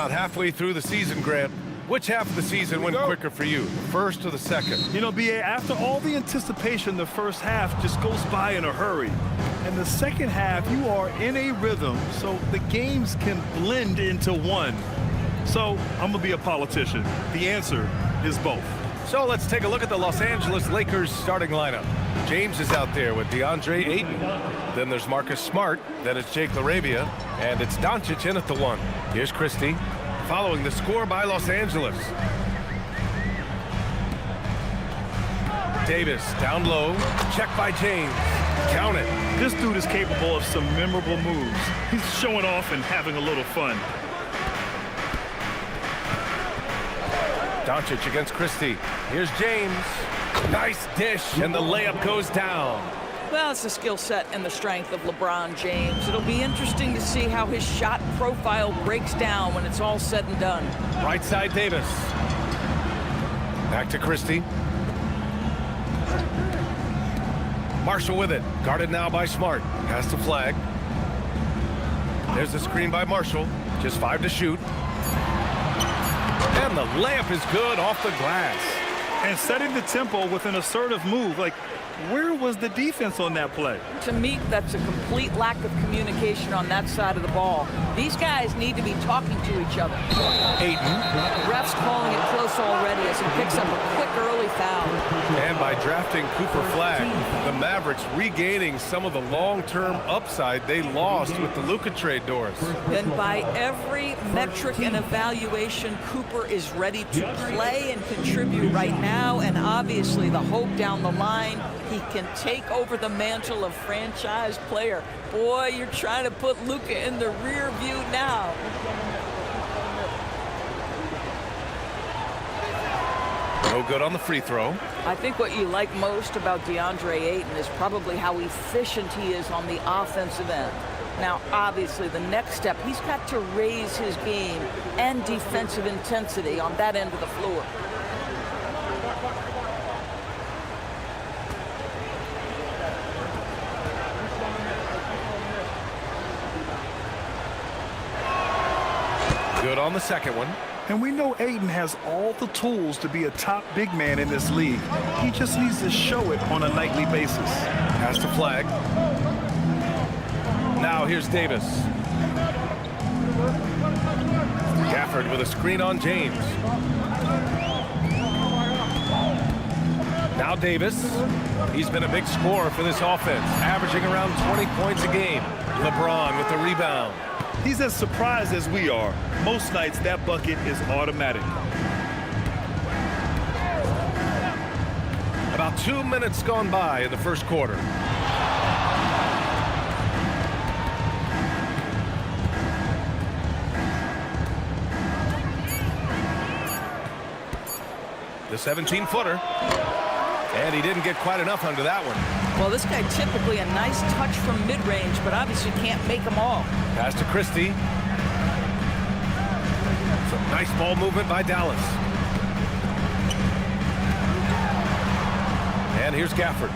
About halfway through the season, Grant. Which half of the season went quicker for you, the first or the second? You know, B.A., after all the anticipation, the first half just goes by in a hurry. And the second half, you are in a rhythm, so the games can blend into one. So I'm going to be a politician. The answer is both. So let's take a look at the Los Angeles Lakers starting lineup. James is out there with DeAndre Ayton. Then there's Marcus Smart. Then it's Jake LaRavia. And it's Doncic in at the 1. Here's Christie. Following the score by Los Angeles. Davis down low. Check by James. Count it. This dude is capable of some memorable moves. He's showing off and having a little fun. Doncic against Christie. Here's James. Nice dish, and the layup goes down. Well, it's the skill set and the strength of LeBron James. It'll be interesting to see how his shot profile breaks down when it's all said and done. Right side, Davis. Back to Christie. Marshall with it. Guarded now by Smart. Pass the flag. There's the screen by Marshall. Just 5 to shoot. And the layup is good off the glass. And setting the tempo with an assertive move. Like, where was the defense on that play? To me, that's a complete lack of communication on that side of the ball. These guys need to be talking to each other. Ayton. Ref's calling it close already as he picks up a quick early foul. And by drafting Cooper Flag, the Mavericks regaining some of the long-term upside they lost with the Luka trade, Doris. And by every metric and evaluation, Cooper is ready to play and contribute right now. And obviously the hope down the line, he can take over the mantle of franchise player. Boy, you're trying to put Luka in the rear view now. No good on the free throw. I think what you like most about DeAndre Ayton is probably how efficient he is on the offensive end. Now, obviously, the next step, he's got to raise his game and defensive intensity on that end of the floor. Good on the second one. And we know Ayton has all the tools to be a top big man in this league. He just needs to show it on a nightly basis. Pass the flag. Now here's Davis. Gafford with a screen on James. Now Davis. He's been a big scorer for this offense, averaging around 20 points a game. LeBron with the rebound. He's as surprised as we are. Most nights, that bucket is automatic. About 2 minutes gone by in the first quarter. The 17-footer. And he didn't get quite enough under that one. Well, this guy typically a nice touch from mid-range, but obviously can't make them all. Pass to Christie. Some nice ball movement by Dallas. And here's Gafford.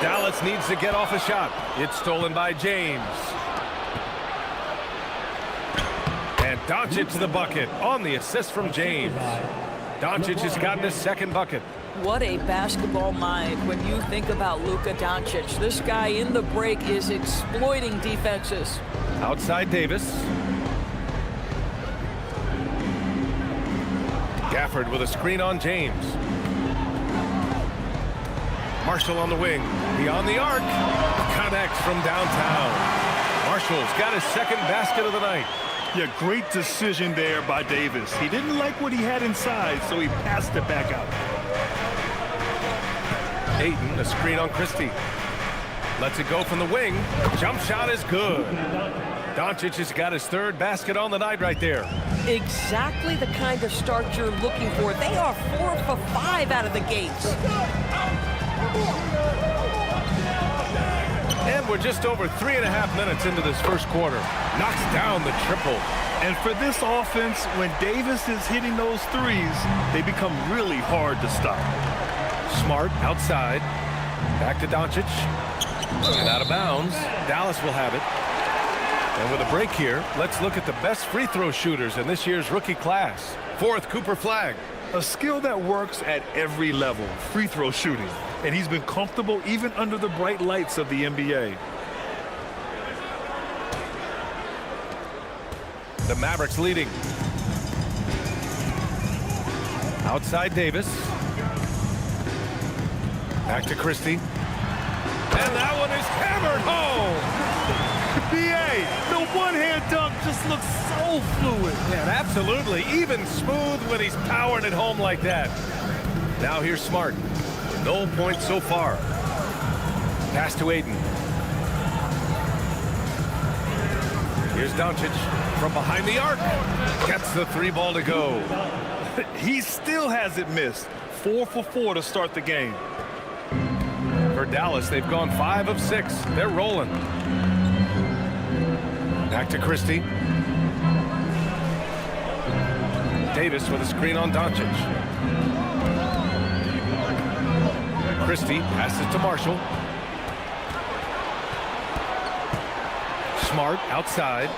Dallas needs to get off a shot. It's stolen by James. And Doncic to the bucket on the assist from James. Doncic has gotten his second bucket. What a basketball mind when you think about Luka Doncic. This guy in the break is exploiting defenses. Outside Davis. Gafford with a screen on James. Marshall on the wing. Beyond the arc. Connects from downtown. Marshall's got his second basket of the night. Yeah, great decision there by Davis. He didn't like what he had inside, so he passed it back out. Ayton, a screen on Christie. Lets it go from the wing. Jump shot is good. Doncic has got his third basket on the night right there. Exactly the kind of start you're looking for. They are 4 for 5 out of the gates. And we're just over 3.5 minutes into this first quarter. Knocks down the triple. And for this offense, when Davis is hitting those threes, they become really hard to stop. Smart outside. Back to Doncic. And out of bounds. Dallas will have it. And with a break here, let's look at the best free throw shooters in this year's rookie class. Fourth, Cooper Flagg. A skill that works at every level, free throw shooting. And he's been comfortable even under the bright lights of the NBA. The Mavericks leading. Outside Davis. Back to Christie. And that one is hammered home. B.A., the one-hand dunk just looks so fluid. Yeah, absolutely. Even smooth when he's powering it home like that. Now here's Smart. No points so far. Pass to Aiden. Here's Doncic from behind the arc. Gets the three ball to go. He still hasn't missed. 4 for 4 to start the game. For Dallas, they've gone 5 of 6. They're rolling. Back to Christie. Davis with a screen on Doncic. Christie passes to Marshall. Smart outside.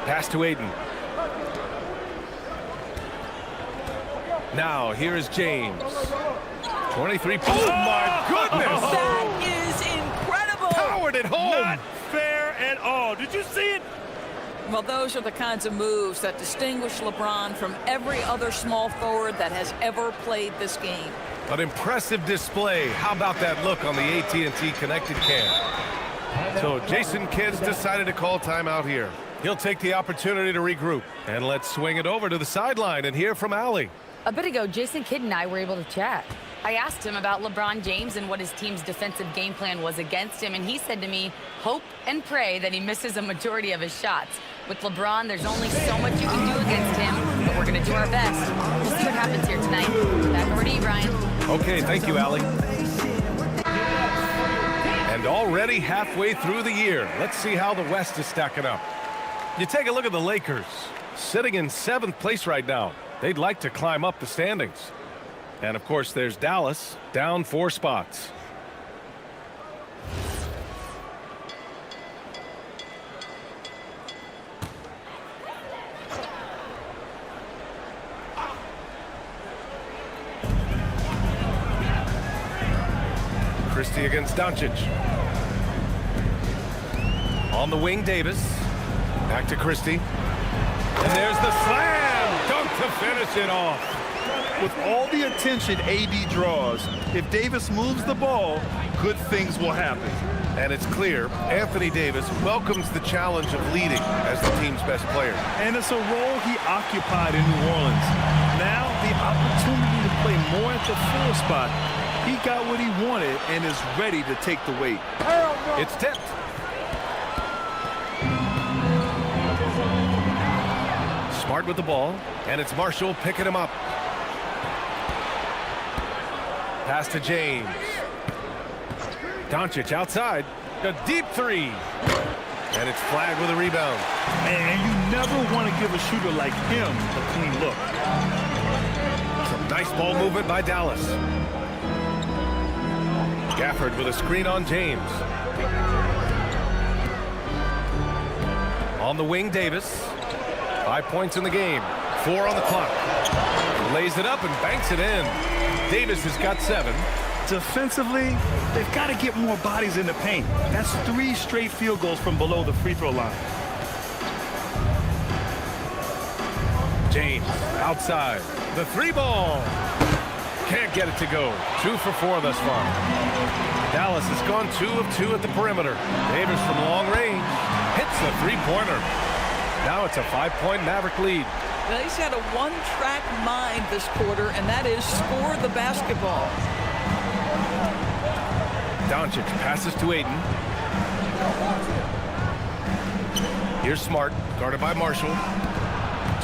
Pass to Aiden. Now here is James. 23. Oh my goodness! That is incredible. Powered it home. Not fair at all. Did you see it? Well, those are the kinds of moves that distinguish LeBron from every other small forward that has ever played this game. An impressive display. How about that look on the AT&T connected cam? So Jason Kidd's decided to call timeout here. He'll take the opportunity to regroup. And let's swing it over to the sideline and hear from Allie. A bit ago, Jason Kidd and I were able to chat. I asked him about LeBron James and what his team's defensive game plan was against him, and he said to me, hope and pray that he misses a majority of his shots. With LeBron, there's only so much you can do against him, but we're going to do our best. We'll see what happens here tonight. Back over to you, Brian. Okay, thank you, Allie. And already halfway through the year, let's see how the West is stacking up. You take a look at the Lakers, sitting in 7th place right now. They'd like to climb up the standings. And, of course, there's Dallas, down 4 spots. Christie against Doncic. On the wing, Davis. Back to Christie. And there's the slam! Dunk to finish it off. With all the attention AD draws, if Davis moves the ball, good things will happen. And it's clear Anthony Davis welcomes the challenge of leading as the team's best player. And it's a role he occupied in New Orleans. Now the opportunity to play more at the 4 spot. He got what he wanted and is ready to take the weight. It's tipped. Smart with the ball, and it's Marshall picking him up. Pass to James. Doncic outside. A deep 3. And it's Flagg with a rebound. And you never want to give a shooter like him a clean look. Some nice ball movement by Dallas. Gafford with a screen on James. On the wing, Davis. 5 points in the game. 4 on the clock. Lays it up and banks it in. Davis has got 7. Defensively, they've got to get more bodies in the paint. That's 3 straight field goals from below the free throw line. James outside. The 3 ball. Can't get it to go. 2 for 4 thus far. Dallas has gone 2 of 2 at the perimeter. Davis from long range hits the 3-pointer. Now it's a 5-point Maverick lead. Well, he's had a one-track mind this quarter, and that is score the basketball. Doncic passes to Aiden. Here's Smart, guarded by Marshall.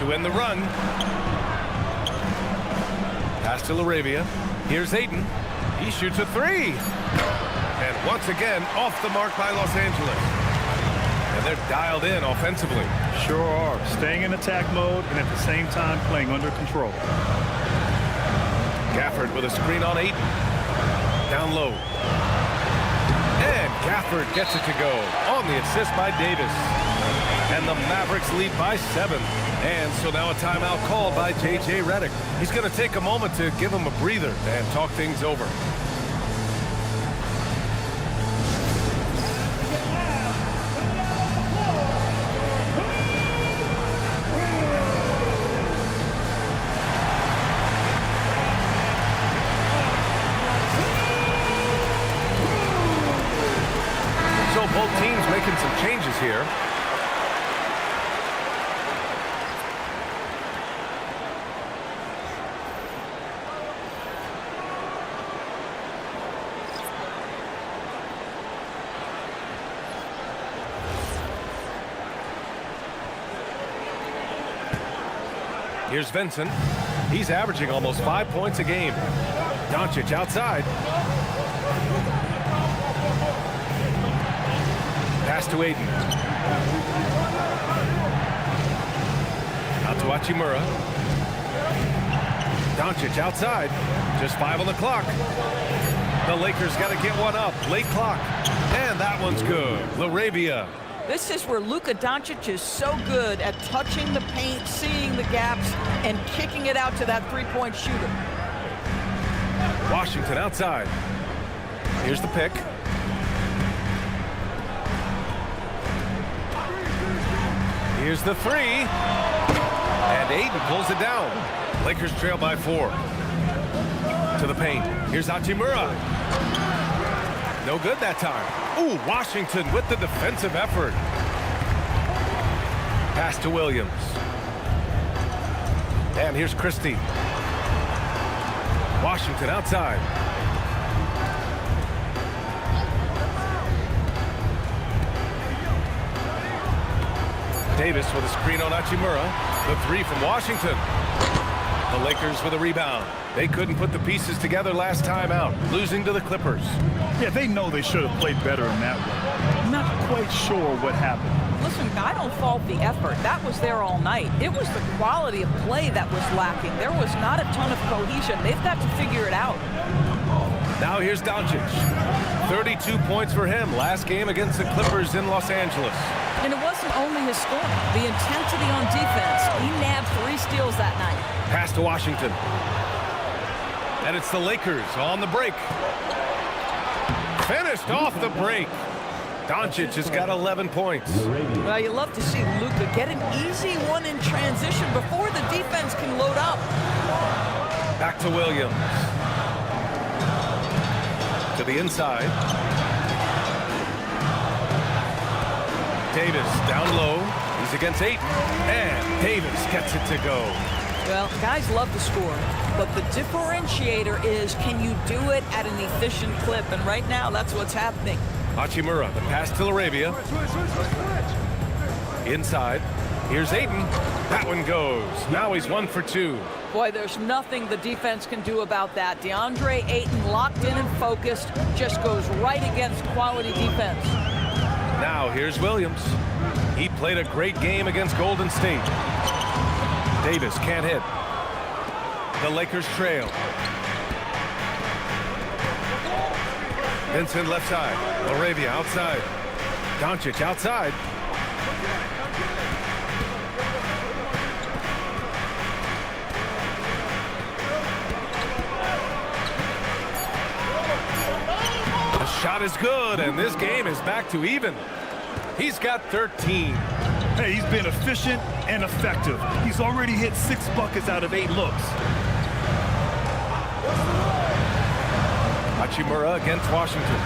To end the run. Pass to LaRavia. Here's Aiden. He shoots a 3. And once again, off the mark by Los Angeles. And they're dialed in offensively. Sure are. Staying in attack mode and at the same time playing under control. Gafford with a screen on Aiden. Down low. And Gafford gets it to go on the assist by Davis. And the Mavericks lead by 7. And so now a timeout called by J.J. Redick. He's going to take a moment to give him a breather and talk things over. So both teams making some changes here. Here's Vincent. He's averaging almost 5 points a game. Doncic outside. Pass to Aiden. Out to Hachimura. Doncic outside. Just 5 on the clock. The Lakers got to get one up. Late clock. And that one's good. LaRavia. This is where Luka Doncic is so good at touching the paint, seeing the gaps, and kicking it out to that three-point shooter. Washington outside. Here's the pick. Here's the three. And Aiden pulls it down. Lakers trail by 4. To the paint. Here's Hachimura. No good that time. Ooh, Washington with the defensive effort. Pass to Williams. And here's Christie. Washington outside. Davis with a screen on Hachimura. The three from Washington. The Lakers with a rebound. They couldn't put the pieces together last time out, losing to the Clippers. Yeah, they know they should have played better in that one. Not quite sure what happened. Listen, I don't fault the effort. That was there all night. It was the quality of play that was lacking. There was not a ton of cohesion. They've got to figure it out. Now here's Doncic. 32 points for him last game against the Clippers in Los Angeles. And it wasn't only his scoring. The intensity on defense. He nabbed 3 steals that night. Pass to Washington. And it's the Lakers on the break. Finished off the break. Doncic has got 11 points. Well, you love to see Luka get an easy one in transition before the defense can load up. Back to Williams. To the inside. Davis down low. He's against 8. And Davis gets it to go. Well, guys love to score, but the differentiator is, can you do it at an efficient clip? And right now, that's what's happening. Hachimura, the pass to LaRavia. Inside. Here's Aiden. That one goes. Now he's 1 for 2. Boy, there's nothing the defense can do about that. DeAndre Ayton, locked in and focused, just goes right against quality defense. Now here's Williams. He played a great game against Golden State. Davis can't hit. The Lakers trail. Vincent left side. LaRavia outside. Doncic outside. The shot is good, and this game is back to even. He's got 13. Hey, he's been efficient and effective. He's already hit 6 buckets out of 8 looks. Hachimura against Washington.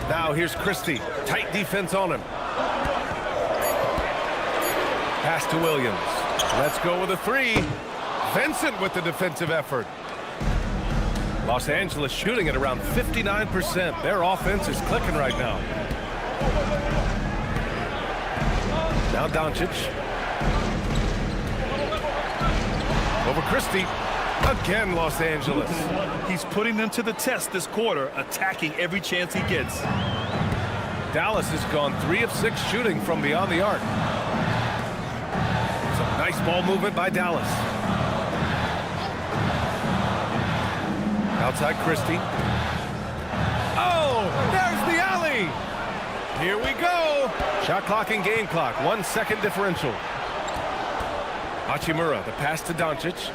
Now here's Christie. Tight defense on him. Pass to Williams. Let's go with a 3. Vincent with the defensive effort. Los Angeles shooting at around 59%. Their offense is clicking right now. Now Doncic. Over Christie. Again, Los Angeles. He's putting them to the test this quarter, attacking every chance he gets. Dallas has gone 3 of 6 shooting from beyond the arc. Some nice ball movement by Dallas. Outside Christie. three. Here we go. Shot clock and game clock. 1 second differential. Hachimura, the pass to Doncic.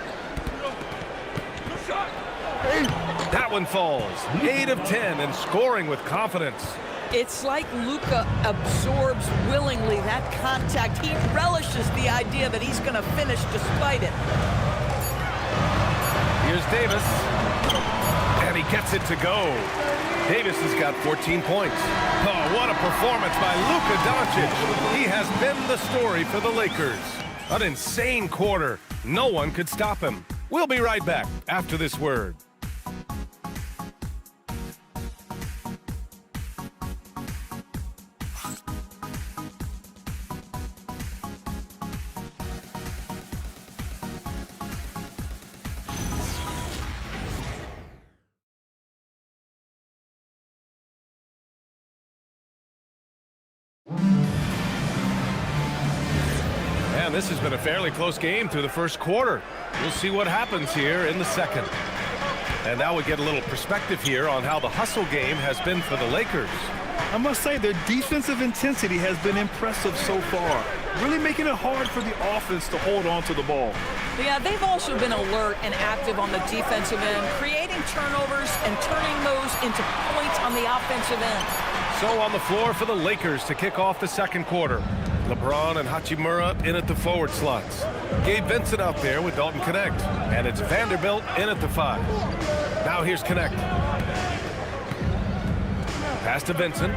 That one falls. 8 of 10 and scoring with confidence. It's like Luka absorbs willingly that contact. He relishes the idea that he's going to finish despite it. Here's Davis. And he gets it to go. Davis has got 14 points. Oh, what a performance by Luka Doncic. He has been the story for the Lakers. An insane quarter. No one could stop him. We'll be right back after this word. And this has been a fairly close game through the first quarter. We'll see what happens here in the second. And now we get a little perspective here on how the hustle game has been for the Lakers. I must say their defensive intensity has been impressive so far, really making it hard for the offense to hold on to the ball. Yeah, they've also been alert and active on the defensive end, creating turnovers and turning those into points on the offensive end. So on the floor for the Lakers to kick off the second quarter. LeBron and Hachimura in at the forward slots. Gabe Vincent out there with Dalton Connect. And it's Vanderbilt in at the 5. Now here's Connect. Pass to Vincent.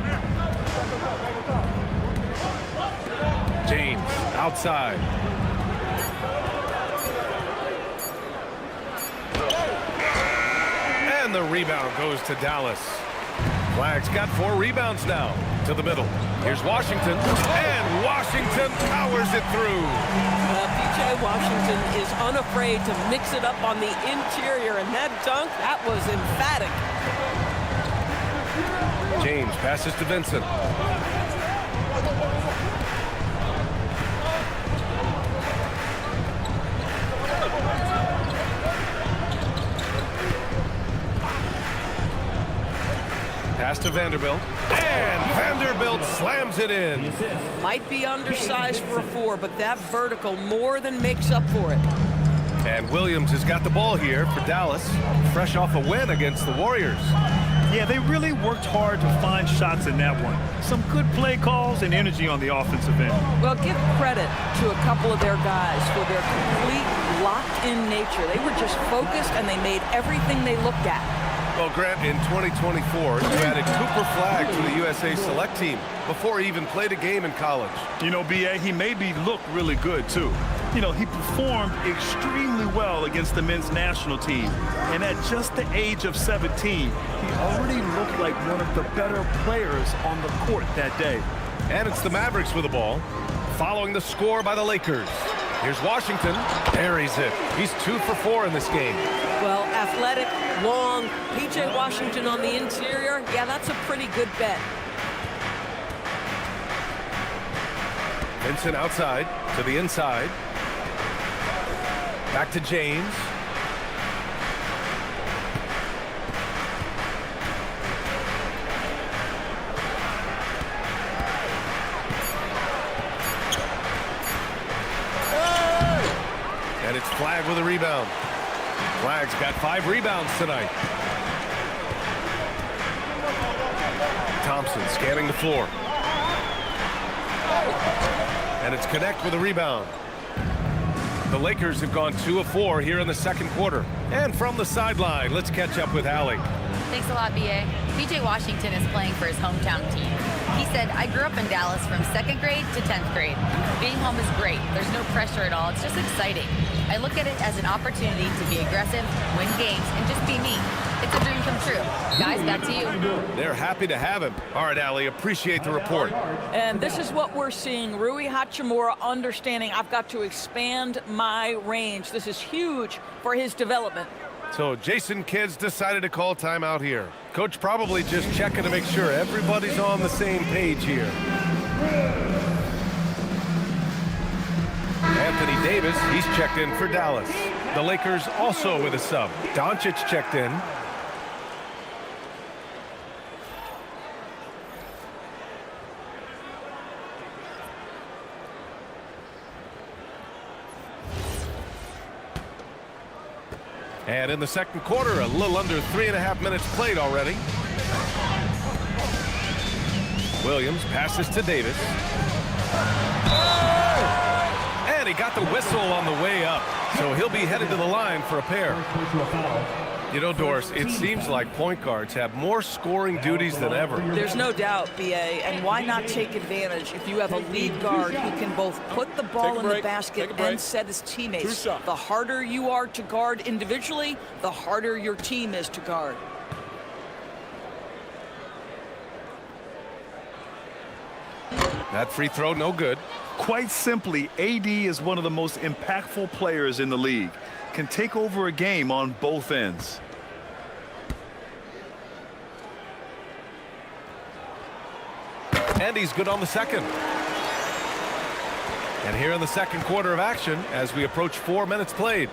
James outside. And the rebound goes to Dallas. Flag's got 4 rebounds now. To the middle. Here's Washington. And Washington powers it through. P.J. Washington is unafraid to mix it up on the interior. And that dunk, that was emphatic. James passes to Vincent. Pass to Vanderbilt. And Vanderbilt slams it in. Might be undersized for a 4, but that vertical more than makes up for it. And Williams has got the ball here for Dallas, fresh off a win against the Warriors. Yeah, they really worked hard to find shots in that one. Some good play calls and energy on the offensive end. Well, give credit to a couple of their guys for their complete locked-in nature. They were just focused, and they made everything they looked at. Well, Grant, in 2024, you added Cooper Flagg to the USA Select Team before he even played a game in college. You know, B.A., he made me look really good, too. You know, he performed extremely well against the men's national team. And at just the age of 17, he already looked like one of the better players on the court that day. And it's the Mavericks with the ball, following the score by the Lakers. Here's Washington. Buries it. He's 2 for 4 in this game. Well, athletic, long, P.J. Washington on the interior, yeah, that's a pretty good bet. Vincent outside to the inside. Back to James. And it's Flagg with a rebound. Flagg's got 5 rebounds tonight. Thompson scanning the floor. And it's Connect with a rebound. The Lakers have gone 2 of 4 here in the second quarter. And from the sideline, let's catch up with Allie. Thanks a lot, B.A. P.J. Washington is playing for his hometown team. He said, I grew up in Dallas from 2nd grade to 10th grade. Being home is great. There's no pressure at all. It's just exciting. I look at it as an opportunity to be aggressive, win games, and just be me. It's a dream come true. Guys, back to you. They're happy to have him. All right, Allie, appreciate the report. And this is what we're seeing. Rui Hachimura understanding I've got to expand my range. This is huge for his development. So Jason Kidd's decided to call timeout here. Coach probably just checking to make sure everybody's on the same page here. Anthony Davis, he's checked in for Dallas. The Lakers also with a sub. Doncic checked in. And in the second quarter, a little under 3.5 minutes played already. Williams passes to Davis. And he got the whistle on the way up. So he'll be headed to the line for a pair. You know, Doris, it seems like point guards have more scoring duties than ever. There's no doubt, B.A., and why not take advantage if you have a lead guard who can both put the ball in the basket and set his teammates. The harder you are to guard individually, the harder your team is to guard. That free throw, no good. Quite simply, AD is one of the most impactful players in the league. Can take over a game on both ends. And he's good on the second. And here in the second quarter of action, as we approach 4 minutes played,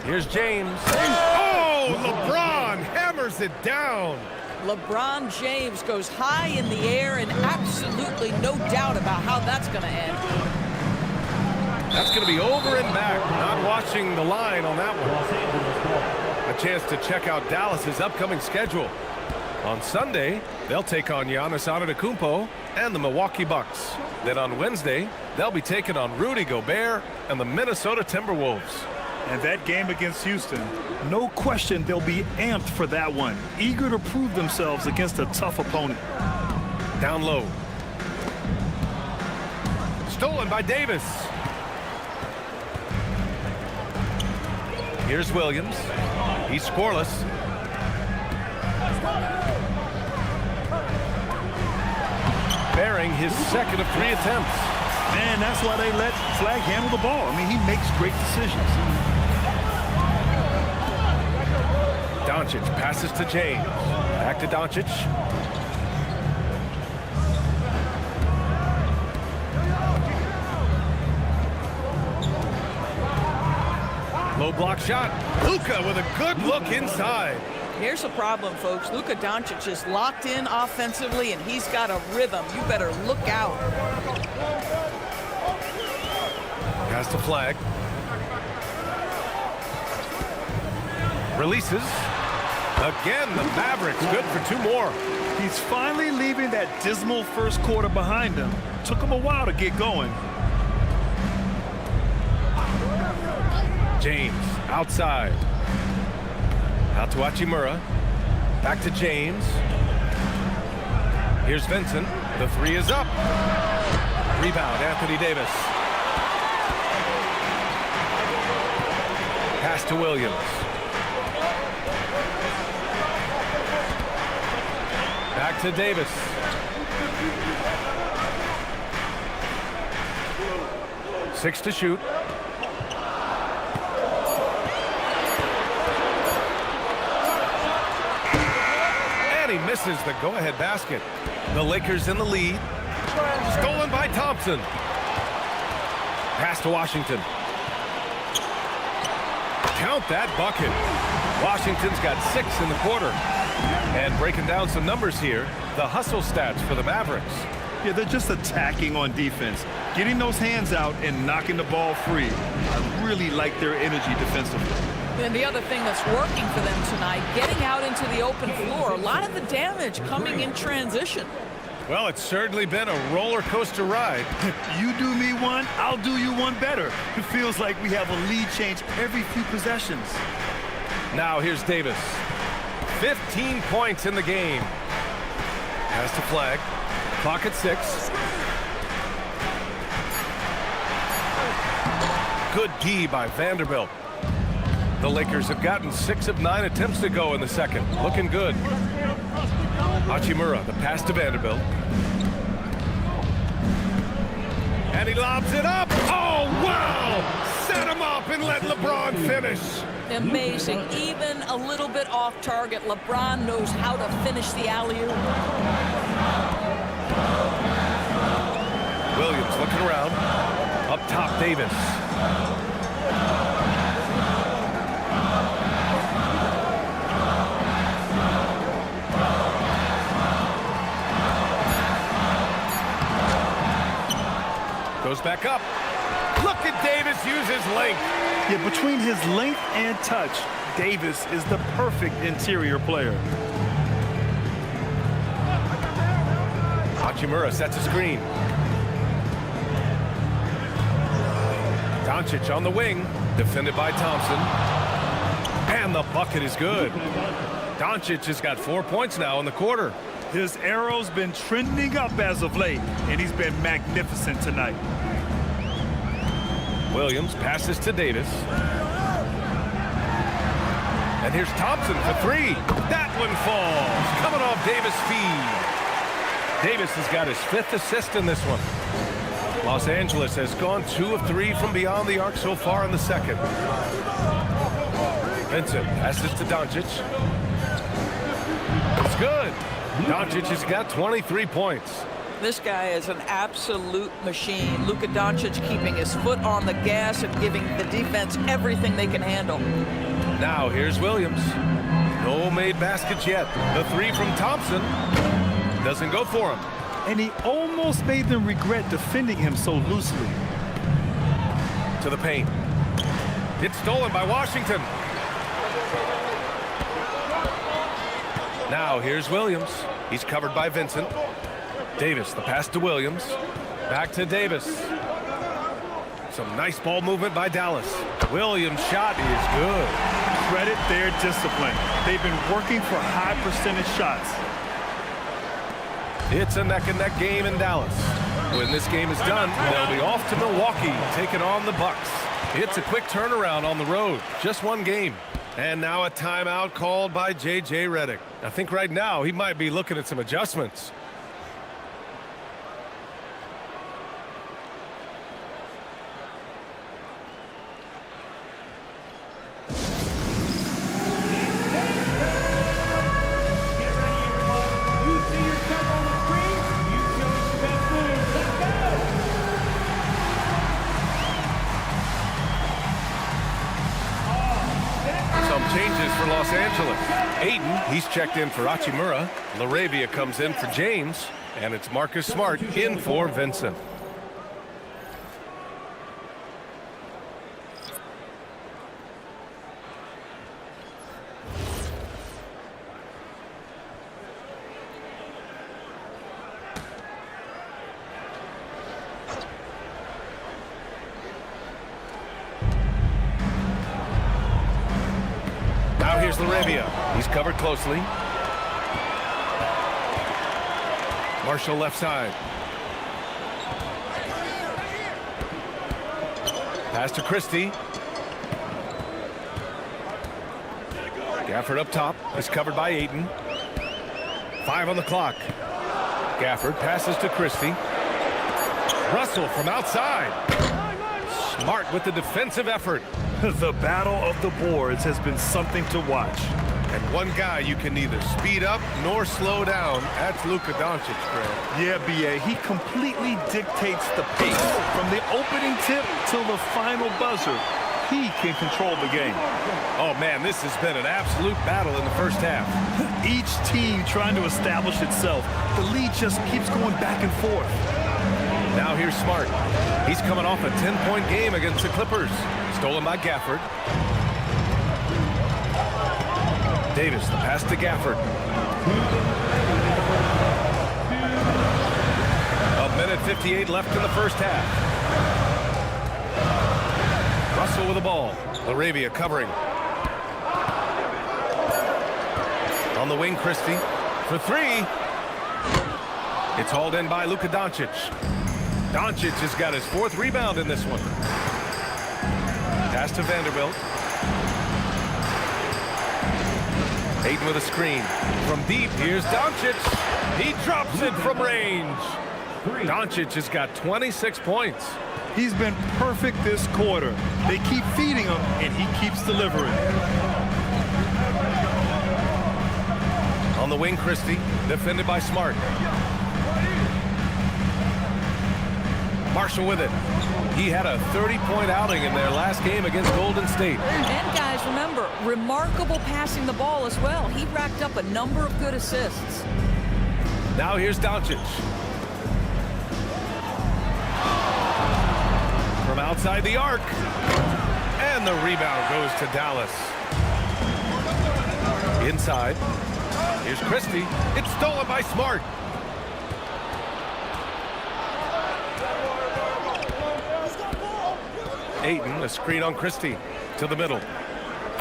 here's James. Oh, LeBron hammers it down. LeBron James goes high in the air, and absolutely no doubt about how that's going to end. That's going to be over and back. Not watching the line on that one. A chance to check out Dallas's upcoming schedule. On Sunday, they'll take on Giannis Antetokounmpo and the Milwaukee Bucks. Then on Wednesday, they'll be taking on Rudy Gobert and the Minnesota Timberwolves. And that game against Houston, no question they'll be amped for that one. Eager to prove themselves against a tough opponent. Down low. Stolen by Davis. Here's Williams. He's scoreless. Bearing his second of 3 attempts. Man, that's why they let Flag handle the ball. I mean, he makes great decisions. Doncic passes to James. Back to Doncic. Low block shot. Luka with a good look inside. Here's the problem, folks. Luka Doncic is locked in offensively, and he's got a rhythm. You better look out. Has to Flag. Releases. Again, the Mavericks good for 2 more. He's finally leaving that dismal first quarter behind him. Took him a while to get going. James outside. Out to Hachimura. Back to James. Here's Vincent. The 3 is up. Rebound, Anthony Davis. Pass to Williams. Back to Davis. Six to shoot. And he misses the go-ahead basket. The Lakers in the lead. Stolen by Thompson. Pass to Washington. Count that bucket. Washington's got 6 in the quarter. And breaking down some numbers here, the hustle stats for the Mavericks. Yeah, they're just attacking on defense, getting those hands out and knocking the ball free. I really like their energy defensively. And the other thing that's working for them tonight, getting out into the open floor. A lot of the damage coming in transition. Well, it's certainly been a roller coaster ride. You do me one, I'll do you one better. It feels like we have a lead change every few possessions. Now here's Davis. 15 points in the game. Has to Flag. Clock at 6. Good D by Vanderbilt. The Lakers have gotten 6 of 9 attempts to go in the second. Looking good. Hachimura, the pass to Vanderbilt. And he lobs it up. Oh, wow! Set him up and let LeBron finish. Amazing. Even a little bit off target, LeBron knows how to finish the alley-oop. Williams looking around. Up top, Davis. Goes back up. Look at Davis use his length. Yeah, between his length and touch, Davis is the perfect interior player. Hachimura sets a screen. Doncic on the wing, defended by Thompson. And the bucket is good. Doncic has got 4 points now in the quarter. His arrow's been trending up as of late, and he's been magnificent tonight. Williams passes to Davis. And here's Thompson for three. That one falls. Coming off Davis' feed. Davis has got his 5th assist in this one. Los Angeles has gone 2 of 3 from beyond the arc so far in the second. Vincent passes to Doncic. It's good. Doncic has got 23 points. This guy is an absolute machine. Luka Doncic keeping his foot on the gas and giving the defense everything they can handle. Now here's Williams. No made baskets yet. The 3 from Thompson doesn't go for him. And he almost made them regret defending him so loosely. To the paint. It's stolen by Washington. Now here's Williams. He's covered by Vincent. Davis, the pass to Williams. Back to Davis. Some nice ball movement by Dallas. Williams' shot is good. Credit their discipline. They've been working for high percentage shots. It's a neck-and-neck game in Dallas. When this game is done, they'll be off to Milwaukee, taking on the Bucks. It's a quick turnaround on the road. Just one game. And now a timeout called by J.J. Redick. I think right now he might be looking at some adjustments. Changes for Los Angeles. Ayton, he's checked in for Hachimura. LaRavia comes in for James. And it's Marcus Smart in for Vincent. Now here's LaRavia. He's covered closely. Marshall left side. Pass to Christie. Gafford up top. He's covered by Ayton. 5 on the clock. Gafford passes to Christie. Russell from outside. Smart with the defensive effort. The battle of the boards has been something to watch. And one guy you can neither speed up nor slow down. That's Luka Doncic, Grant. Yeah, B.A., he completely dictates the pace. From the opening tip till the final buzzer, he can control the game. Oh, man, this has been an absolute battle in the first half. Each team trying to establish itself. The lead just keeps going back and forth. Now here's Smart. He's coming off a 10-point game against the Clippers. Stolen by Gafford. Davis, the pass to Gafford. A minute 58 left in the first half. Russell with the ball. LaRavia covering. On the wing, Christie. For three. It's hauled in by Luka Doncic. Doncic has got his 4th rebound in this one. Pass to Vanderbilt. Ayton with a screen. From deep, here's Doncic. He drops it from range. Doncic has got 26 points. He's been perfect this quarter. They keep feeding him, and he keeps delivering. On the wing, Christie, defended by Smart. Marshall with it. He had a 30-point outing in their last game against Golden State. And guys, remember, remarkable passing the ball as well. He racked up a number of good assists. Now here's Doncic. From outside the arc. And the rebound goes to Dallas. Inside. Here's Christie. It's stolen by Smart. Ayton, a screen on Christie. To the middle.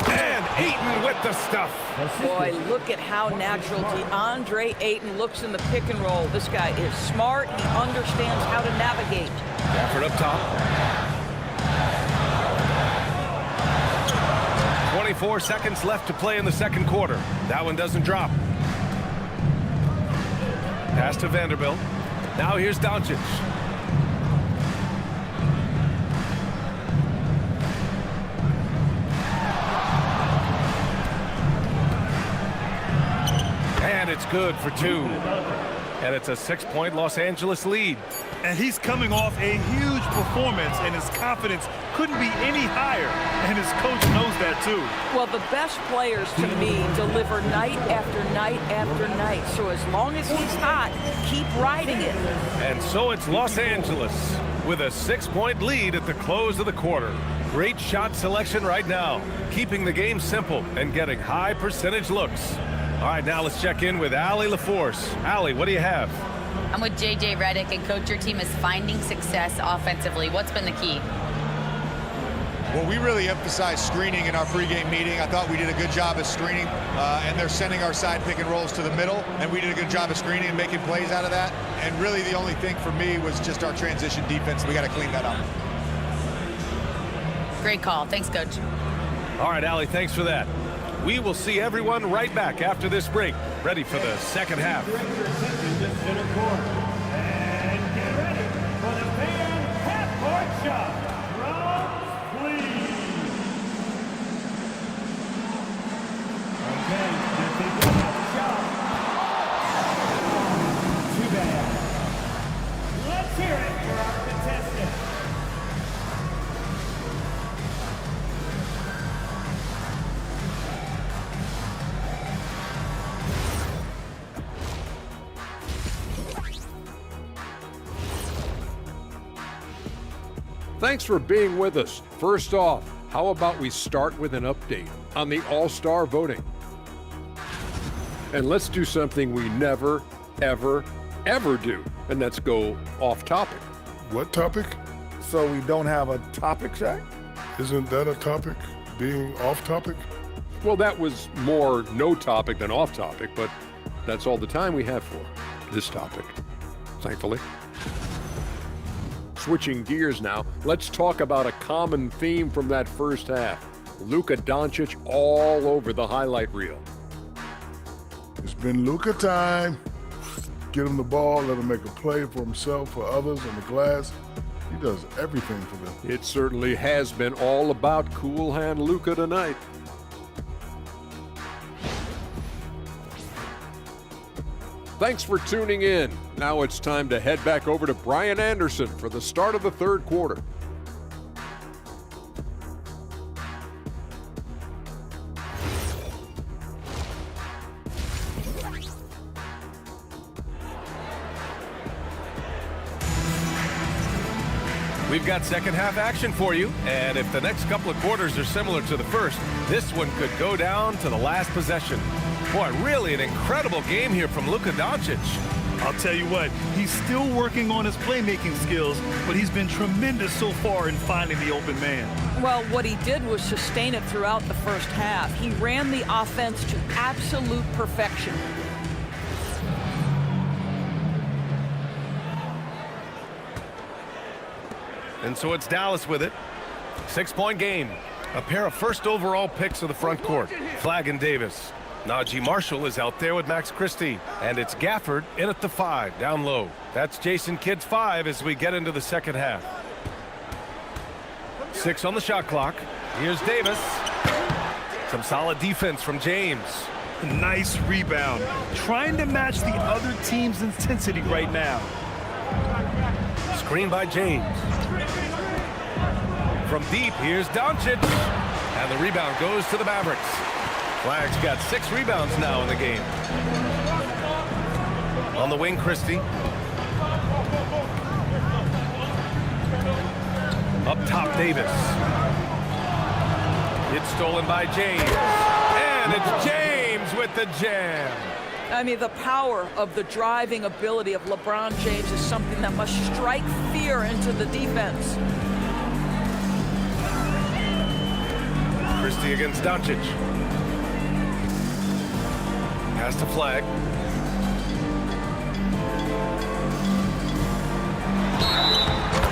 And Ayton with the stuff. Boy, look at how natural DeAndre Ayton looks in the pick and roll. This guy is smart. He understands how to navigate. Gafford up top. 24 seconds left to play in the second quarter. That one doesn't drop. Pass to Vanderbilt. Now here's Doncic. And it's good for 2. And it's a 6-point Los Angeles lead. And he's coming off a huge performance, and his confidence couldn't be any higher. And his coach knows that, too. Well, the best players, to me, deliver night after night after night. So as long as he's hot, keep riding it. And so it's Los Angeles with a 6-point lead at the close of the quarter. Great shot selection right now, keeping the game simple and getting high percentage looks. All right, now let's check in with Allie LaForce. Allie, what do you have? I'm with JJ Redick, and coach, your team is finding success offensively. What's been the key? Well, we really emphasized screening in our pregame meeting. I thought we did a good job of screening, and they're sending our side pick and rolls to the middle, and we did a good job of screening and making plays out of that. And really the only thing for me was just our transition defense. We got to clean that up. Great call. Thanks, coach. All right, Allie, thanks for that. We will see everyone right back after this break, ready for the second half. And get ready for the fan half-court shot. Drums, please. Okay, they're taking another shot. Too bad. Let's hear it for our contestant. Thanks for being with us. First off, how about we start with an update on the All-Star voting? And let's do something we never, ever, ever do, and that's go off topic. What topic? So we don't have a topic, Shaq? Isn't that a topic? Being off topic? Well, that was more no topic than off topic, but that's all the time we have for this topic, thankfully. Switching gears now, let's talk about a common theme from that first half. Luka Doncic all over the highlight reel. It's been Luka time. Get him the ball, let him make a play for himself, for others on the glass. He does everything for them. It certainly has been all about cool hand Luka tonight. Thanks for tuning in. Now it's time to head back over to Brian Anderson for the start of the third quarter. We've got second half action for you, and if the next couple of quarters are similar to the first, this one could go down to the last possession. Boy, really an incredible game here from Luka Doncic. I'll tell you what, he's still working on his playmaking skills, but he's been tremendous so far in finding the open man. Well, what he did was sustain it throughout the first half. He ran the offense to absolute perfection. And so it's Dallas with it. 6-point game. A pair of first overall picks of the front court. Flagg and Davis. Najee Marshall is out there with Max Christie. And it's Gafford in at the 5, down low. That's Jason Kidd's 5 as we get into the second half. 6 on the shot clock. Here's Davis. Some solid defense from James. Nice rebound. Trying to match the other team's intensity right now. Screen by James. From deep, here's Doncic. And the rebound goes to the Mavericks. Flagg's got 6 rebounds now in the game. On the wing, Christie. Up top, Davis. It's stolen by James. And it's James with with the jam. I mean, the power of the driving ability of LeBron James is something that must strike fear into the defense. Christie against Doncic. Has to flag.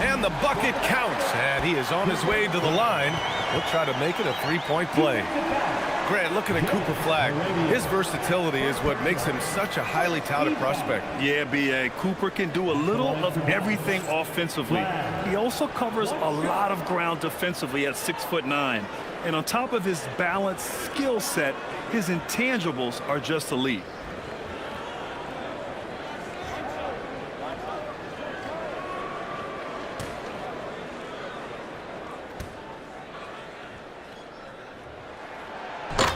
And the bucket counts, and he is on his way to the line. He'll try to make it a three-point play. Grant, looking at Cooper Flag, his versatility is what makes him such a highly touted prospect. Yeah, B.A. Cooper can do a little of everything offensively. He also covers a lot of ground defensively at 6'9". And on top of his balanced skill set, his intangibles are just elite.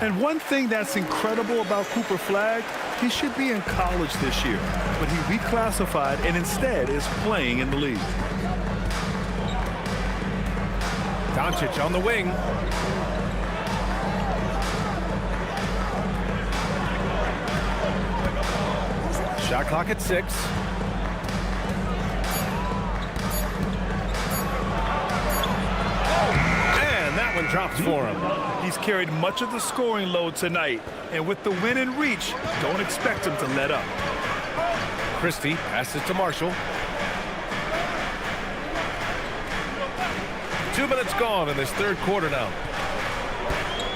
And one thing that's incredible about Cooper Flag, he should be in college this year, but he reclassified and instead is playing in the league. Doncic on the wing. Shot clock at 6. And that one drops for him. He's carried much of the scoring load tonight, and with the win in reach, don't expect him to let up. Christie passes to Marshall. 2 minutes gone in this third quarter now.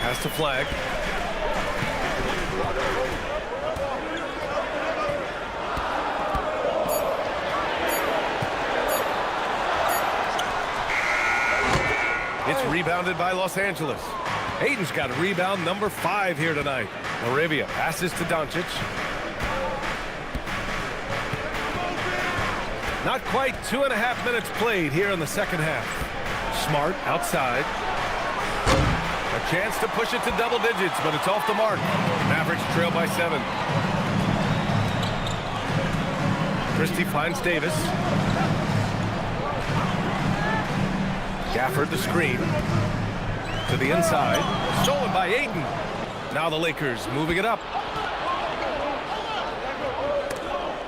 Has to Flag. It's rebounded by Los Angeles. Hayden's got a rebound number 5 here tonight. Laravia passes to Doncic. Not quite 2.5 minutes played here in the second half. Smart outside. A chance to push it to double digits, but it's off the mark. Mavericks trail by 7. Christie finds Davis. Gafford the screen. To the inside. Stolen by Ayton. Now the Lakers moving it up.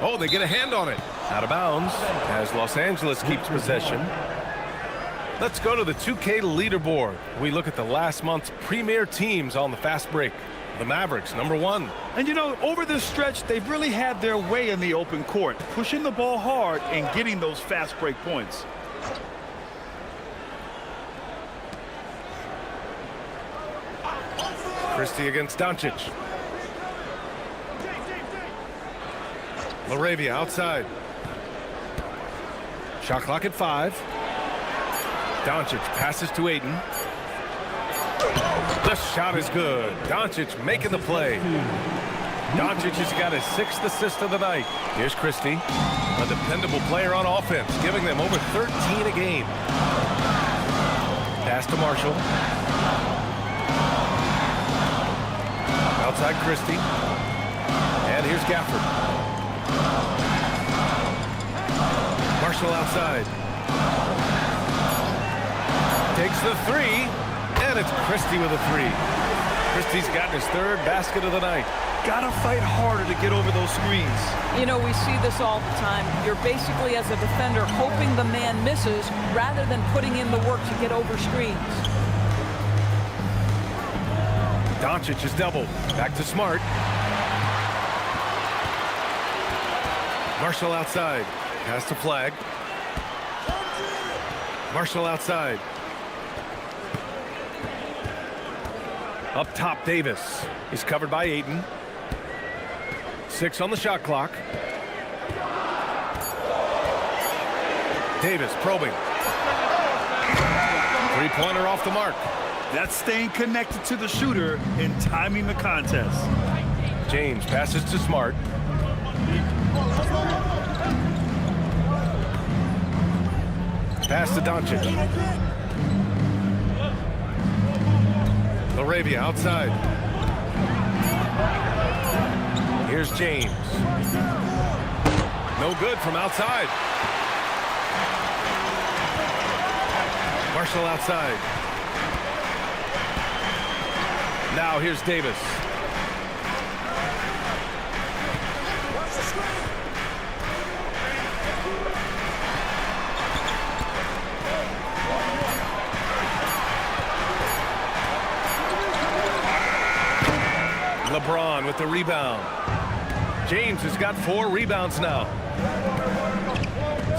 Oh, they get a hand on it. Out of bounds as Los Angeles keeps possession. Let's go to the 2K leaderboard. We look at the last month's premier teams on the fast break. The Mavericks, number 1. And you know, over this stretch, they've really had their way in the open court, pushing the ball hard and getting those fast break points. Christie against Doncic. Laravia outside. Shot clock at 5. Doncic passes to Ayton. The shot is good. Doncic making the play. Doncic has got his 6th assist of the night. Here's Christie, a dependable player on offense, giving them over 13 a game. Pass to Marshall. Outside Christie. And here's Gafford. Marshall outside. Takes the 3. And it's Christie with a 3. Christie's gotten his 3rd basket of the night. Gotta fight harder to get over those screens. You know, we see this all the time. You're basically, as a defender, hoping the man misses rather than putting in the work to get over screens. Doncic is doubled. Back to Smart. Marshall outside. Pass to Flag. Marshall outside. Up top, Davis. He's covered by Ayton. 6 on the shot clock. Davis probing. 3-pointer off the mark. That's staying connected to the shooter and timing the contest. James passes to Smart. Pass to Doncic. Laravia outside. Here's James. No good from outside. Marshall outside. Now here's Davis. LeBron with the rebound. James has got 4 rebounds now.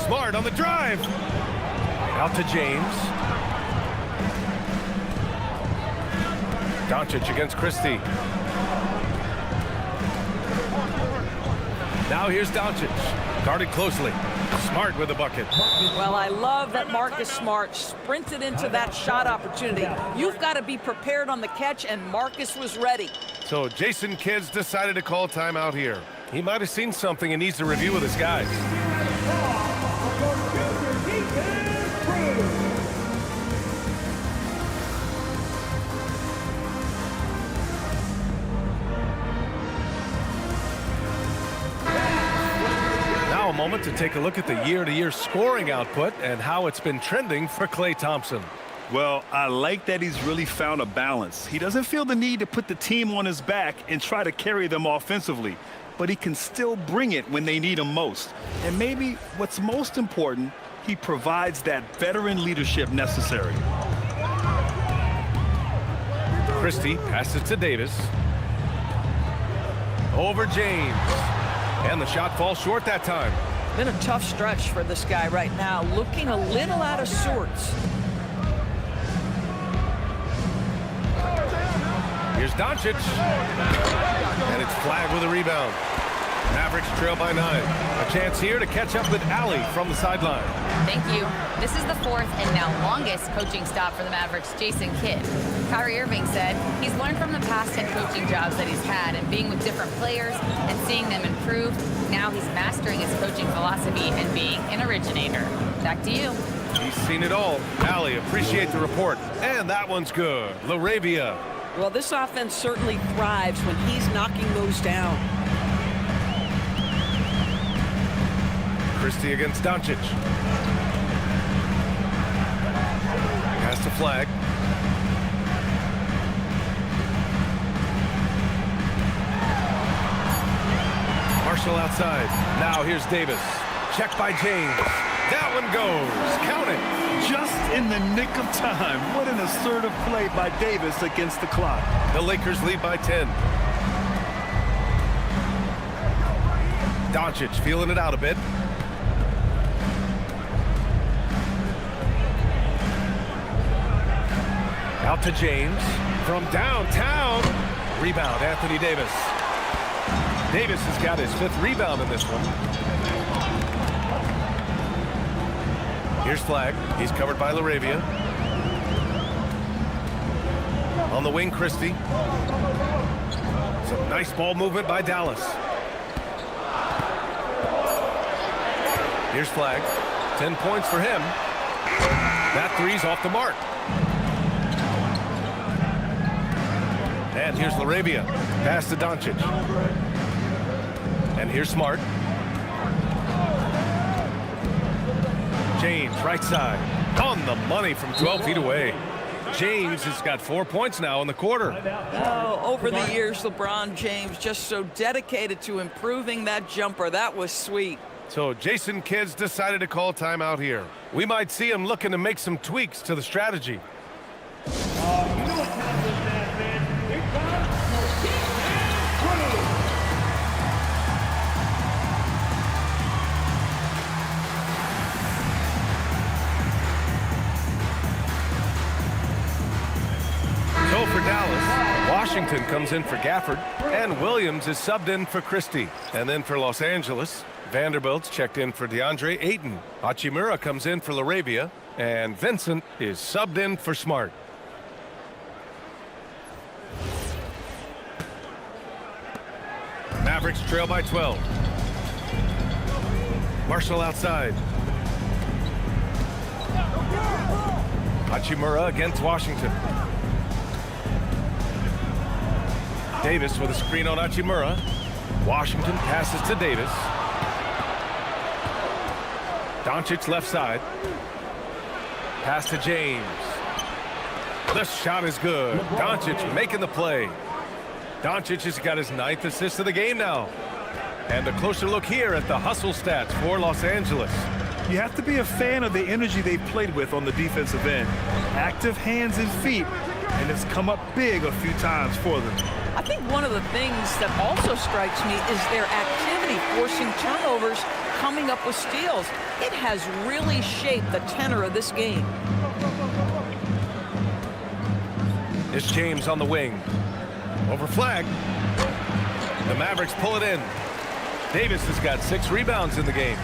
Smart on the drive. Out to James. Doncic against Christie. Now here's Doncic. Guarded closely. Smart with the bucket. Well, I love that Marcus Smart sprinted into that shot opportunity. You've got to be prepared on the catch, and Marcus was ready. So Jason Kidd's decided to call timeout here. He might have seen something and needs to review with his guys. Now a moment to take a look at the year-to-year scoring output and how it's been trending for Klay Thompson. Well, I like that he's really found a balance. He doesn't feel the need to put the team on his back and try to carry them offensively, but he can still bring it when they need him most. And maybe what's most important, he provides that veteran leadership necessary. Christie passes to Davis. Over James. And the shot falls short that time. Been a tough stretch for this guy right now, looking a little out of sorts. Here's Doncic. And it's flagged with a rebound. Mavericks trail by 9. A chance here to catch up with Allie from the sideline. Thank you. This is the 4th and now longest coaching stop for the Mavericks' Jason Kidd. Kyrie Irving said he's learned from the past 10 coaching jobs that he's had and being with different players and seeing them improve. Now he's mastering his coaching philosophy and being an originator. Back to you. He's seen it all. Allie, appreciate the report. And that one's good. LaRavia. Well, this offense certainly thrives when he's knocking those down. Christie against Doncic. Has to flag. Marshall outside. Now here's Davis. Checked by James. That one goes. Count it. Just in the nick of time. What an assertive play by Davis against the clock. The Lakers lead by 10. Doncic feeling it out a bit. Out to James. From downtown. Rebound, Anthony Davis. Davis has got his 5th rebound in this one. Here's flag. He's covered by LaRavia. On the wing, Christie. Some nice ball movement by Dallas. Here's flag. 10 points for him. That three's off the mark. And here's LaRavia. Pass to Doncic. And here's Smart. James, right side. On the money from 12 feet away. James has got 4 points now in the quarter. Oh, over the years, LeBron James just so dedicated to improving that jumper. That was sweet. So Jason Kidd's decided to call timeout here. We might see him looking to make some tweaks to the strategy. So for Dallas, Washington comes in for Gafford, and Williams is subbed in for Christie. And then for Los Angeles, Vanderbilt's checked in for DeAndre Ayton. Hachimura comes in for LaRavia, and Vincent is subbed in for Smart. Mavericks trail by 12. Marshall outside. Hachimura against Washington. Davis with a screen on Hachimura. Washington passes to Davis. Doncic left side. Pass to James. The shot is good. Doncic making the play. Doncic has got his 9th assist of the game now. And a closer look here at the hustle stats for Los Angeles. You have to be a fan of the energy they've played with on the defensive end. Active hands and feet, and it's come up big a few times for them. I think one of the things that also strikes me is their activity, forcing turnovers, coming up with steals. It has really shaped the tenor of this game. It's James on the wing. Over flag. The Mavericks pull it in. Davis has got 6 rebounds in the game.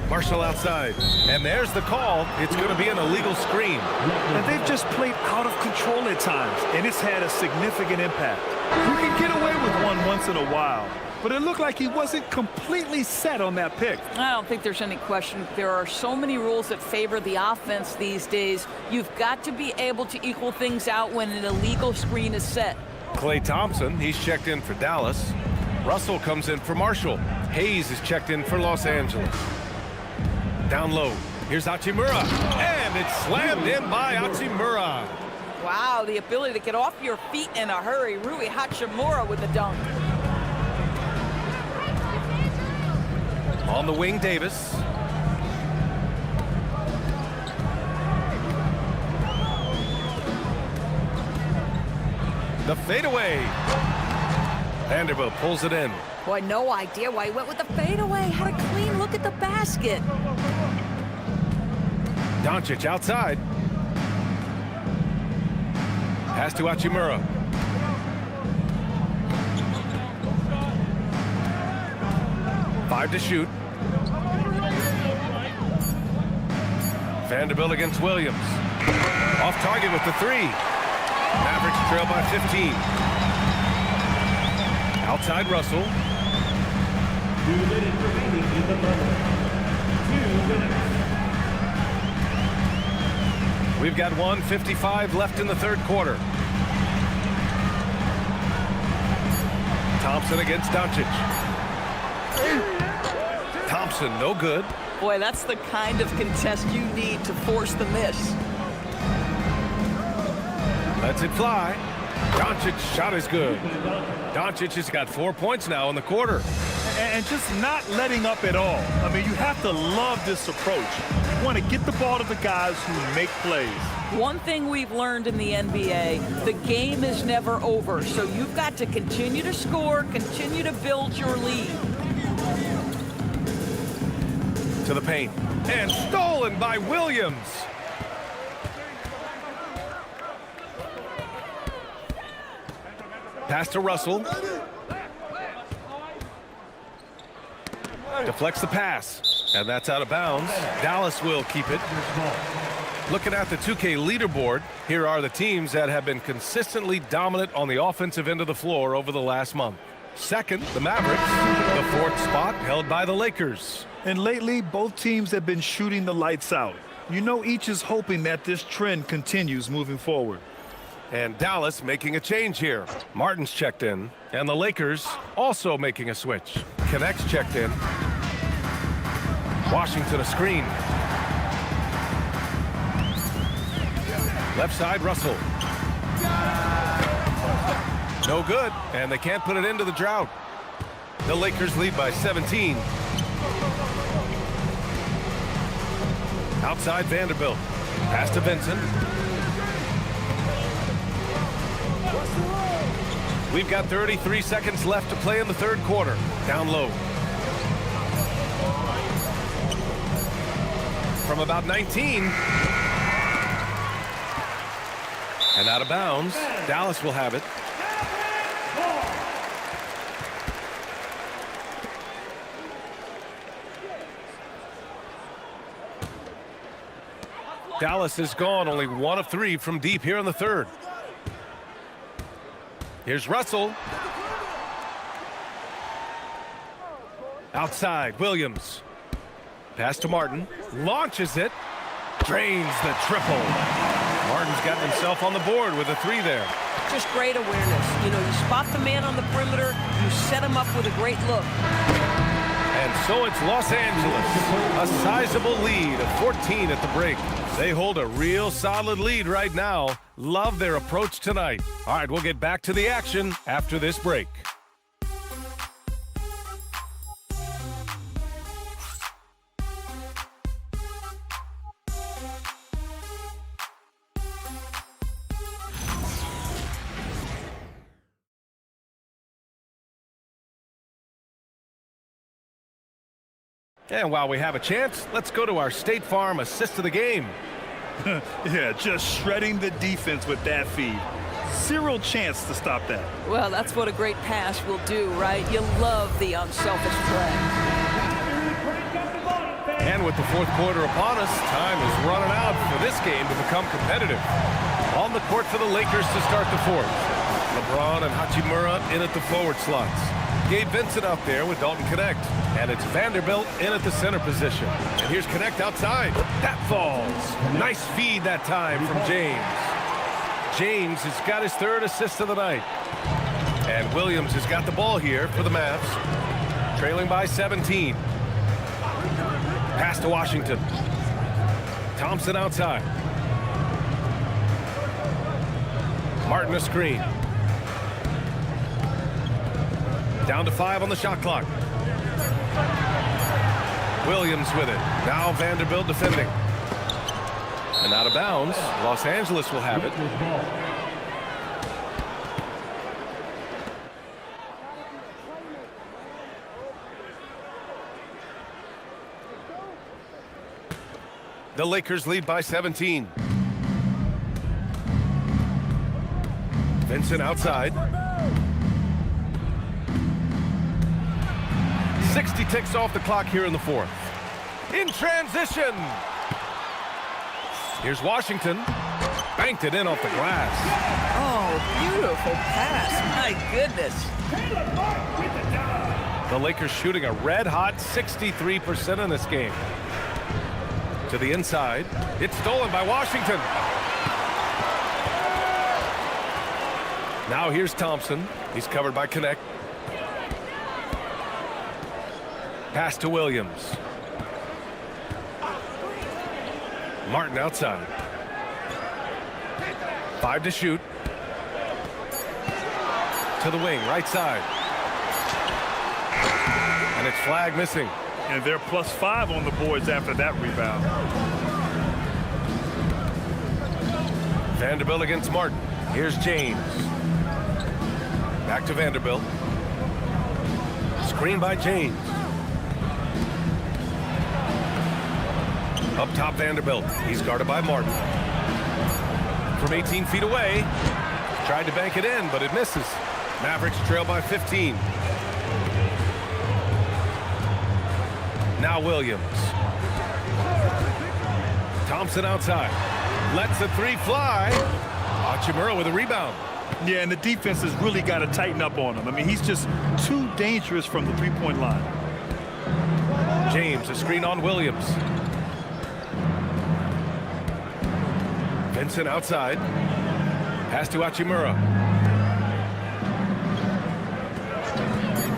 Marshall outside. And there's the call. It's going to be an illegal screen. And they've just played out of control at times, and it's had a significant impact. You can get away with one once in a while, but it looked like he wasn't completely set on that pick. I don't think there's any question. There are so many rules that favor the offense these days. You've got to be able to equal things out when an illegal screen is set. Klay Thompson, he's checked in for Dallas. Russell comes in for Marshall. Hayes is checked in for Los Angeles. Down low. Here's Hachimura. And it's slammed in by Hachimura. Wow, the ability to get off your feet in a hurry. Rui Hachimura with the dunk. On the wing, Davis. The fadeaway. Vanderbilt pulls it in. Boy, no idea why he went with the fadeaway. Had a clean look at the basket. Doncic outside. Pass to Hachimura. Five to shoot. Vanderbilt against Williams. Off target with the 3. Mavericks trail by 15. Outside Russell. 2 minutes remaining in the bubble. 2 minutes. We've got 1:55 left in the third quarter. Thompson against Doncic. Thompson, no good. Boy, that's the kind of contest you need to force the miss. Lets it fly. Doncic's shot is good. Doncic has got 4 points now in the quarter. And just not letting up at all. I mean, you have to love this approach. You want to get the ball to the guys who make plays. One thing we've learned in the NBA, the game is never over. So you've got to continue to score, continue to build your lead. To the paint. And stolen by Williams. Pass to Russell. Deflects the pass. And that's out of bounds. Dallas will keep it. Looking at the 2K leaderboard, here are the teams that have been consistently dominant on the offensive end of the floor over the last month. Second, the Mavericks. The 4th spot held by the Lakers. And lately, both teams have been shooting the lights out. You know, each is hoping that this trend continues moving forward. And Dallas making a change here. Martin's checked in. And the Lakers also making a switch. Connects checked in. Washington a screen. Left side, Russell. No good. And they can't put it into the drought. The Lakers lead by 17. Outside Vanderbilt. Pass to Vincent. We've got 33 seconds left to play in the third quarter. Down low. From about 19. And out of bounds. Dallas will have it. Dallas is gone, only 1 of 3 from deep here in the third. Here's Russell. Outside, Williams. Pass to Martin. Launches it. Drains the triple. Martin's gotten himself on the board with a 3 there. Just great awareness. You know, you spot the man on the perimeter, you set him up with a great look. And so it's Los Angeles. A sizable lead of 14 at the break. They hold a real solid lead right now. Love their approach tonight. All right, we'll get back to the action after this break. And while we have a chance, let's go to our State Farm assist of the game. Yeah, just shredding the defense with that feed. Zero chance to stop that. Well, that's what a great pass will do, right? You love the unselfish play. And with the fourth quarter upon us, time is running out for this game to become competitive. On the court for the Lakers to start the fourth. LeBron and Hachimura in at the forward slots. Gabe Vincent out there with Dalton Connect. And it's Vanderbilt in at the center position. And here's Connect outside. That falls. Nice feed that time from James. James has got his third assist of the night. And Williams has got the ball here for the Mavs. Trailing by 17. Pass to Washington. Thompson outside. Martin a screen. Down to 5 on the shot clock. Williams with it. Now Vanderbilt defending. And out of bounds. Los Angeles will have it. The Lakers lead by 17. Vincent outside. 60 ticks off the clock here in the fourth. In transition. Here's Washington. Banked it in off the glass. Oh, beautiful pass. My goodness. The Lakers shooting a red-hot 63% in this game. To the inside. It's stolen by Washington. Now here's Thompson. He's covered by Connect. Pass to Williams. Martin outside. 5 to shoot. To the wing, right side. And it's flag missing. And they're +5 on the boards after that rebound. Vanderbilt against Martin. Here's James. Back to Vanderbilt. Screen by James. Up top, Vanderbilt. He's guarded by Martin. From 18 feet away. Tried to bank it in, but it misses. Mavericks trail by 15. Now Williams. Thompson outside. Lets the three fly. Hachimura with a rebound. Yeah, and the defense has really got to tighten up on him. I mean, he's just too dangerous from the three-point line. James, a screen on Williams. Vincent outside. Pass to Hachimura.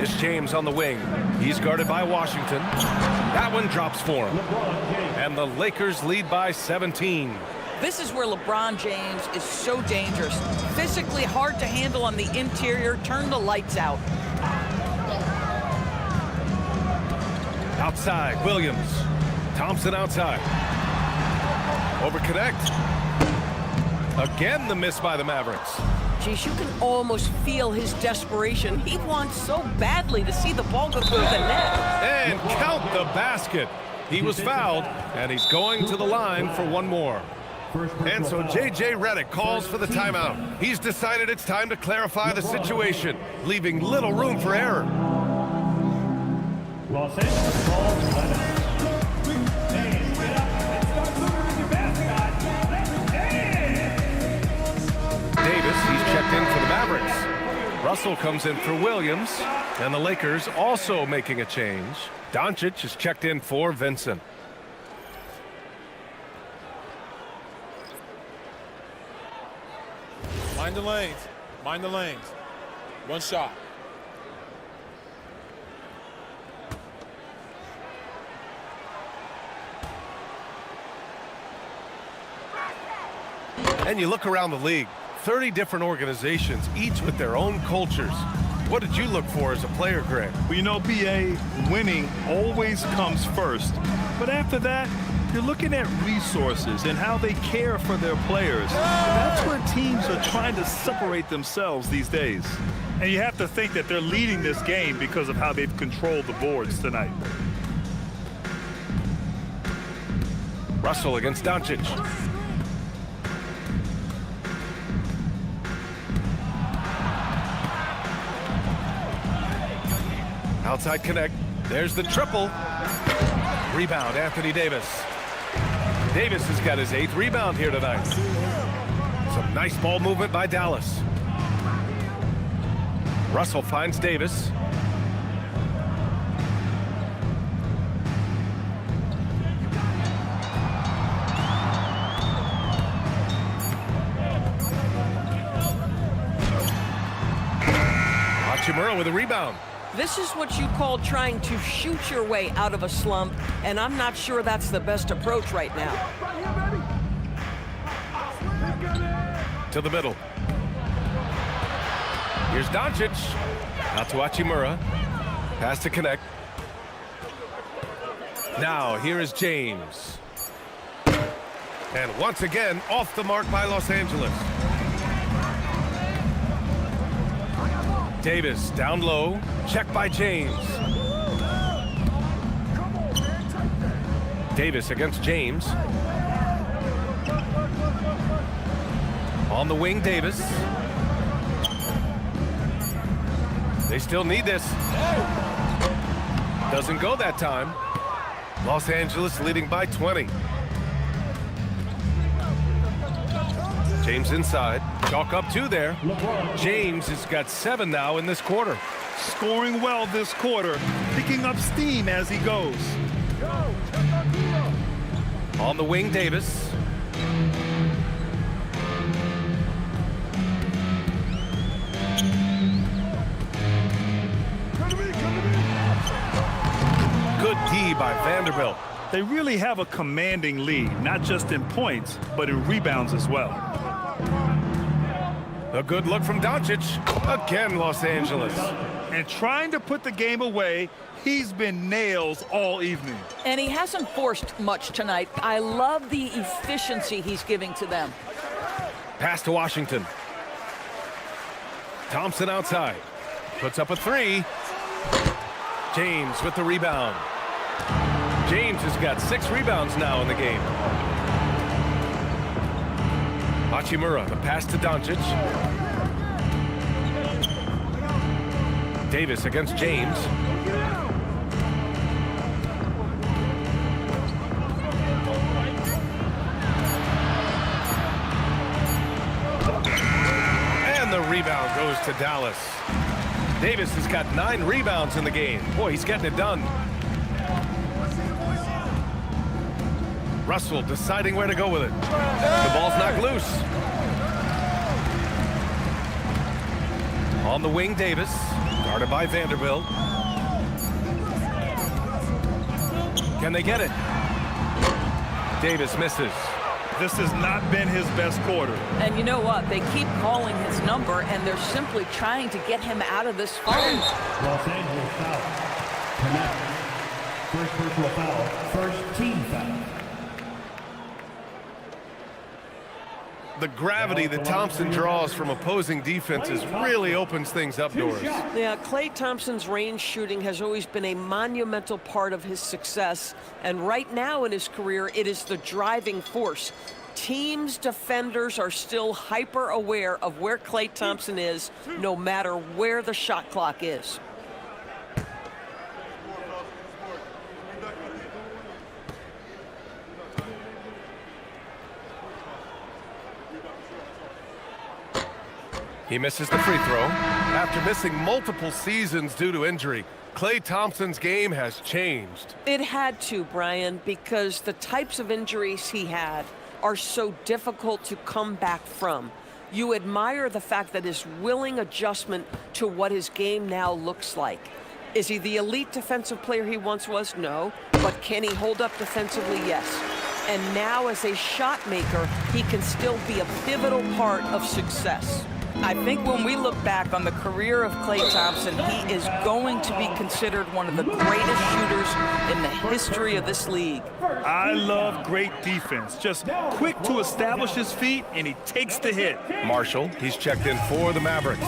It's James on the wing. He's guarded by Washington. That one drops for him. And the Lakers lead by 17. This is where LeBron James is so dangerous. Physically hard to handle on the interior. Turn the lights out. Outside, Williams. Thompson outside. Over Connect. Again, the miss by the Mavericks. Geez, you can almost feel his desperation. He wants so badly to see the ball go through the net. And count the basket. He was fouled, and he's going to the line for one more. And so J.J. Redick calls for the timeout. He's decided it's time to clarify the situation, leaving little room for error. Los Angeles calls timeout. Hey, get up and start moving your mascot. Davis, he's checked in for the Mavericks. Russell comes in for Williams, and the Lakers also making a change. Doncic is checked in for Vincent. Mind the lanes. Mind the lanes. One shot. And you look around the league, 30 different organizations, each with their own cultures. What did you look for as a player, Greg? Well, you know, PA, winning always comes first. But after that, you're looking at resources and how they care for their players. That's where teams are trying to separate themselves these days. And you have to think that they're leading this game because of how they've controlled the boards tonight. Russell against Doncic. Outside connect. There's the triple. Rebound, Anthony Davis. Davis has got his 8th rebound here tonight. Some nice ball movement by Dallas. Russell finds Davis. Hachimura with a rebound. This is what you call trying to shoot your way out of a slump, and I'm not sure that's the best approach right now. To the middle. Here's Doncic. Out to Hachimura. Pass to connect. Now, here is James. And once again, off the mark by Los Angeles. Davis down low. Check by James. Davis against James. On the wing, Davis. They still need this. Doesn't go that time. Los Angeles leading by 20. James inside. Chalk up 2 there. James has got 7 now in this quarter. Scoring well this quarter, picking up steam as he goes. On the wing, Davis. Good D by Vanderbilt. They really have a commanding lead, not just in points, but in rebounds as well. A good look from Doncic. Again, Los Angeles. And trying to put the game away, he's been nails all evening. And he hasn't forced much tonight. I love the efficiency he's giving to them. Pass to Washington. Thompson outside. Puts up a 3. James with the rebound. James has got 6 rebounds now in the game. Hachimura, the pass to Doncic. Davis against James. And the rebound goes to Dallas. Davis has got 9 rebounds in the game. Boy, he's getting it done. Russell deciding where to go with it. The ball's knocked loose. On the wing, Davis. Guarded by Vanderbilt. Can they get it? Davis misses. This has not been his best quarter. And you know what? They keep calling his number, and they're simply trying to get him out of this funk. Los Angeles foul. Connect. First personal foul. First team foul. The gravity that Thompson draws from opposing defenses really opens things up doors. Yeah, Klay Thompson's range shooting has always been a monumental part of his success. And right now in his career, it is the driving force. Teams' defenders are still hyper aware of where Klay Thompson is, no matter where the shot clock is. He misses the free throw. After missing multiple seasons due to injury, Klay Thompson's game has changed. It had to, Brian, because the types of injuries he had are so difficult to come back from. You admire the fact that his willing adjustment to what his game now looks like. Is he the elite defensive player he once was? No. But can he hold up defensively? Yes. And now as a shot maker, he can still be a pivotal part of success. I think when we look back on the career of Klay Thompson, he is going to be considered one of the greatest shooters in the history of this league. I love great defense. Just quick to establish his feet, and he takes the hit. Marshall, he's checked in for the Mavericks.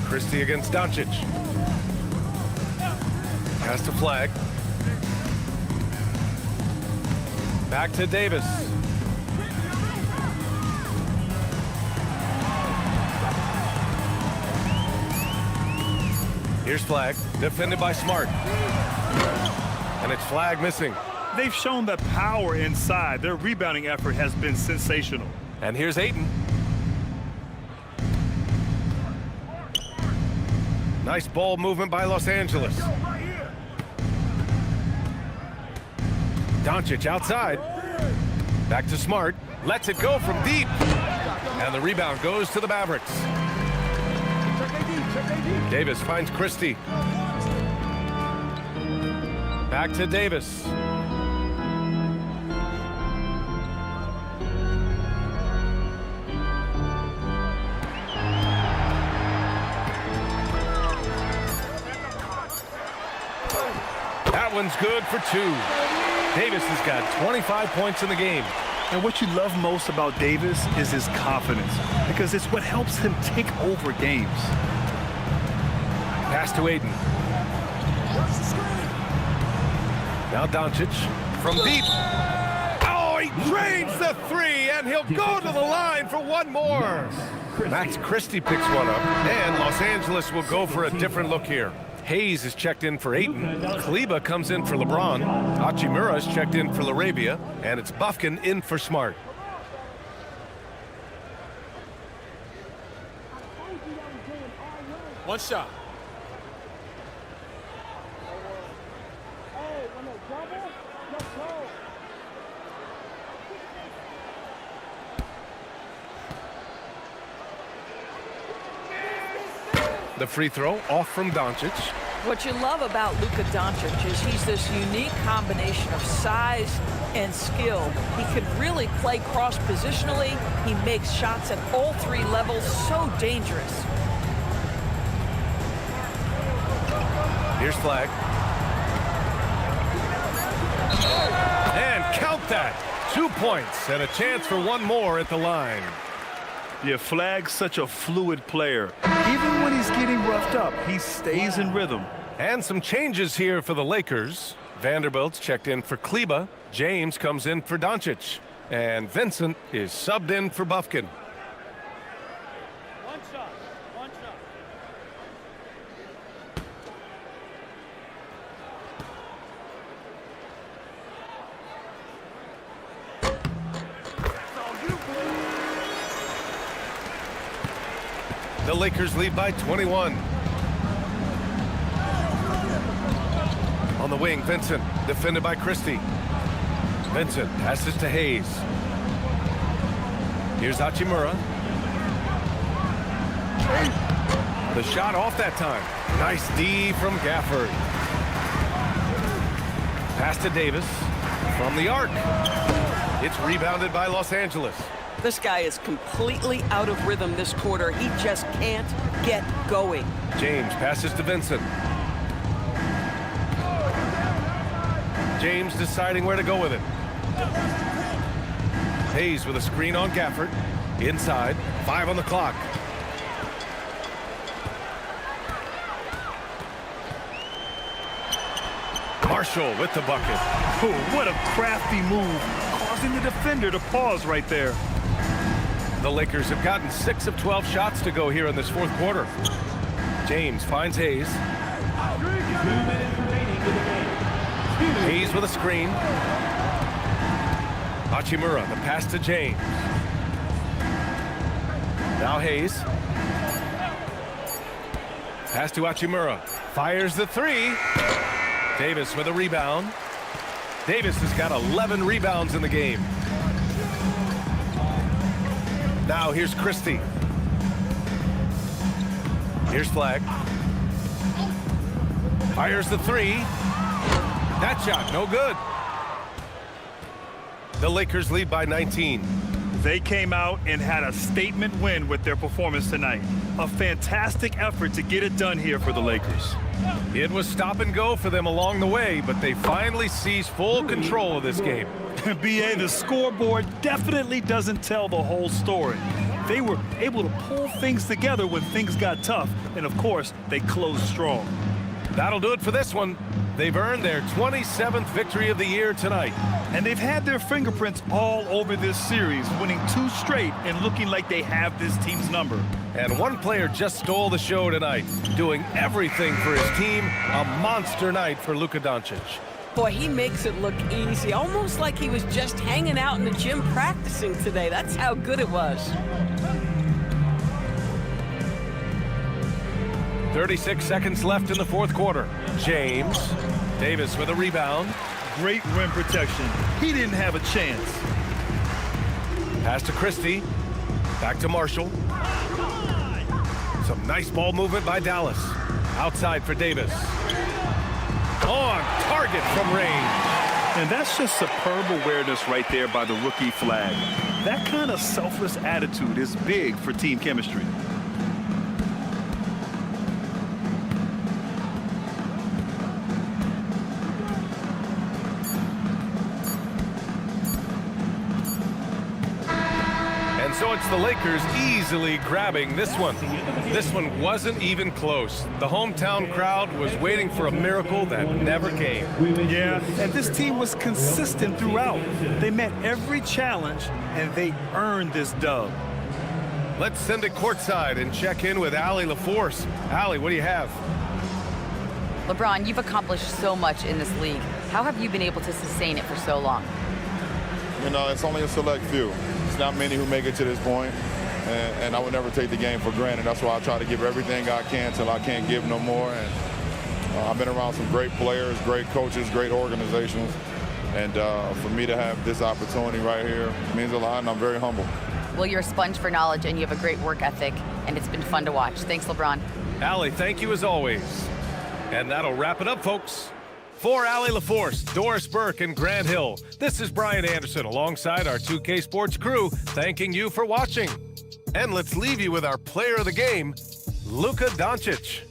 Christie against Doncic. Has to flag. Back to Davis. Here's Flag, defended by Smart. And it's Flag missing. They've shown that power inside. Their rebounding effort has been sensational. And here's Ayton. Nice ball movement by Los Angeles. Doncic outside. Back to Smart. Lets it go from deep. And the rebound goes to the Mavericks. Davis finds Christie. Back to Davis. That one's good for 2. Davis has got 25 points in the game. And what you love most about Davis is his confidence, because it's what helps him take over games. Pass to Ayton. Now Doncic from deep. Oh, he drains the 3, and he'll go to the line for one more. Max Christie picks one up, and Los Angeles will go for a different look here. Hayes is checked in for Ayton. Kleba comes in for LeBron. Hachimura is checked in for LaRavia, and it's Bufkin in for Smart. One shot. The free throw off from Doncic. What you love about Luka Doncic is he's this unique combination of size and skill. He can really play cross-positionally. He makes shots at all 3 levels, so dangerous. Here's Flag. And count that. 2 points and a chance for one more at the line. Yeah, Flag's such a fluid player. Even when he's getting roughed up, he stays in rhythm. And some changes here for the Lakers. Vanderbilt's checked in for Kleba. James comes in for Doncic. And Vincent is subbed in for Bufkin. One shot. One shot. The Lakers lead by 21. On the wing, Vincent, defended by Christie. Vincent passes to Hayes. Here's Hachimura. The shot off that time. Nice D from Gafford. Pass to Davis from the arc. It's rebounded by Los Angeles. This guy is completely out of rhythm this quarter. He just can't get going. James passes to Vincent. James deciding where to go with it. Hayes with a screen on Gafford. Inside, 5 on the clock. Marshall with the bucket. Oh, what a crafty move, causing the defender to pause right there. The Lakers have gotten 6 of 12 shots to go here in this 4th quarter. James finds Hayes. 2 minutes remaining in the game. Hayes with a screen. Hachimura, the pass to James. Now Hayes. Pass to Hachimura. Fires the 3. Davis with a rebound. Davis has got 11 rebounds in the game. Now here's Christie. Here's Flag. Fires the 3. That shot, no good. The Lakers lead by 19. They came out and had a statement win with their performance tonight. A fantastic effort to get it done here for the Lakers. It was stop and go for them along the way, but they finally seized full control of this game. BA, the scoreboard definitely doesn't tell the whole story. They were able to pull things together when things got tough, and of course, they closed strong. That'll do it for this one. They've earned their 27th victory of the year tonight. And they've had their fingerprints all over this series, winning 2 straight and looking like they have this team's number. And one player just stole the show tonight, doing everything for his team. A monster night for Luka Doncic. Boy, he makes it look easy, almost like he was just hanging out in the gym practicing today. That's how good it was. 36 seconds left in the fourth quarter. James, Davis with a rebound. Great rim protection. He didn't have a chance. Pass to Christie. Back to Marshall. Some nice ball movement by Dallas. Outside for Davis. On target from range. And that's just superb awareness right there by the rookie flag. That kind of selfless attitude is big for team chemistry. So it's the Lakers easily grabbing this one. This one wasn't even close. The hometown crowd was waiting for a miracle that never came. Yeah, and this team was consistent throughout. They met every challenge, and they earned this dub. Let's send it courtside and check in with Allie LaForce. Allie, what do you have? LeBron, you've accomplished so much in this league. How have you been able to sustain it for so long? You know, it's only a select few. It's not many who make it to this point, and I would never take the game for granted. That's why I try to give everything I can till I can't give no more. And I've been around some great players, great coaches, great organizations, and for me to have this opportunity right here means a lot, and I'm very humble. Well, you're a sponge for knowledge, and you have a great work ethic, and it's been fun to watch. Thanks, LeBron. Allie, thank you as always. And that'll wrap it up, folks. For Allie LaForce, Doris Burke, and Grant Hill, this is Brian Anderson alongside our 2K Sports crew, thanking you for watching. And let's leave you with our player of the game, Luka Doncic.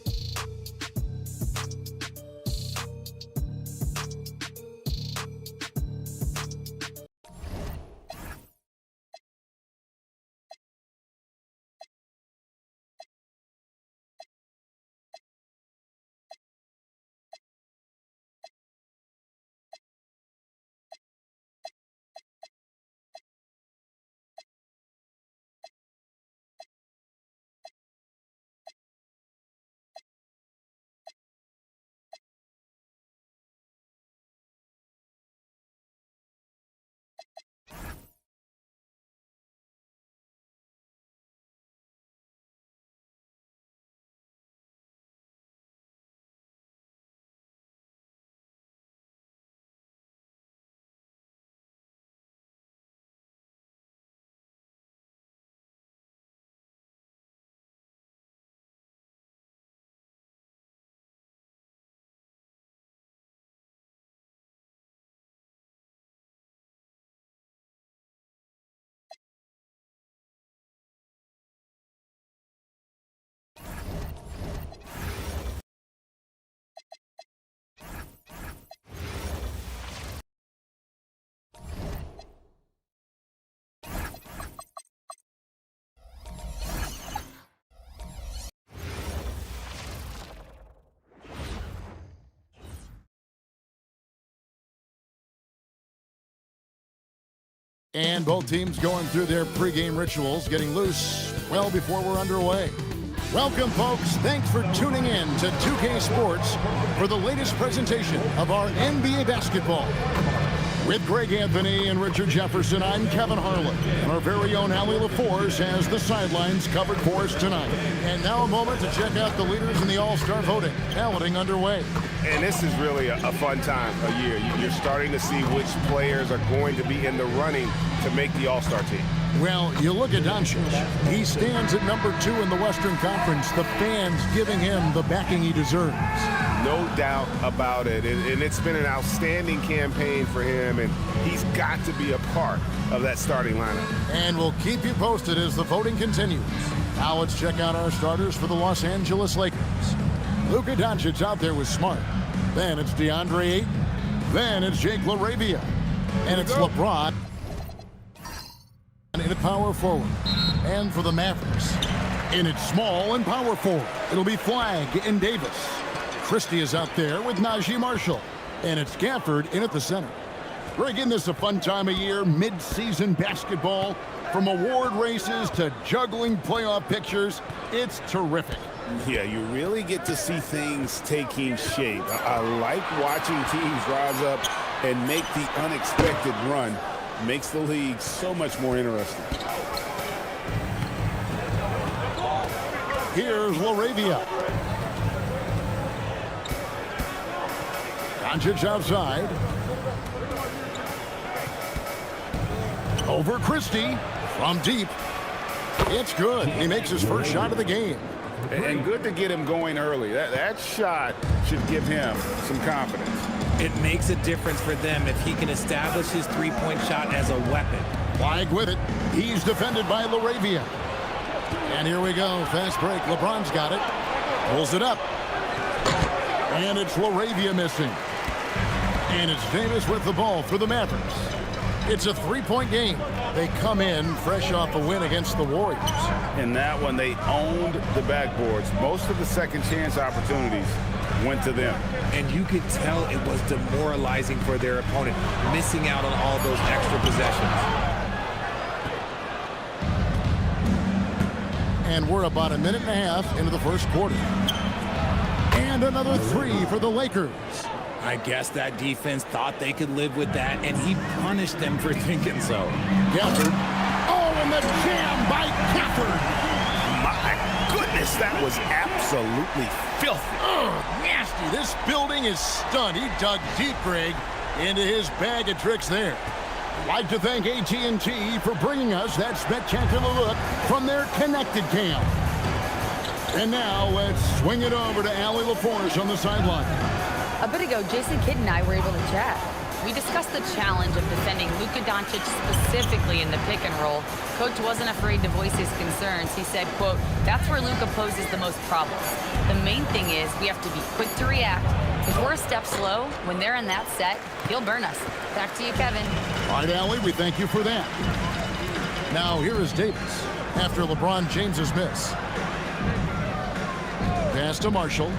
And both teams going through their pregame rituals, getting loose well before we're underway. Welcome, folks. Thanks for tuning in to 2K Sports for the latest presentation of our NBA basketball. With Greg Anthony and Richard Jefferson, I'm Kevin Harlan. And our very own Allie LaForce has the sidelines covered for us tonight. And now a moment to check out the leaders in the All-Star voting. Balloting underway. And this is really a fun time of year. You're starting to see which players are going to be in the running to make the All-Star team. Well, you look at Doncic. He stands at number 2 in the Western Conference. The fans giving him the backing he deserves. No doubt about it. And it's been an outstanding campaign for him, and he's got to be a part of that starting lineup. And we'll keep you posted as the voting continues. Now let's check out our starters for the Los Angeles Lakers. Luka Doncic out there with Smart. Then it's DeAndre Ayton. Then it's Jake LaRavia. And it's LeBron in at power forward. And for the Mavericks, in its small and power forward, it'll be Flagg and Davis. Christie is out there with Najee Marshall. And it's Gafford in at the center. Greg, isn't this a fun time of year? Mid-season basketball. From award races to juggling playoff pictures. It's terrific. Yeah, you really get to see things taking shape. I like watching teams rise up and make the unexpected run. Makes the league so much more interesting. Here's LaRavia. Doncic outside. Over Christie from deep. It's good. He makes his first shot of the game. And good to get him going early. That shot should give him some confidence. It makes a difference for them if he can establish his three-point shot as a weapon. Flag with it. He's defended by LaRavia. And here we go. Fast break. LeBron's got it. Pulls it up. And it's LaRavia missing. And it's Davis with the ball for the Mavericks. It's a three-point game. They come in fresh off a win against the Warriors. In that one, they owned the backboards. Most of the second chance opportunities went to them. And you could tell it was demoralizing for their opponent, missing out on all those extra possessions. And we're about a minute and a half into the first quarter. And another three for the Lakers. I guess that defense thought they could live with that, and he punished them for thinking so. Gafford. Oh, and the jam by Gafford. My goodness, that was absolutely filthy. Oh, nasty. This building is stunned. He dug deep, Greg, into his bag of tricks there. I'd like to thank AT&T for bringing us that spectacular look from their connected cam. And now let's swing it over to Allie LaForce on the sideline. A bit ago, Jason Kidd and I were able to chat. We discussed the challenge of defending Luka Doncic specifically in the pick and roll. Coach wasn't afraid to voice his concerns. He said, quote, that's where Luka poses the most problems. The main thing is we have to be quick to react. If we're a step slow, when they're in that set, he'll burn us. Back to you, Kevin. All right, Allie, we thank you for that. Now here is Davis after LeBron James's miss. Pass to Marshall.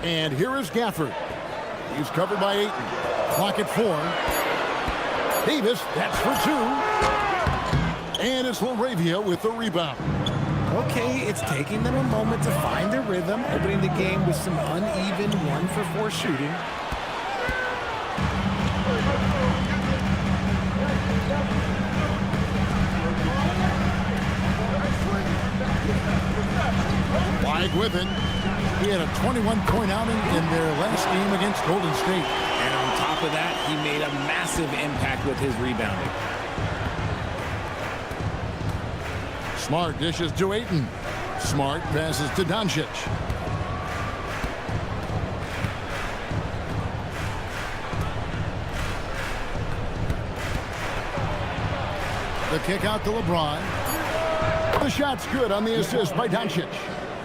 And here is Gafford. He's covered by Ayton. Clock at 4. Davis, that's for 2. And it's LaRavia with the rebound. Okay, it's taking them a moment to find their rhythm, opening the game with some uneven 1-for-4 shooting. Flag with it. He had a 21-point outing in their last game against Golden State. And on top of that, he made a massive impact with his rebounding. Smart dishes to Ayton. Smart passes to Doncic. The kick out to LeBron. The shot's good on the assist by Doncic.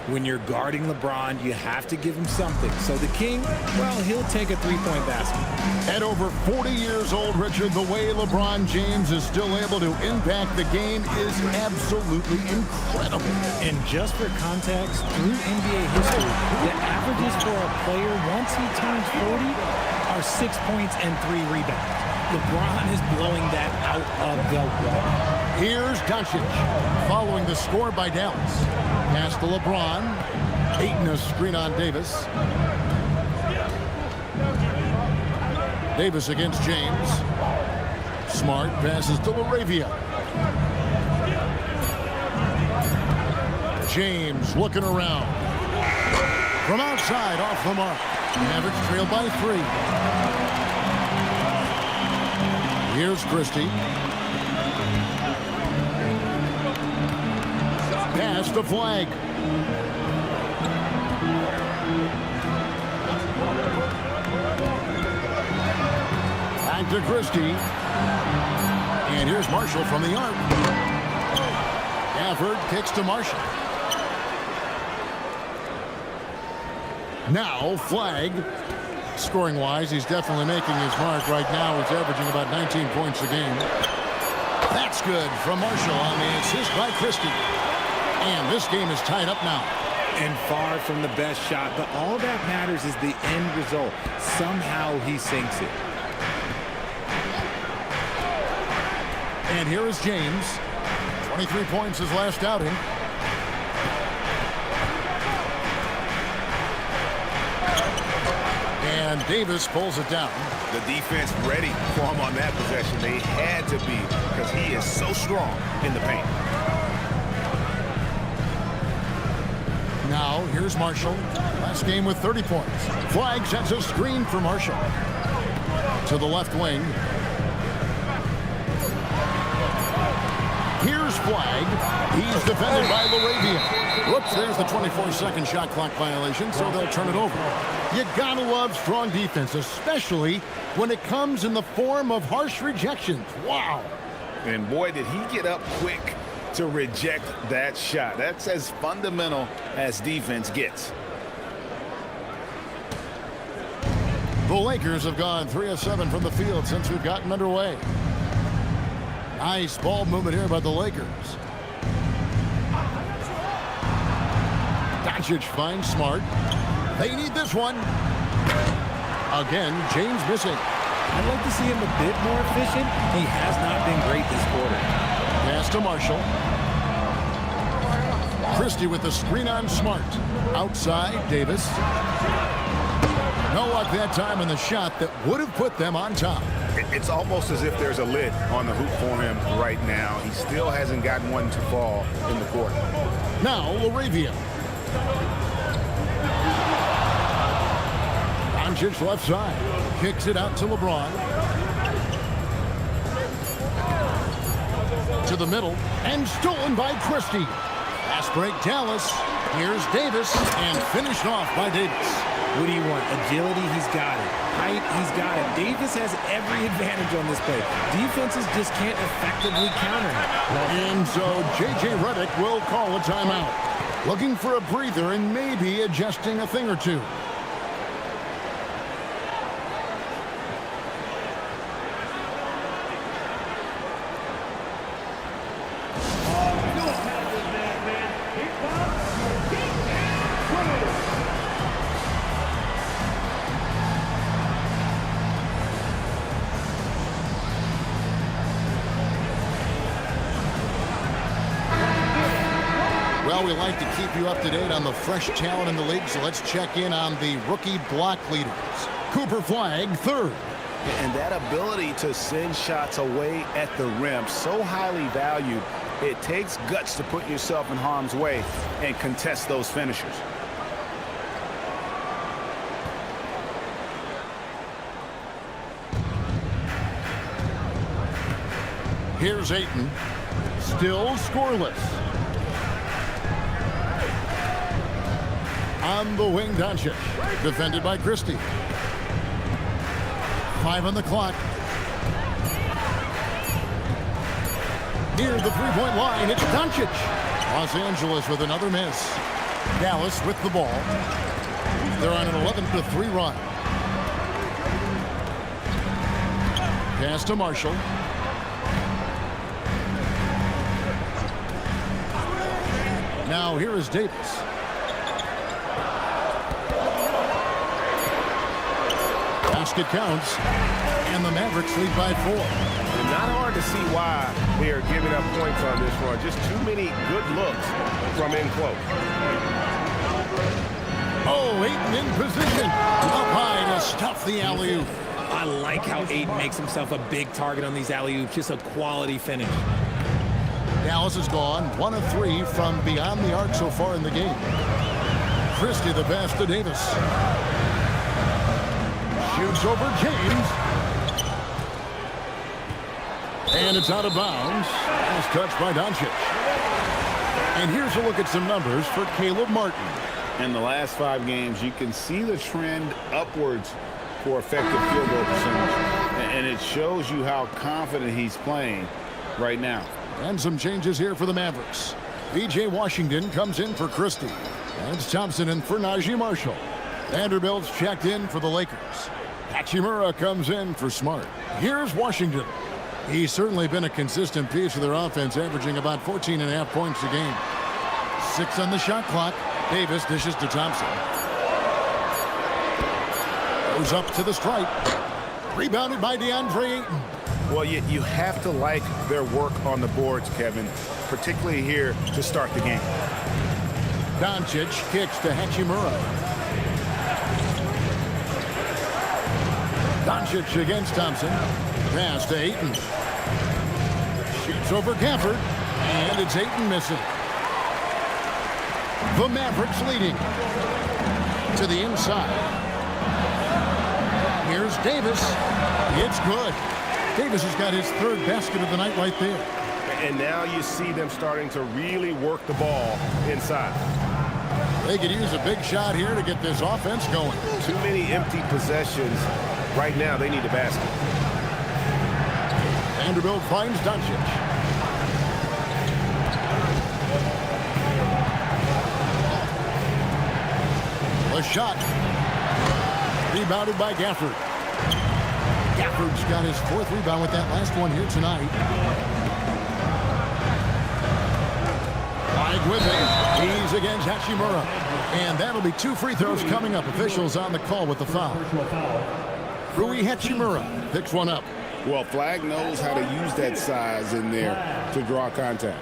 When you're guarding LeBron, you have to give him something. So the King, well, he'll take a three-point basket. At over 40 years old, Richard, the way LeBron James is still able to impact the game is absolutely incredible. And just for context, through NBA history, the averages for a player once he turns 40 are 6 points and 3 rebounds. LeBron is blowing that out of the water. Here's Doncic following the score by Dallas. Pass to LeBron. Ayton a screen on Davis. Davis against James. Smart passes to LaRavia. James looking around. From outside, off the mark. Mavericks trail by 3. Here's Christie. Pass the flag. Back to Christie. And here's Marshall from the arc. Gafford kicks to Marshall. Now flag. Scoring-wise, he's definitely making his mark right now. He's averaging about 19 points a game. That's good from Marshall on the assist by Christie. And this game is tied up now. And far from the best shot, but all that matters is the end result. Somehow he sinks it. And here is James. 23 points his last outing. And Davis pulls it down. The defense ready for him on that possession. They had to be because he is so strong in the paint. Now, here's Marshall. Last game with 30 points. Flag sets a screen for Marshall. To the left wing. Here's Flag. He's defended by LaRavia. Whoops, there's the 24-second shot clock violation, so they'll turn it over. You gotta love strong defense, especially when it comes in the form of harsh rejections. Wow. And boy, did he get up quick to reject that shot. That's as fundamental as defense gets. The Lakers have gone 3 of 7 from the field since we've gotten underway. Nice ball movement here by the Lakers. Doncic finds Smart. They need this one. Again, James missing. I'd like to see him a bit more efficient. He has not been great this quarter. Pass to Marshall. Christie with the screen on Smart. Outside, Davis. No luck that time in the shot that would have put them on top. It's almost as if there's a lid on the hoop for him right now. He still hasn't gotten one to fall in the court. Now, LaRavia. Doncic left side. Kicks it out to LeBron. To the middle. And stolen by Christie. Fast break, Dallas. Here's Davis. And finished off by Davis. What do you want? Agility, he's got it. Height, he's got it. Davis has every advantage on this play. Defenses just can't effectively counter him. And so J.J. Redick will call a timeout. Looking for a breather and maybe adjusting a thing or two. Well, we like to keep you up to date on the fresh talent in the league, so let's check in on the rookie block leaders. Cooper Flag, third. And that ability to send shots away at the rim, so highly valued. It takes guts to put yourself in harm's way and contest those finishers. Here's Ayton. Still scoreless. On the wing, Doncic. Defended by Christie. 5 on the clock. Near the three-point line, it's Doncic. Los Angeles with another miss. Dallas with the ball. They're on an 11-3 run. Pass to Marshall. Now here is Davis. Basket counts, and the Mavericks lead by 4. Not hard to see why they are giving up points on this run. Just too many good looks from in close. Oh, Ayton in position. Up high to stuff the alley-oop. I like how Ayton makes himself a big target on these alley-oops. Just a quality finish. Dallas is gone. 1 of 3 from beyond the arc so far in the game. Christie the pass to Davis. Shoots over James. And it's out of bounds. As touched by Doncic. And here's a look at some numbers for Caleb Martin. In the last 5 games, you can see the trend upwards for effective field goal percentage. And it shows you how confident he's playing right now. And some changes here for the Mavericks. B.J. Washington comes in for Christie. And it's Thompson in for Najee Marshall. Vanderbilt's checked in for the Lakers. Hachimura comes in for Smart. Here's Washington. He's certainly been a consistent piece of their offense, averaging about 14.5 points a game. 6 on the shot clock. Davis dishes to Thompson. Goes up to the stripe. Rebounded by DeAndre Ayton. Well, you have to like their work on the boards, Kevin, particularly here to start the game. Doncic kicks to Hachimura. Doncic against Thompson. Pass to Ayton. Shoots over Gafford. And it's Ayton missing. The Mavericks leading. To the inside. Here's Davis. It's good. Davis has got his 3rd basket of the night right there. And now you see them starting to really work the ball inside. They could use a big shot here to get this offense going. Too many empty possessions. Right now, they need a basket. Vanderbilt finds Doncic. A shot. Rebounded by Gafford. Gafford's got his 4th rebound with that last one here tonight. Flag with him. He's against Hachimura. And that'll be 2 free throws coming up. Officials on the call with the foul. Rui Hachimura picks one up. Well, Flag knows how to use that size in there to draw contact.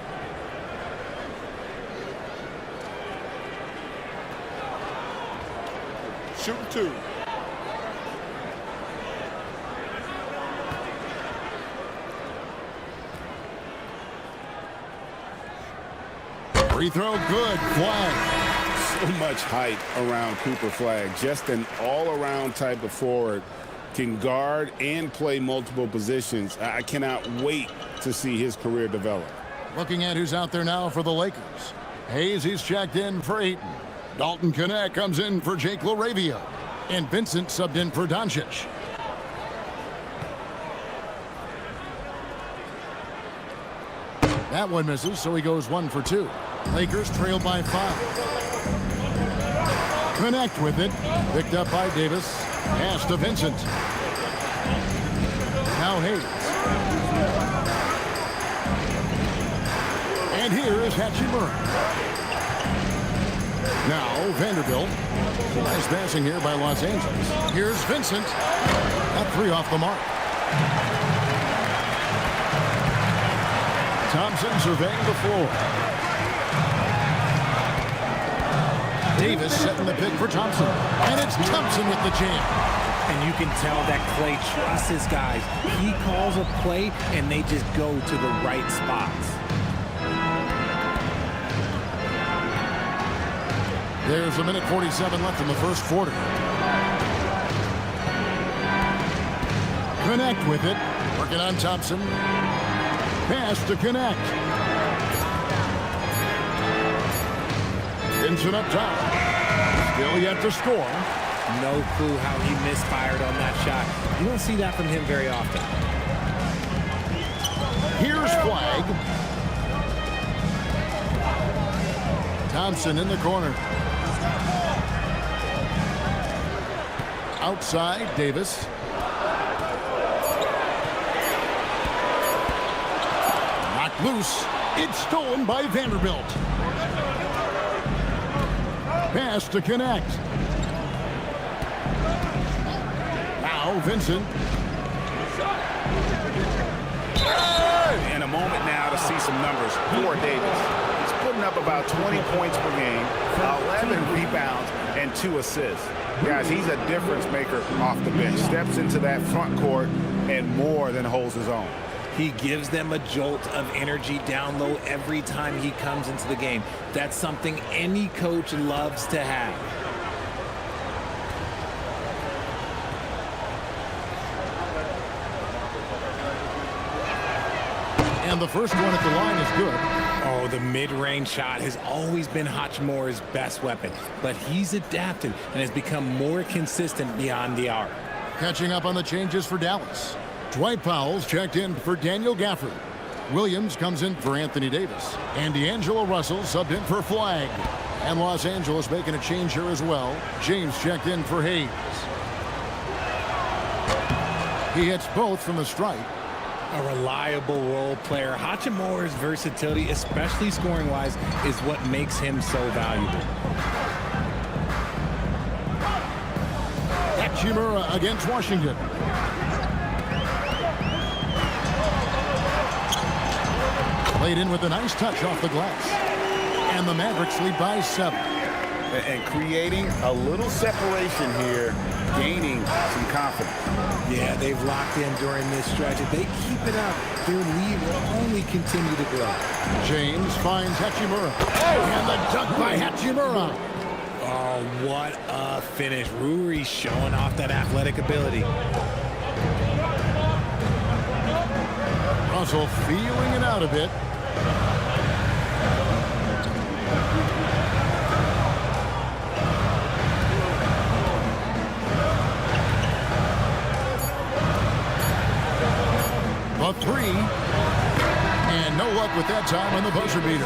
Shooting 2. Free throw good. Flag. So much hype around Cooper Flag. Just an all-around type of forward. Can guard and play multiple positions. I cannot wait to see his career develop. Looking at who's out there now for the Lakers. Hayes, he's checked in for Ayton. Dalton Connect comes in for Jake LaRavia. And Vincent subbed in for Doncic. That one misses, so he goes 1 for 2. Lakers trail by 5. Connect with it. Picked up by Davis. Pass to Vincent. Now Hayes. And here is Hachimura. Now Vanderbilt. Nice passing here by Los Angeles. Here's Vincent. That 3 off the mark. Thompson surveying the floor. Davis setting the pick for Thompson. And it's Thompson with the jam. And you can tell that Klay trusts his guys. He calls a play, and they just go to the right spots. There's 1:47 left in the first quarter. Connect with it. Working on Thompson. Pass to Connect. Vincent up top. Still yet to score. No clue how he misfired on that shot. You don't see that from him very often. Here's Flag. Thompson in the corner. Outside, Davis. Knocked loose. It's stolen by Vanderbilt. Pass to Connect. Now Vincent. And a moment now to see some numbers for Davis. He's putting up about 20 points per game, 11 rebounds, and 2 assists. Guys, he's a difference maker off the bench. Steps into that front court and more than holds his own. He gives them a jolt of energy down low every time he comes into the game. That's something any coach loves to have. And the first one at the line is good. Oh, the mid-range shot has always been Hachimura's best weapon, but he's adapted and has become more consistent beyond the arc. Catching up on the changes for Dallas. Dwight Powell's checked in for Daniel Gafford. Williams comes in for Anthony Davis. And D'Angelo Russell subbed in for Flag. And Los Angeles making a change here as well. James checked in for Hayes. He hits both from the stripe. A reliable role player. Hachimura's versatility, especially scoring-wise, is what makes him so valuable. Hachimura against Washington. Played in with a nice touch off the glass. And the Mavericks lead by 7. And creating a little separation here, gaining some confidence. Yeah, they've locked in during this stretch. If they keep it up, their lead will only continue to grow. James finds Hachimura. And the dunk by Hachimura. Oh, what a finish. Ruri showing off that athletic ability. Russell feeling it out a bit. A 3. And no luck with that time on the buzzer beater.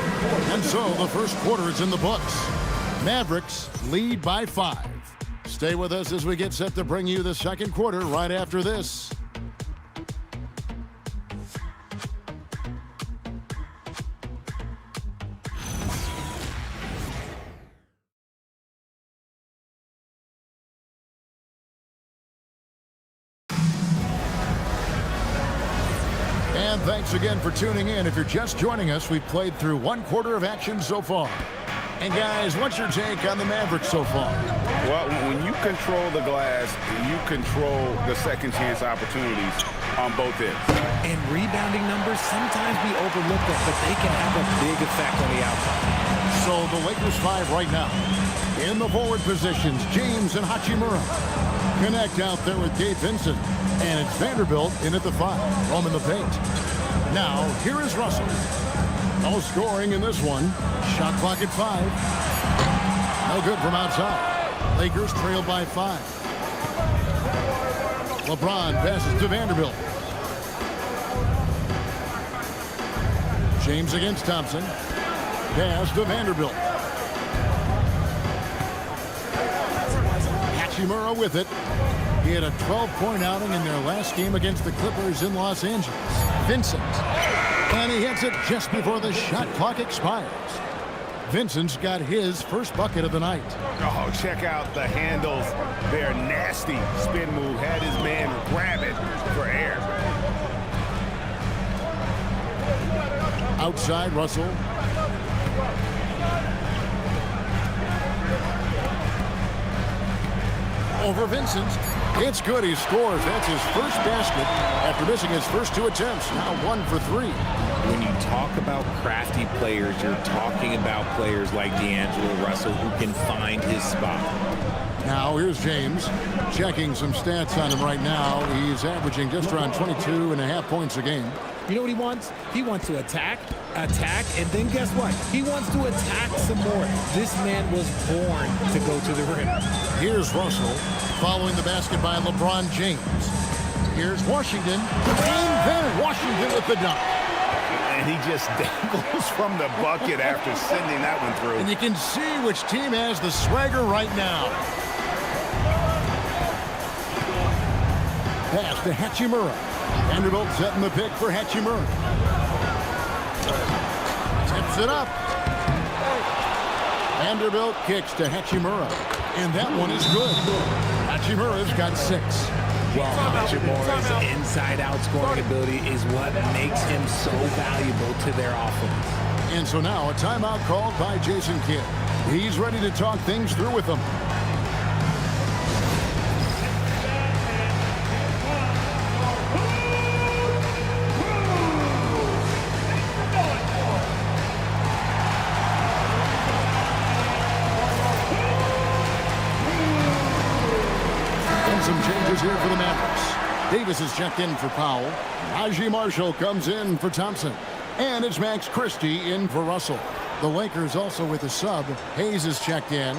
And so the first quarter is in the books. Mavericks lead by 5. Stay with us as we get set to bring you the second quarter right after this. And thanks again for tuning in. If you're just joining us, we've played through one quarter of action so far. And guys, what's your take on the Mavericks so far? Well, when you control the glass, you control the second chance opportunities on both ends. And rebounding numbers sometimes we overlook that, but they can have a big effect on the outside. So the Lakers 5 right now. In the forward positions, James and Hachimura. Connect out there with Gabe Vincent. And it's Vanderbilt in at the 5, roaming the paint. Now, here is Russell. No scoring in this one. Shot clock at 5. No good from outside. Lakers trail by 5. LeBron passes to Vanderbilt. James against Thompson. Pass to Vanderbilt. Hachimura with it. He had a 12-point outing in their last game against the Clippers in Los Angeles. Vincent. And he hits it just before the shot clock expires. Vincent's got his first bucket of the night. Oh, check out the handles. They're nasty. Spin move. Had his man grab it for air. Outside, Russell. Over Vincent. It's good. He scores. That's his first basket after missing his first 2 attempts. Now 1 for 3. When you talk about crafty players, you're talking about players like D'Angelo Russell who can find his spot. Now here's James checking some stats on him right now. He's averaging just around 22.5 points a game. You know what he wants? He wants to attack, and then guess what? He wants to attack some more. This man was born to go to the rim. Here's Russell following the basket by LeBron James. Here's Washington, and then Washington with the dunk. And he just dangles from the bucket after sending that one through. And you can see which team has the swagger right now. Pass to Hachimura. Vanderbilt setting the pick for Hachimura. Tips it up. Vanderbilt kicks to Hachimura. And that one is good. Hachimura's got 6. Well, Hachimura's inside-out scoring ability is what makes him so valuable to their offense. And so now a timeout called by Jason Kidd. He's ready to talk things through with them. Some changes here for the Mavericks. Davis is checked in for Powell. Najee Marshall comes in for Thompson. And it's Max Christie in for Russell. The Lakers also with a sub. Hayes is checked in.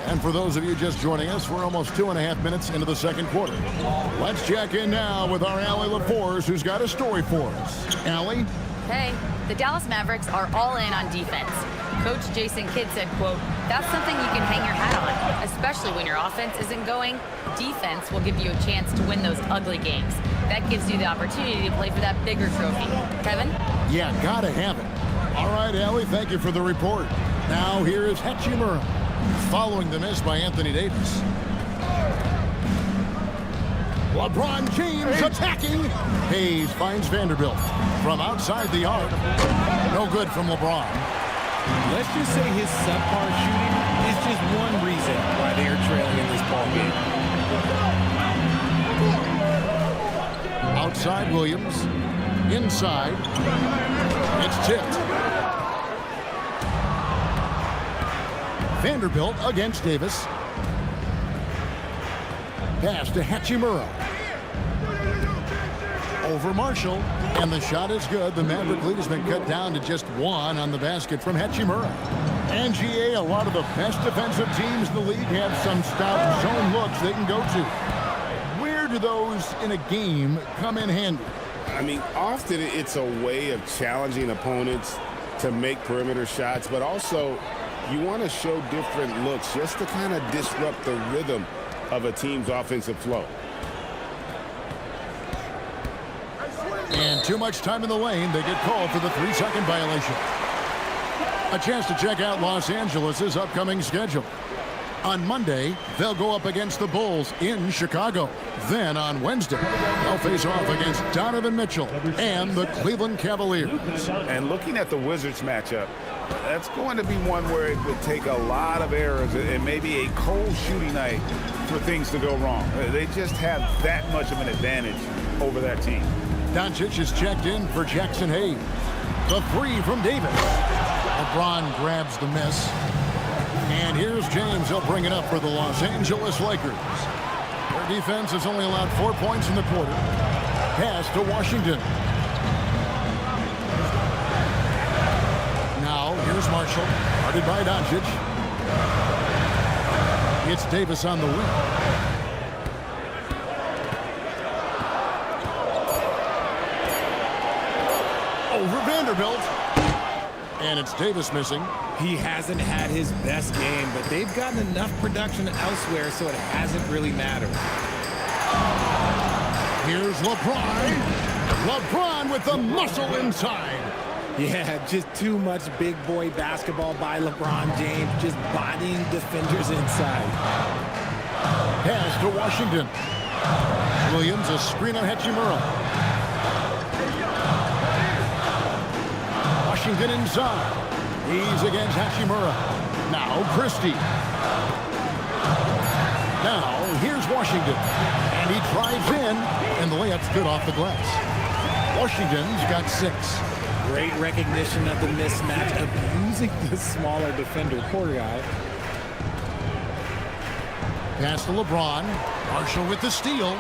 And for those of you just joining us, we're almost 2.5 minutes into the second quarter. Let's check in now with our Allie LaForce, who's got a story for us. Allie? Hey, the Dallas Mavericks are all in on defense. Coach Jason Kidd said, quote, "That's something you can hang your hat on, especially when your offense isn't going. Defense will give you a chance to win those ugly games. That gives you the opportunity to play for that bigger trophy." Kevin? Yeah, gotta have it. All right, Allie, thank you for the report. Now here is Hachimura, following the miss by Anthony Davis. LeBron James attacking. Hayes finds Vanderbilt from outside the arc. No good from LeBron. Let's just say his subpar shooting is just one reason why they are trailing in this ball game. Outside Williams. Inside. It's tipped. Vanderbilt against Davis. Pass to Hachimura. Over Marshall. And the shot is good. The Maverick lead has been cut down to just one on the basket from Hachimura. And GA, a lot of the best defensive teams in the league have some stout zone looks they can go to. Where do those in a game come in handy? I mean, often it's a way of challenging opponents to make perimeter shots, but also you want to show different looks just to kind of disrupt the rhythm of a team's offensive flow. And too much time in the lane. They get called for the 3-second violation. A chance to check out Los Angeles' upcoming schedule. On Monday, they'll go up against the Bulls in Chicago. Then on Wednesday, they'll face off against Donovan Mitchell and the Cleveland Cavaliers. And looking at the Wizards matchup, that's going to be one where it would take a lot of errors and maybe a cold shooting night for things to go wrong. They just have that much of an advantage over that team. Doncic is checked in for Jackson Hayes. The three from Davis. LeBron grabs the miss. And here's James. He'll bring it up for the Los Angeles Lakers. Their defense has only allowed 4 points in the quarter. Pass to Washington. Now, here's Marshall. Guarded by Doncic. It's Davis on the wing. Over Vanderbilt. And it's Davis missing. He hasn't had his best game, but they've gotten enough production elsewhere, so it hasn't really mattered. Here's LeBron. LeBron with the muscle inside. Yeah, just too much big boy basketball by LeBron James, just bodying defenders inside. Pass to Washington. Williams, a screen on Hachimura. Washington inside. He's against Hachimura. Now Christie. Now here's Washington. And he drives in. And the layup's good off the glass. Washington's got 6. Great recognition of the mismatch, abusing the smaller defender. Poor guy. Pass to LeBron. Marshall with the steal.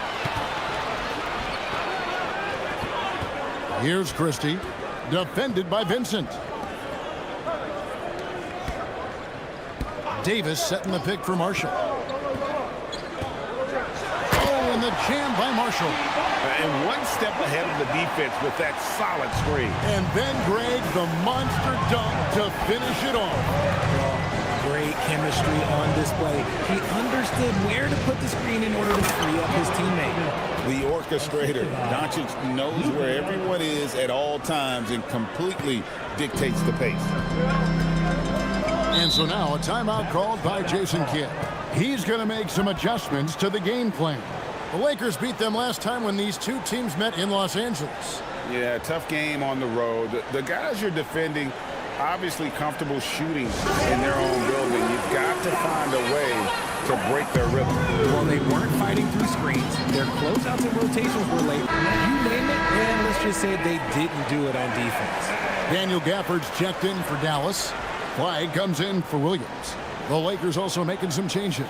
Here's Christie. Defended by Vincent. Davis setting the pick for Marshall. Oh, and the jam by Marshall. And one step ahead of the defense with that solid screen. And then Greg, the monster dunk to finish it off. Great chemistry on display. He understood where to put the screen in order to free up his teammate. The orchestrator. Doncic knows where everyone is at all times and completely dictates the pace. And so now a timeout called by Jason Kidd. He's going to make some adjustments to the game plan. The Lakers beat them last time when these two teams met in Los Angeles. Yeah, tough game on the road. The guys you're defending, obviously comfortable shooting in their own building. You've got to find a way to break their rhythm. Well, they weren't fighting through screens. Their closeouts and rotations were late. You name it, and let's just say they didn't do it on defense. Daniel Gafford's checked in for Dallas. Clyde comes in for Williams. The Lakers also making some changes.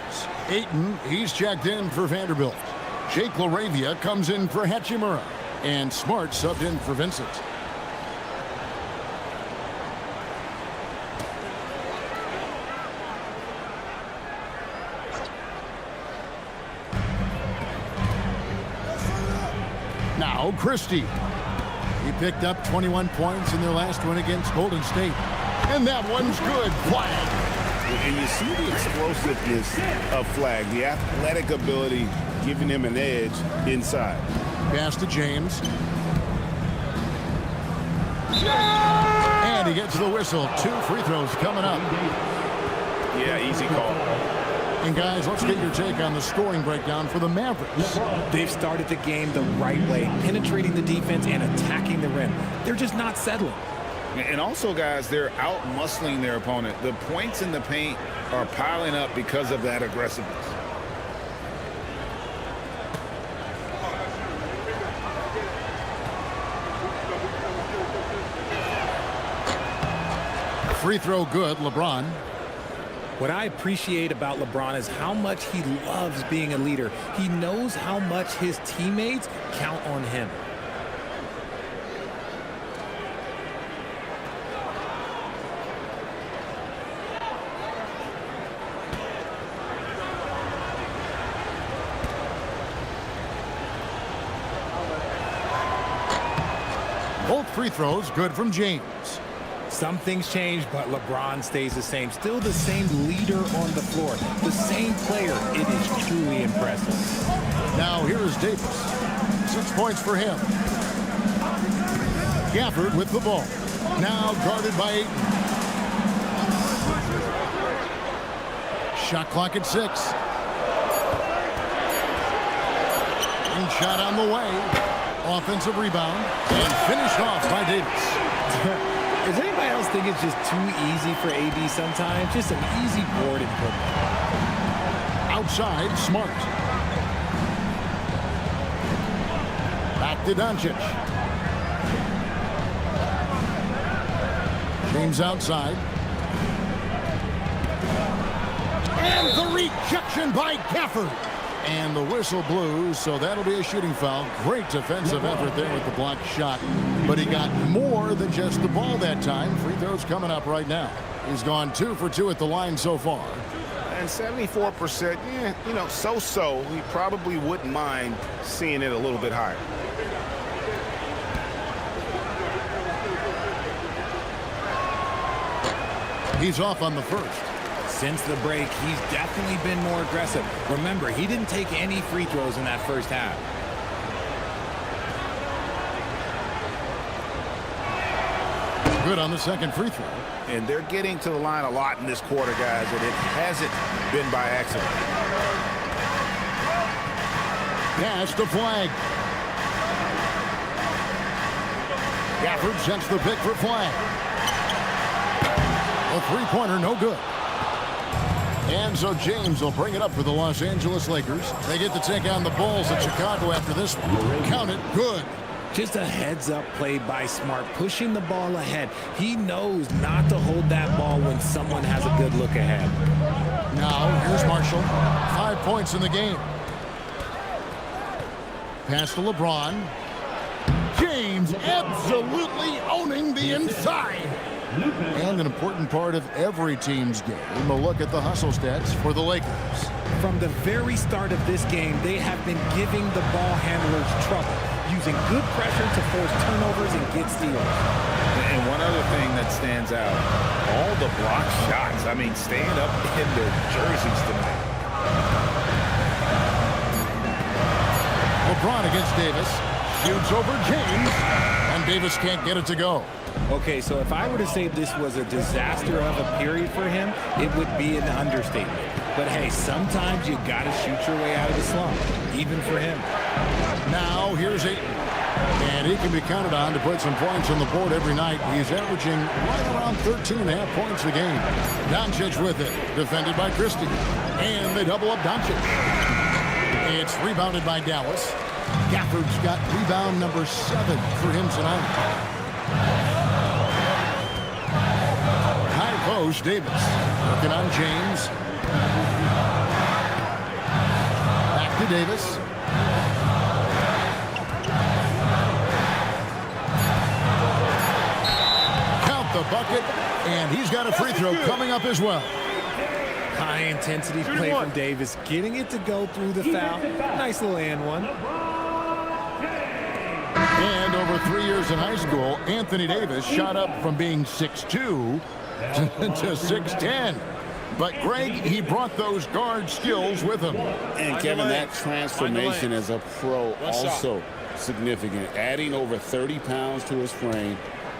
Ayton, he's checked in for Vanderbilt. Jake LaRavia comes in for Hachimura. And Smart subbed in for Vincent. Now Christie. He picked up 21 points in their last win against Golden State. And that one's good. Flag. And you see the explosiveness of Flag, the athletic ability giving him an edge inside. Pass to James. And he gets the whistle. 2 free throws coming up. Yeah, easy call. And guys, let's get your take on the scoring breakdown for the Mavericks. They've started the game the right way, penetrating the defense and attacking the rim. They're just not settling. And also, guys, they're out-muscling their opponent. The points in the paint are piling up because of that aggressiveness. Free throw good, LeBron. What I appreciate about LeBron is how much he loves being a leader. He knows how much his teammates count on him. Both free throws good from James. Some things change, but LeBron stays the same. Still the same leader on the floor. The same player. It is truly impressive. Now here is Davis. 6 points for him. Gafford with the ball. Now guarded by Ayton. Shot clock at 6. And shot on the way. Offensive rebound. And finished off by Davis. Does anybody else think it's just too easy for AD sometimes? Just an easy board and put. Outside, Smart. Back to Doncic. James outside. And the rejection by Gafford. And the whistle blew, so that'll be a shooting foul. Great defensive effort there with the blocked shot. But he got more than just the ball that time. Free throws coming up right now. He's gone 2 for 2 at the line so far. And 74%, yeah, you know, so-so. He probably wouldn't mind seeing it a little bit higher. He's off on the first. Since the break, he's definitely been more aggressive. Remember, he didn't take any free throws in that first half. Good on the second free throw. And they're getting to the line a lot in this quarter, guys, and it hasn't been by accident. Pass to Flag. Gafford sets the pick for Flag. A three-pointer, no good. And so James will bring it up for the Los Angeles Lakers. They get to take on the Bulls at Chicago after this one. Count it, good. Just a heads-up play by Smart, pushing the ball ahead. He knows not to hold that ball when someone has a good look ahead. Now, here's Marshall. 5 points in the game. Pass to LeBron. James absolutely owning the inside. And an important part of every team's game, a look at the hustle stats for the Lakers. From the very start of this game, they have been giving the ball handlers trouble, using good pressure to force turnovers and get steals. And one other thing that stands out, all the block shots. I mean, staying up in their jerseys tonight. LeBron against Davis. Shoots over James. And Davis can't get it to go. Okay, so if I were to say this was a disaster of a period for him, it would be an understatement. But hey, sometimes you gotta shoot your way out of the slump, even for him. Now, here's Ayton. And he can be counted on to put some points on the board every night. He's averaging right around 13.5 points a game. Doncic with it, defended by Christie. And they double up Doncic. It's rebounded by Dallas. Gafford's got rebound number 7 for him tonight. High post, Davis. Working on James. Back to Davis. Count the bucket, and he's got a free throw coming up as well. High-intensity play from Davis, getting it to go through the foul. Nice little and one. And over over 3 years in high school, Anthony Davis shot up from being 6'2" to 6'10". But Greg, he brought those guard skills with him. And Kevin, that transformation as a pro also significant. Adding over 30 pounds to his frame.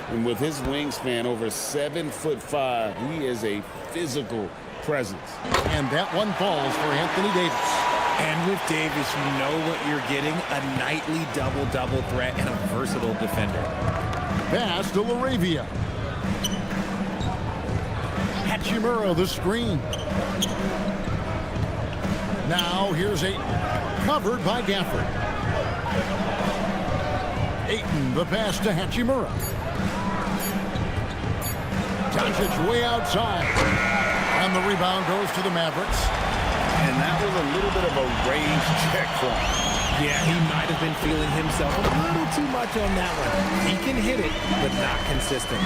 And with his wingspan over 7'5", he is a physical presence. And that one falls for Anthony Davis. And with Davis, you know what you're getting, a nightly double-double threat and a versatile defender. Pass to LaRavia. Hachimura, the screen. Now here's Ayton, covered by Gafford. Ayton, the pass to Hachimura. Doncic way outside. And the rebound goes to the Mavericks. And that was a little bit of a range check for him. Yeah, he might have been feeling himself a little too much on that one. He can hit it, but not consistent.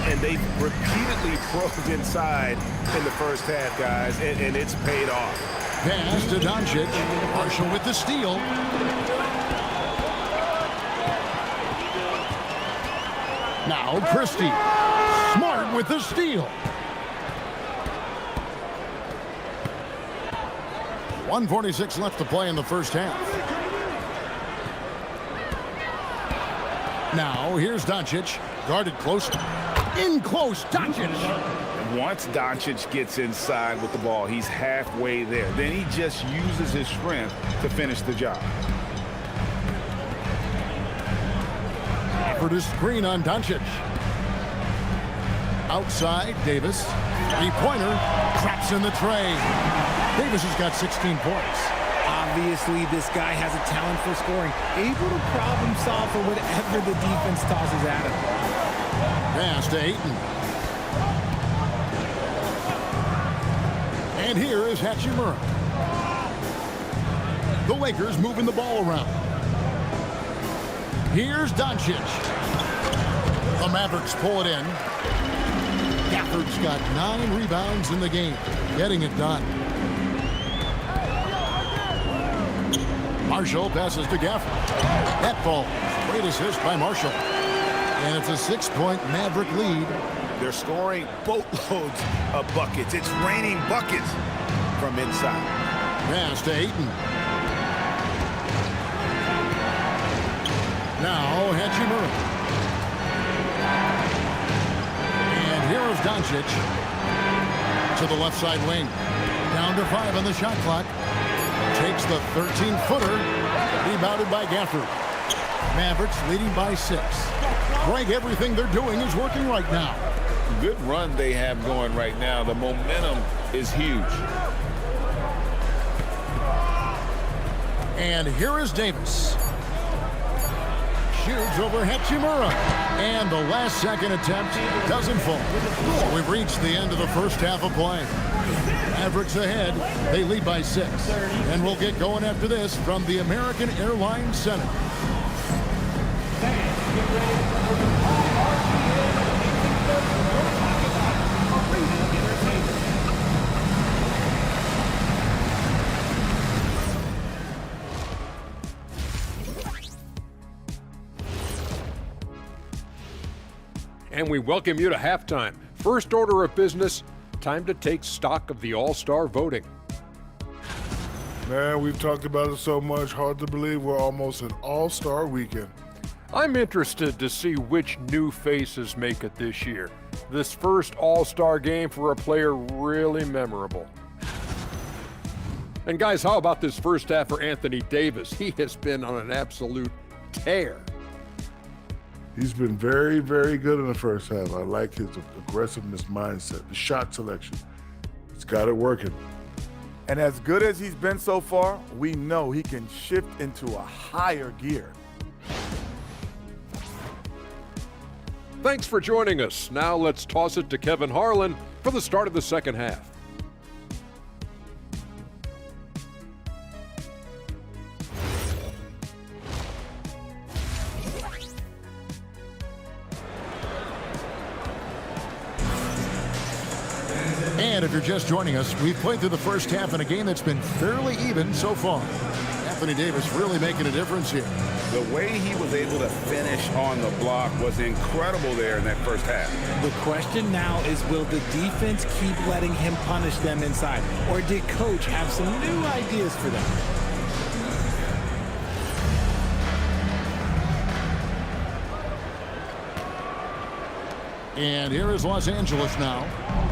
And they repeatedly probed inside in the first half, guys, and it's paid off. Pass to Doncic. Marshall with the steal. Now Christie. Smart with the steal. 1:46 left to play in the first half. Now here's Doncic, guarded close. In close, Doncic. Once Doncic gets inside with the ball, he's halfway there. Then he just uses his strength to finish the job. For the screen on Doncic. Outside, Davis. Three-pointer, traps in the tray. Davis has got 16 points. Obviously, this guy has a talent for scoring, able to problem solve for whatever the defense tosses at him. Pass to Ayton. And here is Hachimura. The Lakers moving the ball around. Here's Doncic. The Mavericks pull it in. Gafford's got 9 rebounds in the game, getting it done. Marshall passes to Gafford. That ball, great assist by Marshall. And it's a 6-point Maverick lead. They're scoring boatloads of buckets. It's raining buckets from inside. Pass to Ayton. Now Hachimura. And here is Doncic to the left side wing. Down to 5 on the shot clock. Takes the 13-footer. Rebounded by Gafford. Mavericks leading by 6. Greg, everything they're doing is working right now. Good run they have going right now. The momentum is huge. And here is Davis. Shoots over Hachimura. And the last second attempt doesn't fall. So we've reached the end of the first half of play. Mavericks ahead. They lead by 6. And we'll get going after this from the American Airlines Center. And we welcome you to halftime. First order of business, time to take stock of the All-Star voting. Man, we've talked about it so much, hard to believe we're almost an All-Star weekend. I'm interested to see which new faces make it this year. This first All-Star game for a player really memorable. And guys, how about this first half for Anthony Davis? He has been on an absolute tear. He's been very, very good in the first half. I like his aggressiveness mindset, the shot selection. He's got it working. And as good as he's been so far, we know he can shift into a higher gear. Thanks for joining us. Now let's toss it to Kevin Harlan for the start of the second half. And if you're just joining us, we've played through the first half in a game that's been fairly even so far. Anthony Davis really making a difference here. The way he was able to finish on the block was incredible there in that first half. The question now is, will the defense keep letting him punish them inside? Or did coach have some new ideas for them? And here is Los Angeles now.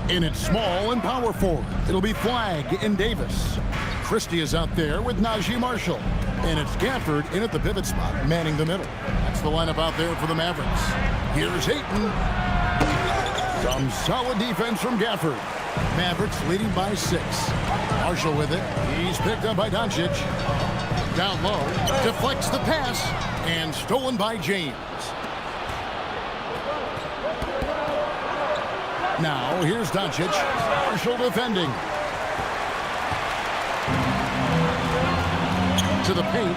In its small and power forward. It'll be Flagg and Davis. Christie is out there with Najee Marshall. And it's Gafford in at the pivot spot, manning the middle. That's the lineup out there for the Mavericks. Here's Ayton. Some solid defense from Gafford. Mavericks leading by 6. Marshall with it. He's picked up by Doncic. Down low. Deflects the pass. And stolen by James. Now, here's Doncic. Marshall defending. To the paint.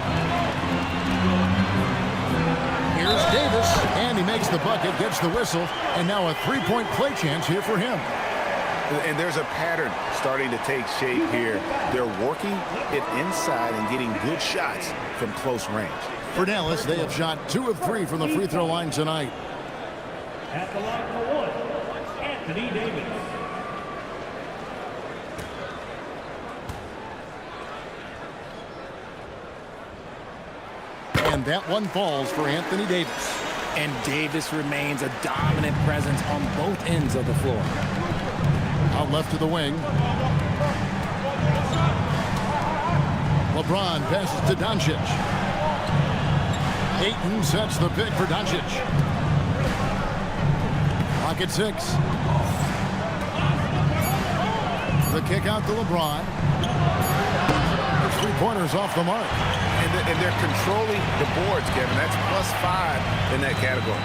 Here's Davis. And he makes the bucket, gets the whistle. And now a three-point play chance here for him. And there's a pattern starting to take shape here. They're working it inside and getting good shots from close range. For Dallas, they have shot 2 of 3 from the free throw line tonight. At the line for 1, Anthony Davis. And that one falls for Anthony Davis. And Davis remains a dominant presence on both ends of the floor. Out left to the wing. LeBron passes to Doncic. Ayton sets the pick for Doncic. Pocket 6. The kick out to LeBron. 3-pointers off the mark. And they're controlling the boards, Kevin. That's +5 in that category.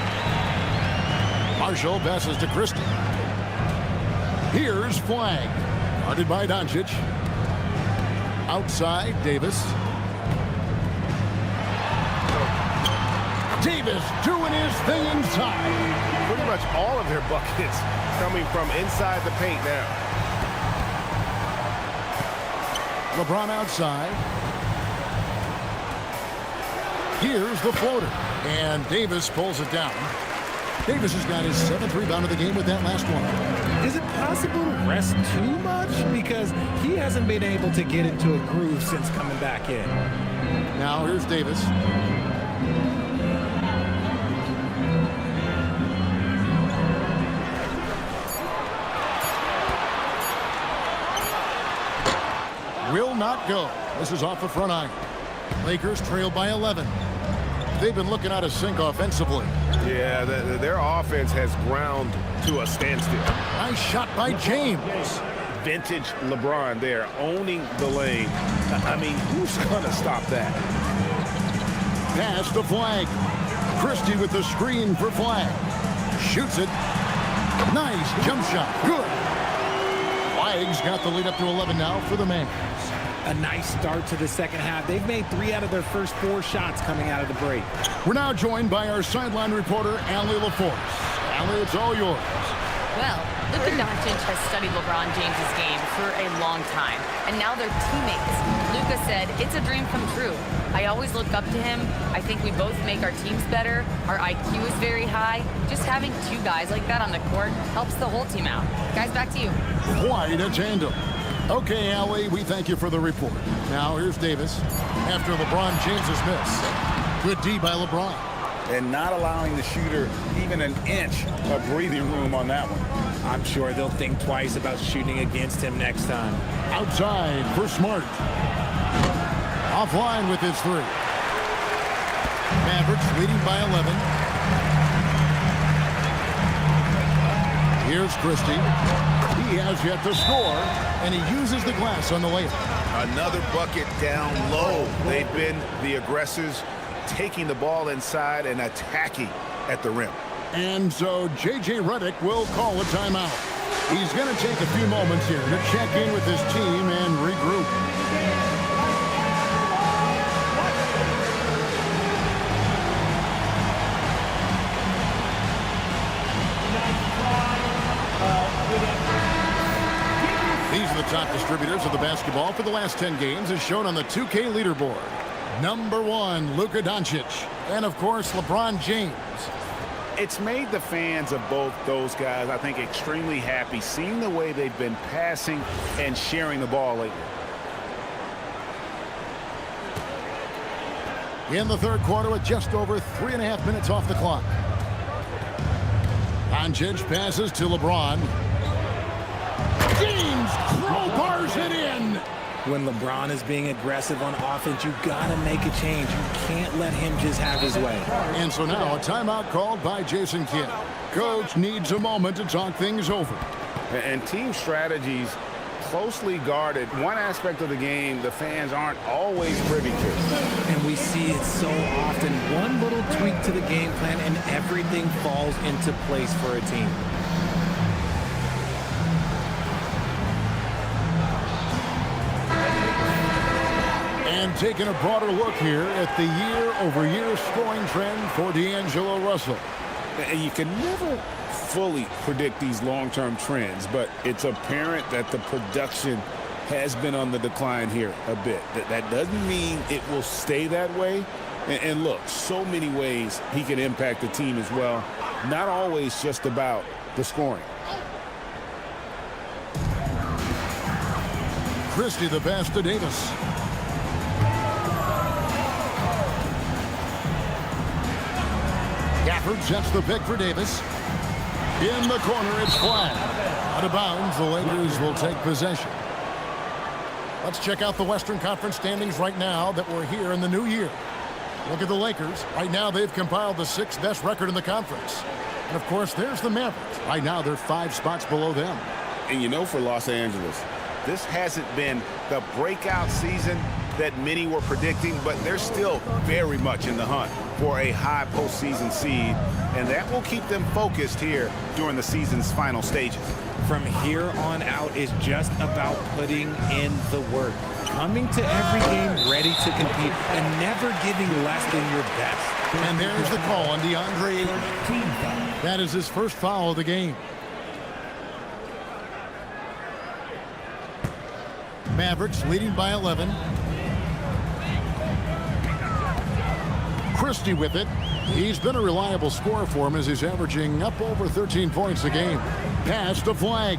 Marshall passes to Christie. Here's Flagg. Guarded by Doncic. Outside, Davis. Davis doing his thing inside. Pretty much all of their buckets coming from inside the paint now. LeBron outside. Here's the floater. And Davis pulls it down. Davis has got his 7th rebound of the game with that last one. Is it possible to rest too much? Because he hasn't been able to get into a groove since coming back in. Now here's Davis. Will not go. This is off the front iron. Lakers trail by 11. They've been looking out of sync offensively. Yeah, their offense has ground to a standstill. Nice shot by James. Vintage LeBron there, owning the lane. I mean, who's going to stop that? Pass to Flagg. Christie with the screen for Flagg. Shoots it. Nice jump shot. Good. Flagg's got the lead up to 11 now for the Mavs. A nice start to the second half. They've made 3 out of their first 4 shots coming out of the break. We're now joined by our sideline reporter, Allie LaForce. Allie, it's all yours. Well, Luka Doncic has studied LeBron James's game for a long time, and now they're teammates. Luka said, "It's a dream come true. I always look up to him. I think we both make our teams better. Our IQ is very high. Just having 2 guys like that on the court helps the whole team out." Guys, back to you. Quite a tandem. Okay, Allie, we thank you for the report. Now here's Davis after LeBron James's miss. Good D by LeBron. And not allowing the shooter even an inch of breathing room on that one. I'm sure they'll think twice about shooting against him next time. Outside for Smart. Offline with his 3. Mavericks leading by 11. Here's Christie. He has yet to score, and he uses the glass on the layup. Another bucket down low. They've been the aggressors, taking the ball inside and attacking at the rim. And so J.J. Redick will call a timeout. He's going to take a few moments here to check in with his team and regroup. These are the top distributors of the basketball for the last 10 games as shown on the 2K leaderboard. Number 1, Luka Doncic. And, of course, LeBron James. It's made the fans of both those guys, I think, extremely happy, seeing the way they've been passing and sharing the ball lately. In the third quarter with just over 3.5 minutes off the clock. Doncic passes to LeBron. James crowbars it in. When LeBron is being aggressive on offense, you got to make a change. You can't let him just have his way. And so now a timeout called by Jason Kidd. Coach needs a moment to talk things over. And team strategies closely guarded. One aspect of the game the fans aren't always privy to. And we see it so often. One little tweak to the game plan and everything falls into place for a team. And taking a broader look here at the year-over-year scoring trend for D'Angelo Russell. You can never fully predict these long-term trends, but it's apparent that the production has been on the decline here a bit. That doesn't mean it will stay that way. And look, so many ways he can impact the team as well. Not always just about the scoring. Christie the pass to Davis. Gafford sets the pick for Davis. In the corner, it's flat. Out of bounds, the Lakers will take possession. Let's check out the Western Conference standings right now that we're here in the new year. Look at the Lakers. Right now, they've compiled the 6th best record in the conference. And, of course, there's the Mavericks. Right now, they're 5 spots below them. And you know, for Los Angeles, This hasn't been the breakout season that many were predicting, but they're still very much in the hunt for a high postseason seed, and that will keep them focused here during the season's final stages. From here on out is just about putting in the work, coming to every game ready to compete, and never giving less than your best. And there's the call on DeAndre Ayton. That is his first foul of the game. Mavericks leading by 11. Christie with it. He's been a reliable scorer for him as he's averaging up over 13 points a game. Pass to Flag.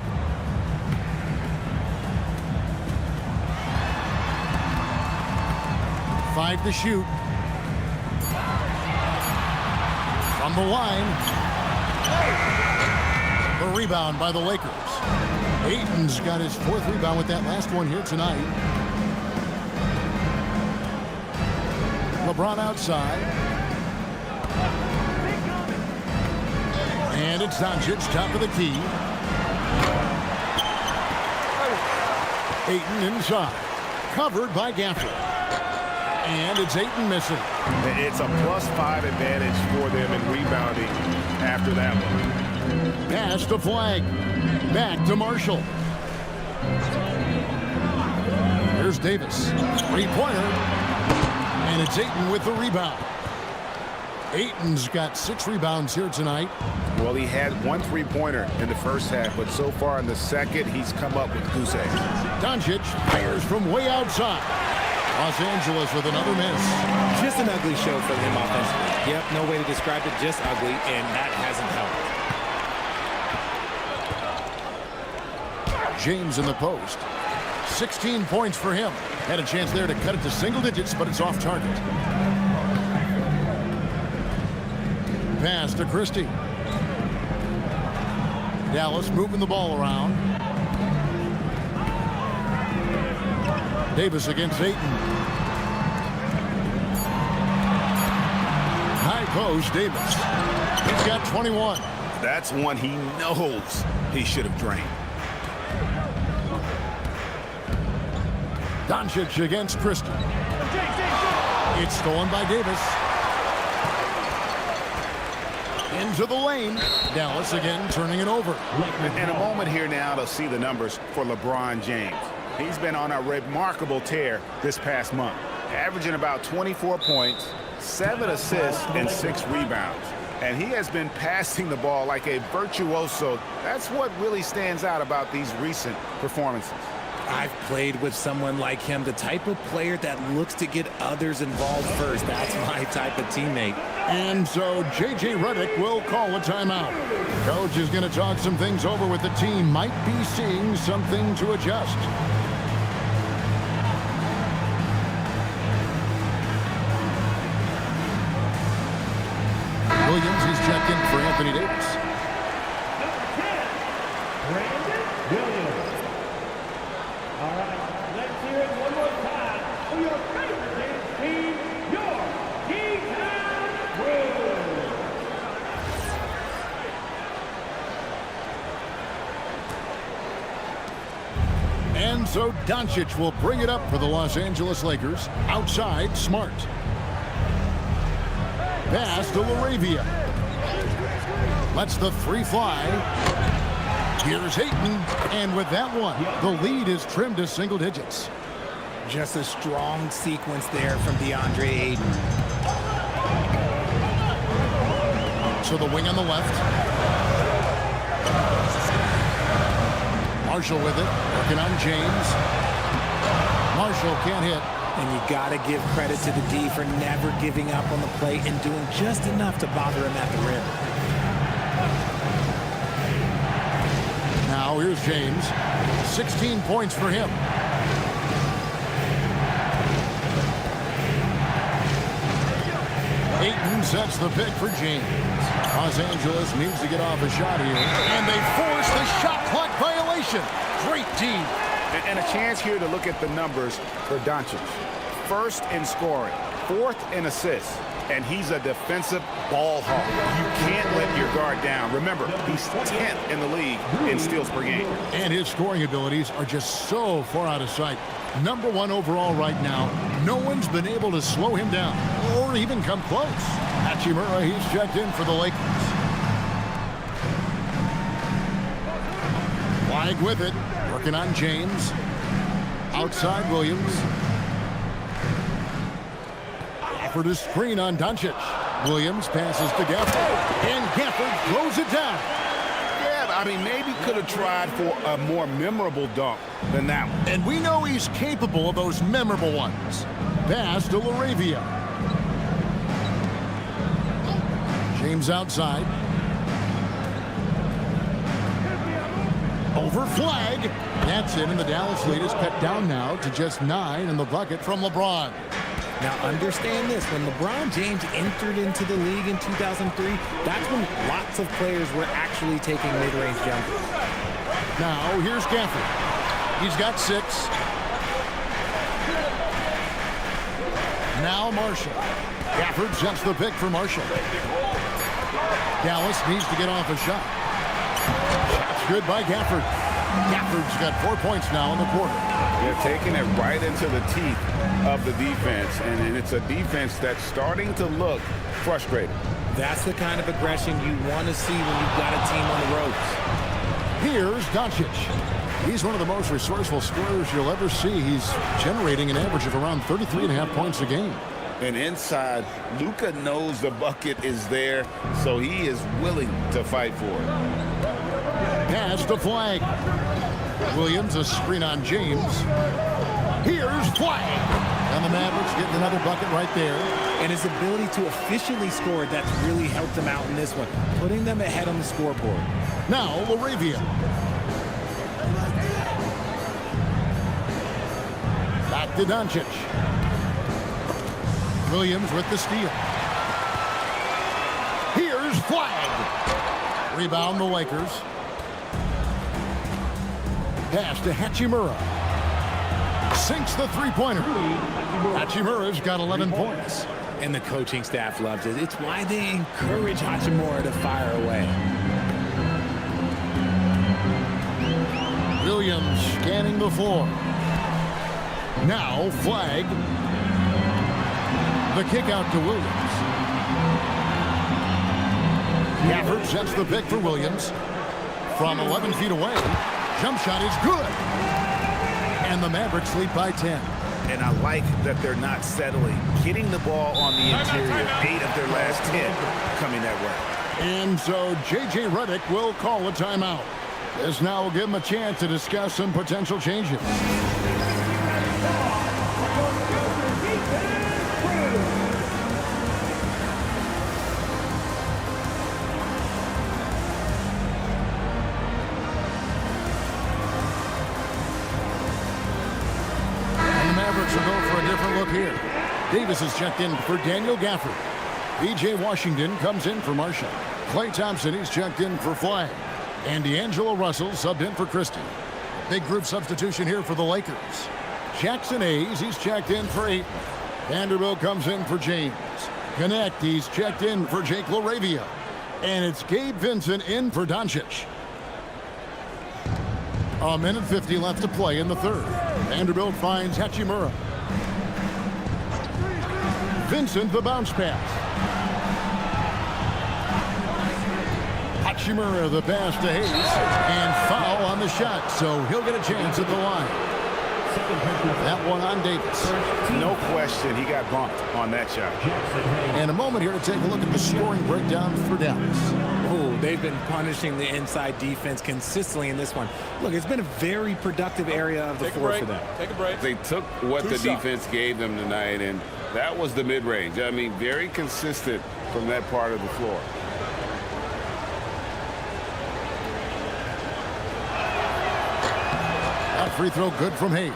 Five to shoot. From the line. The rebound by the Lakers. Ayton's got his 4th rebound with that last one here tonight. LeBron outside. And it's Doncic, top of the key. Ayton inside. Covered by Gafford. And it's Ayton missing. It's a +5 advantage for them in rebounding after that one. Pass to Flag. Back to Marshall. Here's Davis. Three-pointer. And it's Ayton with the rebound. Ayton's got 6 rebounds here tonight. Well, he had 1 3-pointer in the first half, but so far in the second, he's come up with goose eggs. Doncic fires from way outside. Los Angeles with another miss. Just an ugly show for him offensively. Yep, no way to describe it, just ugly, and that hasn't helped. James in the post. 16 points for him. Had a chance there to cut it to single digits, but it's off target. Pass to Christie. Dallas moving the ball around. Davis against Ayton. High post, Davis. He's got 21. That's one he knows he should have drained. Doncic against Christie. It's stolen by Davis. Into the lane. Dallas again turning it over. And a moment here now to see the numbers for LeBron James. He's been on a remarkable tear this past month, averaging about 24 points, 7 assists, and 6 rebounds. And he has been passing the ball like a virtuoso. That's what really stands out about these recent performances. I've played with someone like him, the type of player that looks to get others involved first. That's my type of teammate. And so J.J. Redick will call a timeout. Coach is going to talk some things over with the team. Might be seeing something to adjust. Williams, he's checked in for Anthony Davis. All right, let's hear it one more time for your favorite dance team, your D-Town Blues. And so Doncic will bring it up for the Los Angeles Lakers. Outside, Smart. Pass to LaRavia. Lets the three fly. Here's Hayton. And with that one, the lead is trimmed to single digits. Just a strong sequence there from DeAndre Ayton. So the wing on the left. Marshall with it. Working on James. Marshall can't hit. And you got to give credit to the D for never giving up on the play and doing just enough to bother him at the rim. Now here's James. 16 points for him. Ayton sets the pick for James. Los Angeles needs to get off a shot here. And they force the shot clock violation. Great D. And a chance here to look at the numbers for Doncic. First in scoring, fourth in assists, and he's a defensive ball hawk. You can't let your guard down. Remember, he's 10th in the league in steals per game. And his scoring abilities are just so far out of sight. Number one overall right now. No one's been able to slow him down or even come close. Hachimura, he's checked in for the Lakers. Flag with it. Working on James. Outside Williams. Offered a screen on Doncic. Williams passes to Gafford. And Gafford throws it down. Yeah, I mean, maybe could have tried for a more memorable dunk than that one. And we know he's capable of those memorable ones. Pass to LaRavia. James outside. Over flag. That's it, and the Dallas lead is cut down now to just 9 in the bucket from LeBron. Now understand this, when LeBron James entered into the league in 2003, that's when lots of players were actually taking mid-range jumpers. Now here's Gafford. He's got 6. Now Marshall. Gafford sets the pick for Marshall. Dallas needs to get off a shot. Shot's good by Gafford. Gafford's got 4 points now in the quarter. They're taking it right into the teeth of the defense, and it's a defense that's starting to look frustrated. That's the kind of aggression you want to see when you've got a team on the ropes. Here's Doncic. He's one of the most resourceful scorers you'll ever see. He's generating an average of around 33.5 points a game. And inside, Luka knows the bucket is there, so he is willing to fight for it. Pass to flag. Williams, a screen on James. Here's flag. And the Mavericks getting another bucket right there. And his ability to efficiently score, that's really helped them out in this one, putting them ahead on the scoreboard. Now LaRavia. Back to Doncic. Williams with the steal. Here's flag. Rebound the Lakers. Pass to Hachimura. Sinks the three-pointer. Hachimura's got 11 points. And the coaching staff loves it. It's why they encourage Hachimura to fire away. Williams scanning the floor. Now flag. The kick out to Williams. Gafford sets the pick for Williams. From 11 feet away. Jump shot is good. And the Mavericks lead by 10. And I like that they're not settling. Getting the ball on the interior, 8 of their last 10 coming that way. And so J.J. Redick will call a timeout. This now will give them a chance to discuss some potential changes. And the Mavericks will go for a different look here. Davis is checked in for Daniel Gafford. B.J. Washington comes in for Marshall. Klay Thompson is checked in for Flagg. And D'Angelo Russell subbed in for Christie. Big group substitution here for the Lakers. Jackson Hayes, he's checked in for Ayton. Vanderbilt comes in for James. Connect, he's checked in for Jake LaRavia. And it's Gabe Vincent in for Doncic. A minute 50 left to play in the third. Vanderbilt finds Hachimura. Vincent the bounce pass. Hachimura the pass to Hayes, and foul on the shot, so he'll get a chance at the line. That one on Davis. No question, he got bumped on that shot. And a moment here to take a look at the scoring breakdown for Dallas. Oh, they've been punishing the inside defense consistently in this one. Look, it's been a very productive area of the floor for them. Take a break. They took what the defense gave them tonight, and that was the mid-range. I mean, very consistent from that part of the floor. That free throw good from Hayes.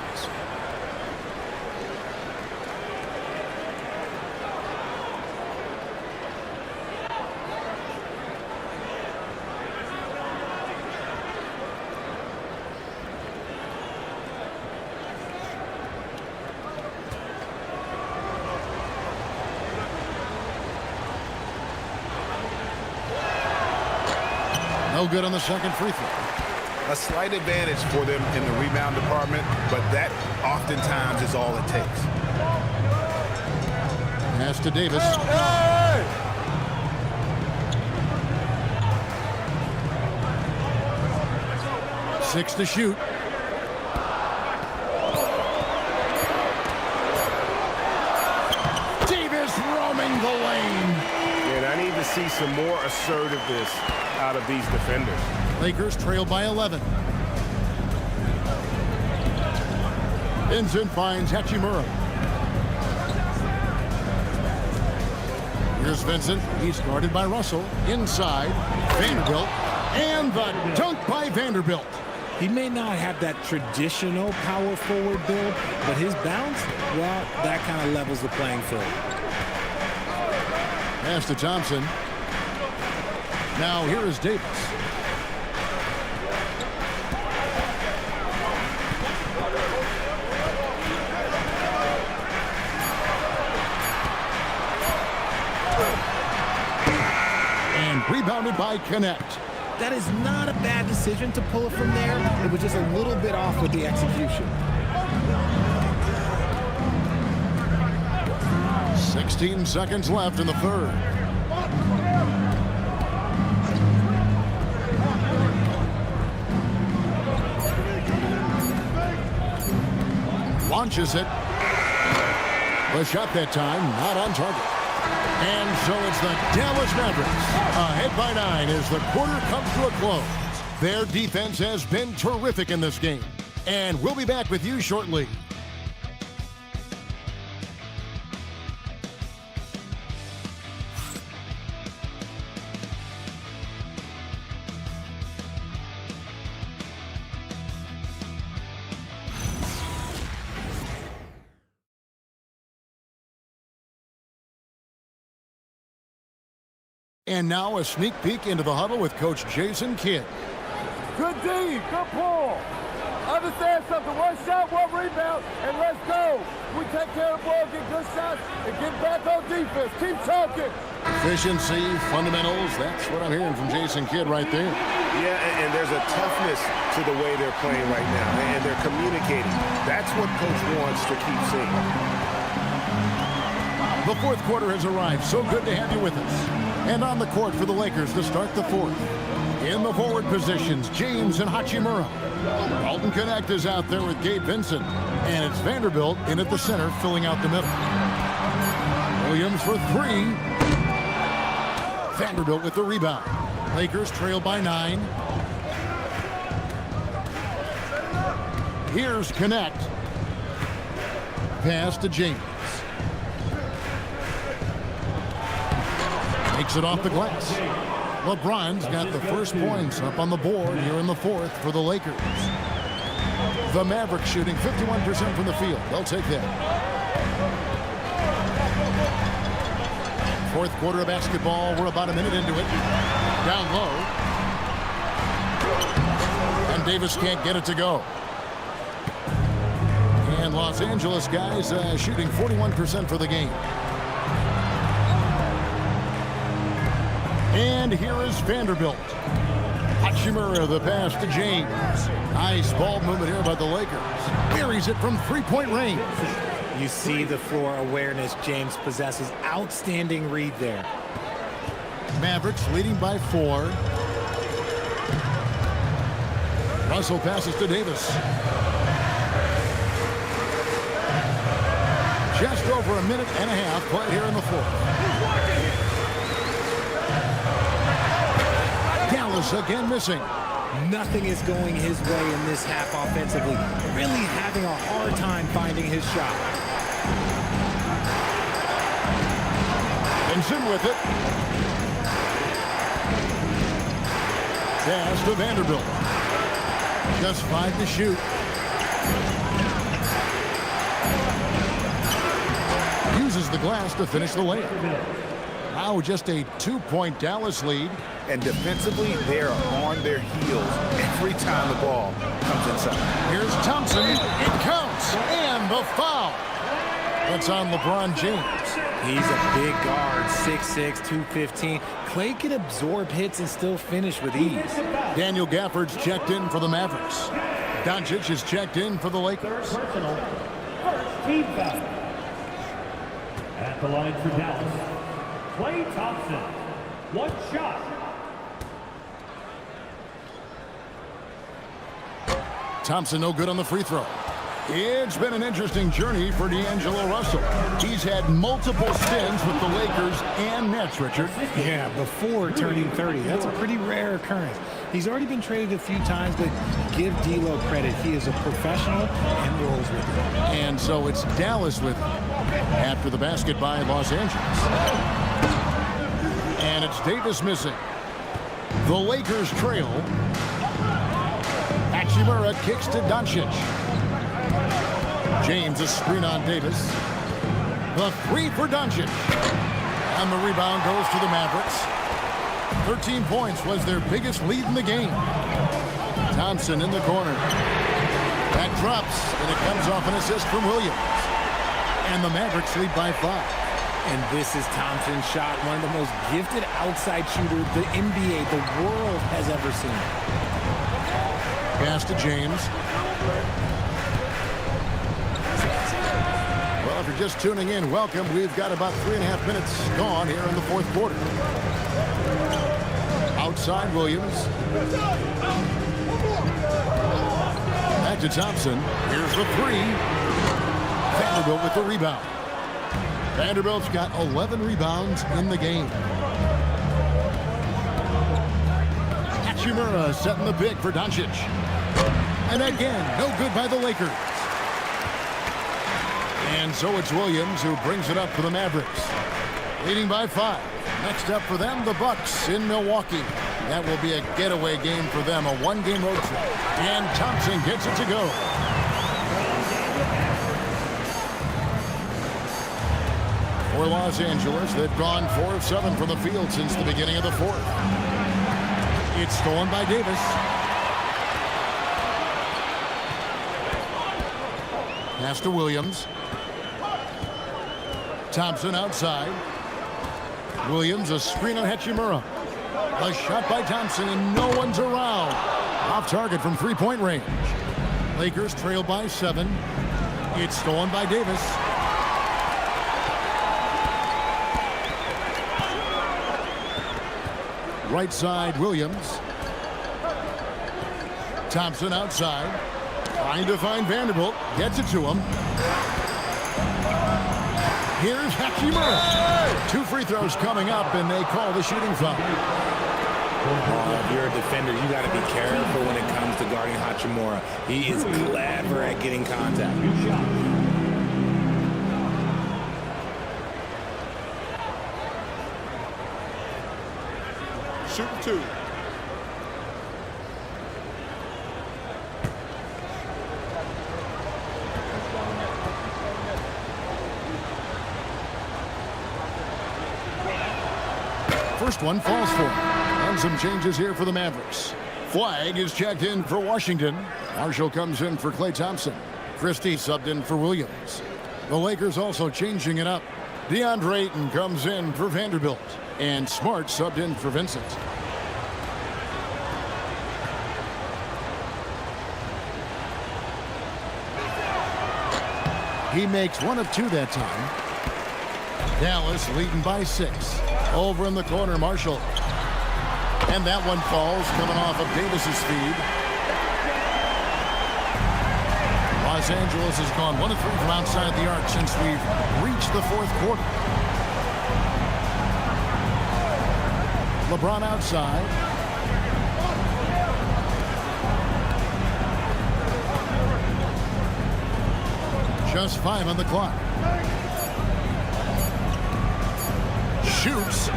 No good on the second free throw. A slight advantage for them in the rebound department, but that oftentimes is all it takes. Pass to Davis. Hey! 6 to shoot. Davis roaming the lane. And I need to see some more assertiveness out of these defenders. Lakers trail by 11. Vincent finds Hachimura. Here's Vincent. He's guarded by Russell. Inside, Vanderbilt. And the dunk by Vanderbilt. He may not have that traditional power forward build, but his bounce, well, that kind of levels the playing field. Pass to Thompson. Now here is Davis. And rebounded by Connect. That is not a bad decision to pull it from there. It was just a little bit off with the execution. 16 seconds left in the third. Launches it. The shot that time not on target. And so it's the Dallas Mavericks ahead by 9 as the quarter comes to a close. Their defense has been terrific in this game. And we'll be back with you shortly. And now a sneak peek into the huddle with Coach Jason Kidd. Good D, good pull. Understand something, one shot, one rebound, and let's go. We take care of the ball, get good shots, and get back on defense. Keep talking. Efficiency, fundamentals, that's what I'm hearing from Jason Kidd right there. Yeah, and there's a toughness to the way they're playing right now, and they're communicating. That's what Coach wants to keep seeing. The fourth quarter has arrived. So good to have you with us. And on the court for the Lakers to start the fourth. In the forward positions, James and Hachimura. Alton Connect is out there with Gabe Vincent. And it's Vanderbilt in at the center, filling out the middle. Williams for 3. Vanderbilt with the rebound. Lakers trail by 9. Here's Connect. Pass to James. Makes it off the glass. LeBron's got the first points up on the board here in the fourth for the Lakers. The Mavericks shooting 51% from the field. They'll take that. Fourth quarter of basketball. We're about a minute into it. Down low. And Davis can't get it to go. And Los Angeles guys shooting 41% for the game. And here is Vanderbilt. Hachimura, the pass to James. Nice ball movement here by the Lakers. Buries it from three-point range. You see the floor awareness James possesses. Outstanding read there. Mavericks leading by 4. Russell passes to Davis. Just over a minute and a half played here in the fourth. Dallas again missing. Nothing is going his way in this half offensively. Really having a hard time finding his shot. Benson with it. Pass to Vanderbilt. Just 5 to shoot. Uses the glass to finish the layup. Now just a 2-point Dallas lead. And defensively, they are on their heels every time the ball comes inside. Here's Thompson. It counts. And the foul. That's on LeBron James. He's a big guard, 6'6", 215. Clay can absorb hits and still finish with ease. Daniel Gafford's checked in for the Mavericks. Doncic is checked in for the Lakers. Personal. First team foul. At the line for Dallas, Klay Thompson. 1 shot. Thompson no good on the free throw. It's been an interesting journey for D'Angelo Russell. He's had multiple stints with the Lakers and Nets, Richard. Yeah, before turning 30. That's a pretty rare occurrence. He's already been traded a few times, but give D'Lo credit. He is a professional and rolls with it. And so it's Dallas with him after the basket by Los Angeles. And it's Davis missing. The Lakers trail. Hachimura kicks to Doncic. James a screen on Davis. The 3 for Doncic. And the rebound goes to the Mavericks. 13 points was their biggest lead in the game. Thompson in the corner. That drops, and it comes off an assist from Williams. And the Mavericks lead by 5. And this is Thompson's shot, one of the most gifted outside shooters the NBA, the world has ever seen. Pass to James. Well, if you're just tuning in, welcome. We've got about 3.5 minutes gone here in the fourth quarter. Outside Williams. Back to Thompson. Here's the 3. Vanderbilt with the rebound. Vanderbilt's got 11 rebounds in the game. Hachimura setting the pick for Doncic. And again, no good by the Lakers. And so it's Williams who brings it up for the Mavericks. Leading by 5. Next up for them, the Bucks in Milwaukee. That will be a getaway game for them, a 1-game road trip. And Thompson gets it to go. For Los Angeles, they've gone 4 of 7 from the field since the beginning of the fourth. It's stolen by Davis. Pass to Williams. Thompson outside. Williams a screen on Hachimura. A shot by Thompson and no one's around. Off target from 3-point range. Lakers trail by 7. It's stolen by Davis. Right side, Williams. Thompson outside. Trying to find Vanderbilt. Gets it to him. Here's Hachimura. 2 free throws coming up, and they call the shooting foul. If you're a defender, you got to be careful when it comes to guarding Hachimura. He is clever at getting contact. Shooting 2. First one falls for him. And some changes here for the Mavericks. Flag is checked in for Washington. Marshall comes in for Klay Thompson. Christie subbed in for Williams. The Lakers also changing it up. DeAndre Ayton comes in for Vanderbilt. And Smart subbed in for Vincent. He makes 1 of 2 that time. Dallas leading by 6. Over in the corner, Marshall. And that one falls, coming off of Davis's feed. Los Angeles has gone 1 of 3 from outside the arc since we've reached the 4th quarter. LeBron outside. Just 5 on the clock. Shoots.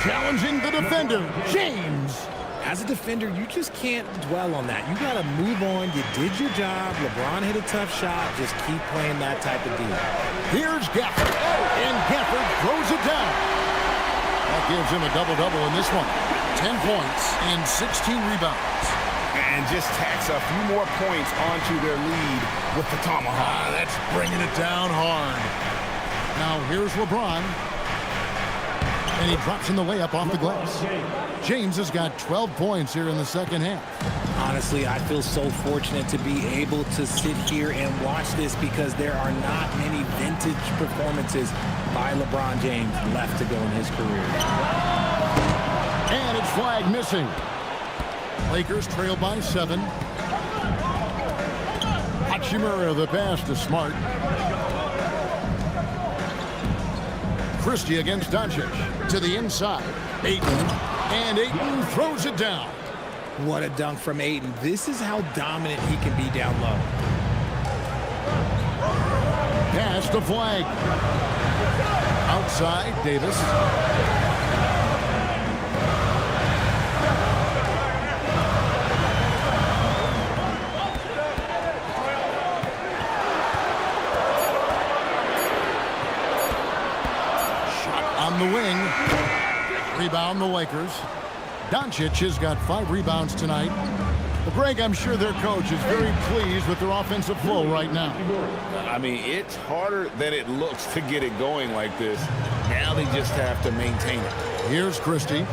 Challenging the defender, James. As a defender, you just can't dwell on that. You got to move on. You did your job. LeBron hit a tough shot. Just keep playing that type of deal. Here's Gafford. And Gafford throws it down. That gives him a double-double in this one. 10 points and 16 rebounds. And just tacks a few more points onto their lead with the tomahawk. That's bringing it down hard. Now here's LeBron. And he drops in the layup off the glass. James has got 12 points here in the second half. Honestly, I feel so fortunate to be able to sit here and watch this because there are not many vintage performances by LeBron James left to go in his career. And it's flag missing. Lakers trail by 7. Hachimura the pass to Smart. Christie against Doncic. To the inside. Ayton. And Ayton throws it down. What a dunk from Ayton. This is how dominant he can be down low. Pass to Flag. Outside, Davis. On the wing. Rebound the Lakers. Doncic has got 5 rebounds tonight. Well, Greg, I'm sure their coach is very pleased with their offensive flow right now. I mean, it's harder than it looks to get it going like this. Now they just have to maintain it. Here's Christie.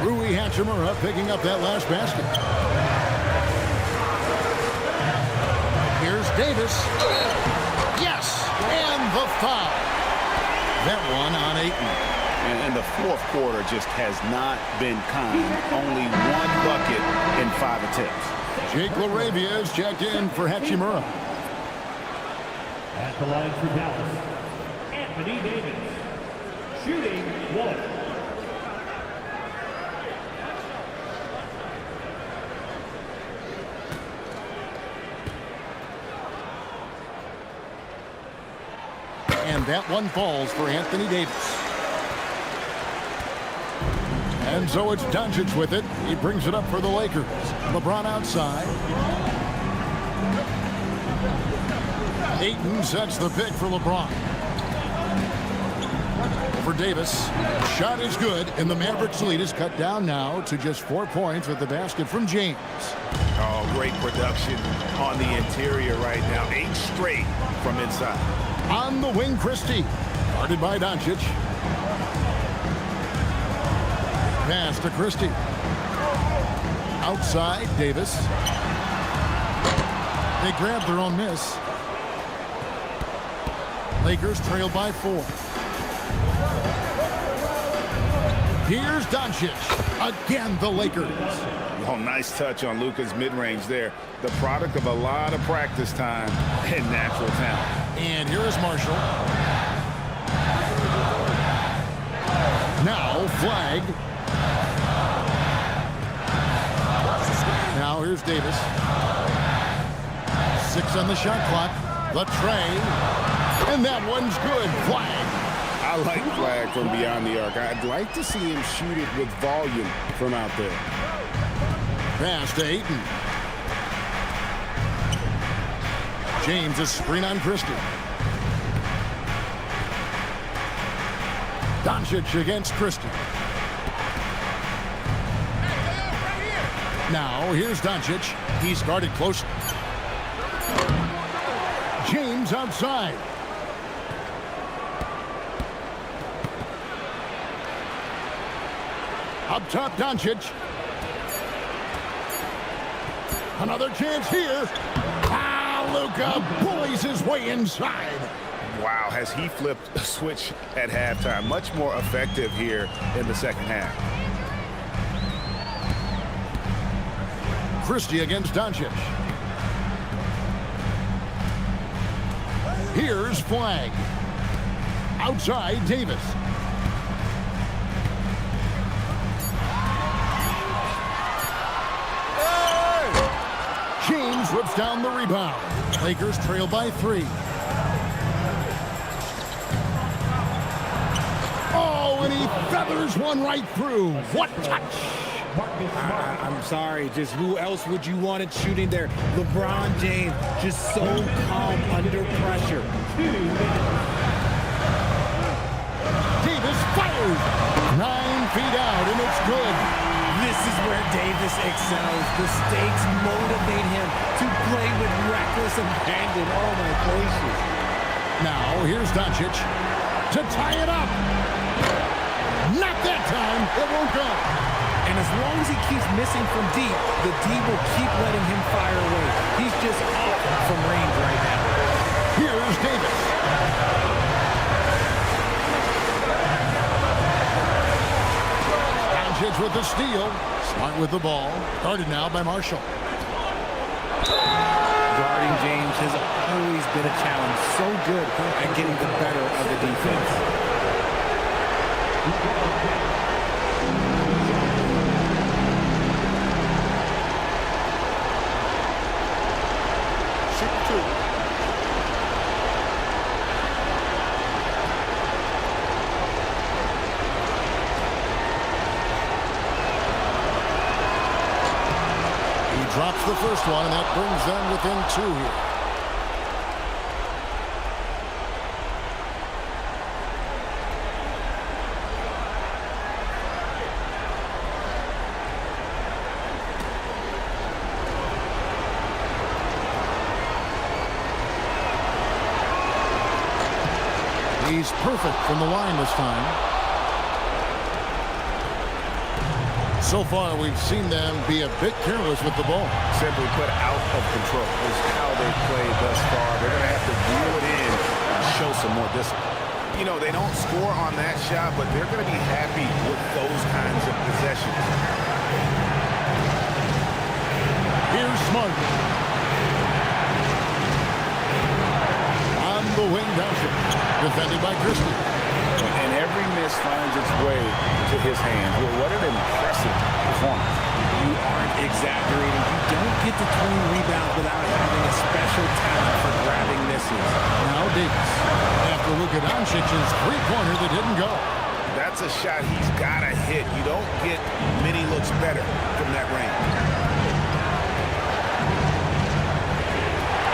Rui Hachimura picking up that last basket. Here's Davis. Yes! And the foul. That one on Ayton. And the 4th quarter just has not been kind. Only 1 bucket in 5 attempts. Jake LaRavia is checked in for Hachimura. At the line for Dallas, Anthony Davis. Shooting 1. And that one falls for Anthony Davis. And so it's Doncic with it. He brings it up for the Lakers. LeBron outside. Ayton sets the pick for LeBron. For Davis. Shot is good, and the Mavericks lead is cut down now to just 4 points with the basket from James. Oh, great production on the interior right now. 8 straight from inside. On the wing, Christie. Guarded by Doncic. Pass to Christie. Outside, Davis. They grab their own miss. Lakers trail by 4. Here's Doncic. Again, the Lakers. Oh, nice touch on Luka's mid-range there. The product of a lot of practice time and natural talent. And here is Marshall. Now, Flag. Now here's Davis. 6 on the shot clock. The tray. And that one's good. Flag. I like flag from beyond the arc. I'd like to see him shoot it with volume from out there. Pass to Ayton. James, a screen on Christie. Doncic against Christie. Now, here's Doncic. He's guarded closely. James outside. Up top, Doncic. Another chance here. Luka bullies his way inside. Wow, has he flipped a switch at halftime. Much more effective here in the second half. Christie against Doncic. Here's Flag. Outside, Davis. James whips down the rebound. Lakers trail by 3. Oh, and he feathers one right through. What touch! I'm sorry, just who else would you want it shooting there? LeBron James, just so calm under pressure. Davis fires. 9 feet out, and it's good. This is where Davis excels. The stakes motivate him to play with reckless abandon. Oh, my gracious. Now, here's Doncic to tie it up. Not that time. It won't go. And as long as he keeps missing from deep, the D will keep letting him fire away. He's just off from range right now. Here's Davis. Doncic with the steal. Smart with the ball. Guarded now by Marshall. Guarding James has always been a challenge. So good at getting the better of the defense. Drops the first one, and that brings them within 2 here. He's perfect from the line this time. So far, we've seen them be a bit careless with the ball. Simply put, out of control is how they've played thus far. They're going to have to reel it in and show some more discipline. You know, they don't score on that shot, but they're going to be happy with those kinds of possessions. Here's Smart. On the wing, Doncic. Defended by Christie. And every miss finds its way to his hands. Well, what an impressive performance. You aren't exaggerating. You don't get to 20 rebounds without having a special talent for grabbing misses. Now Davis. After Luka Doncic's three-pointer that didn't go. That's a shot he's got to hit. You don't get many looks better from that range.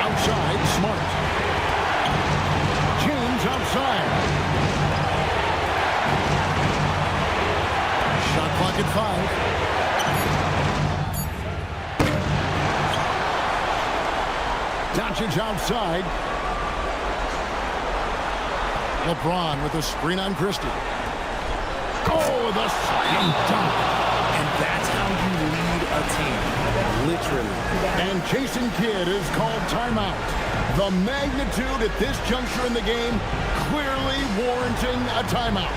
Outside, Smart. James outside. Shot clock at 5. Doncic outside. LeBron with a screen on Christie. Oh, the slam dunk. And that's how you lead a team. Literally. And Jason Kidd is called timeout. The magnitude at this juncture in the game clearly warranting a timeout.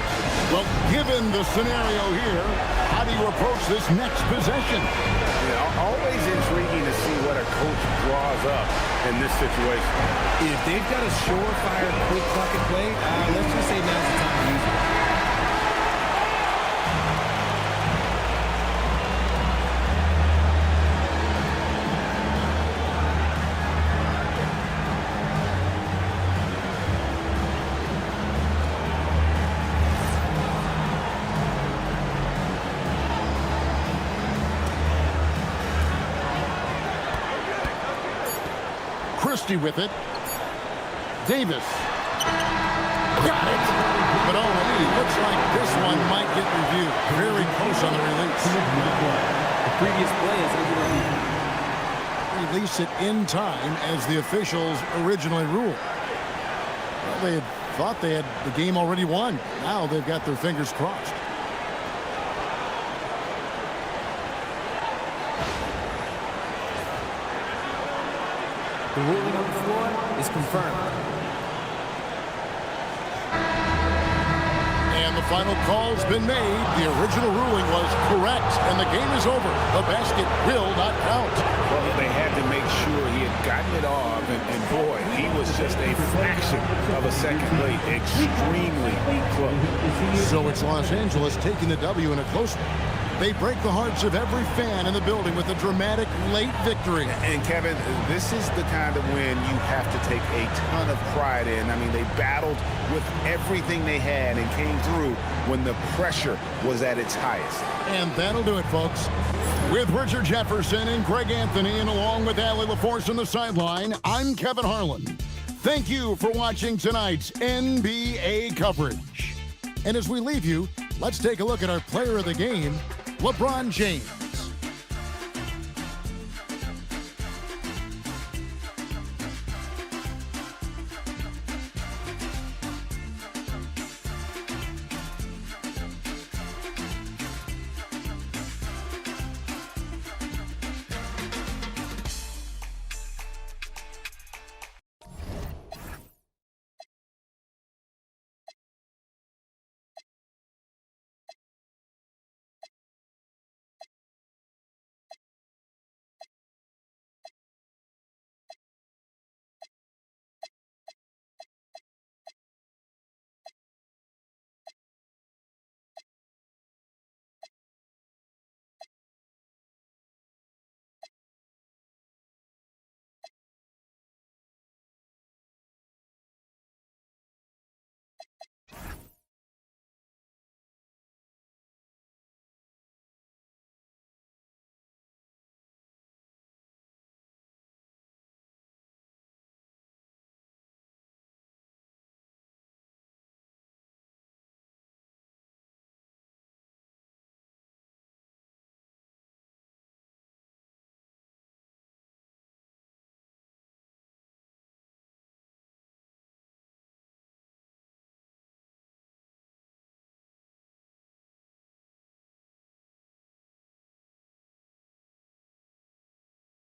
Well, given the scenario here, how do you approach this next possession? Yeah, always intriguing to see what a coach draws up in this situation. If they've got a surefire quick bucket play, let's just say now's the time to use it. Christie with it. Davis. Got it. But looks like this one might get reviewed. Very close on the release. The previous play is release it in time as the officials originally ruled. Well, they had thought they had the game already won. Now they've got their fingers crossed. The ruling on the floor is confirmed. And the final call's been made. The original ruling was correct, and the game is over. The basket will not count. Well, they had to make sure he had gotten it off, and boy, he was just a fraction of a second late. Extremely close. So it's Los Angeles taking the W in a close one. They break the hearts of every fan in the building with a dramatic late victory. And Kevin, this is the kind of win you have to take a ton of pride in. I mean, they battled with everything they had and came through when the pressure was at its highest. And that'll do it, folks. With Richard Jefferson and Greg Anthony, and along with Allie LaForce on the sideline, I'm Kevin Harlan. Thank you for watching tonight's NBA coverage. And as we leave you, let's take a look at our player of the game, LeBron James.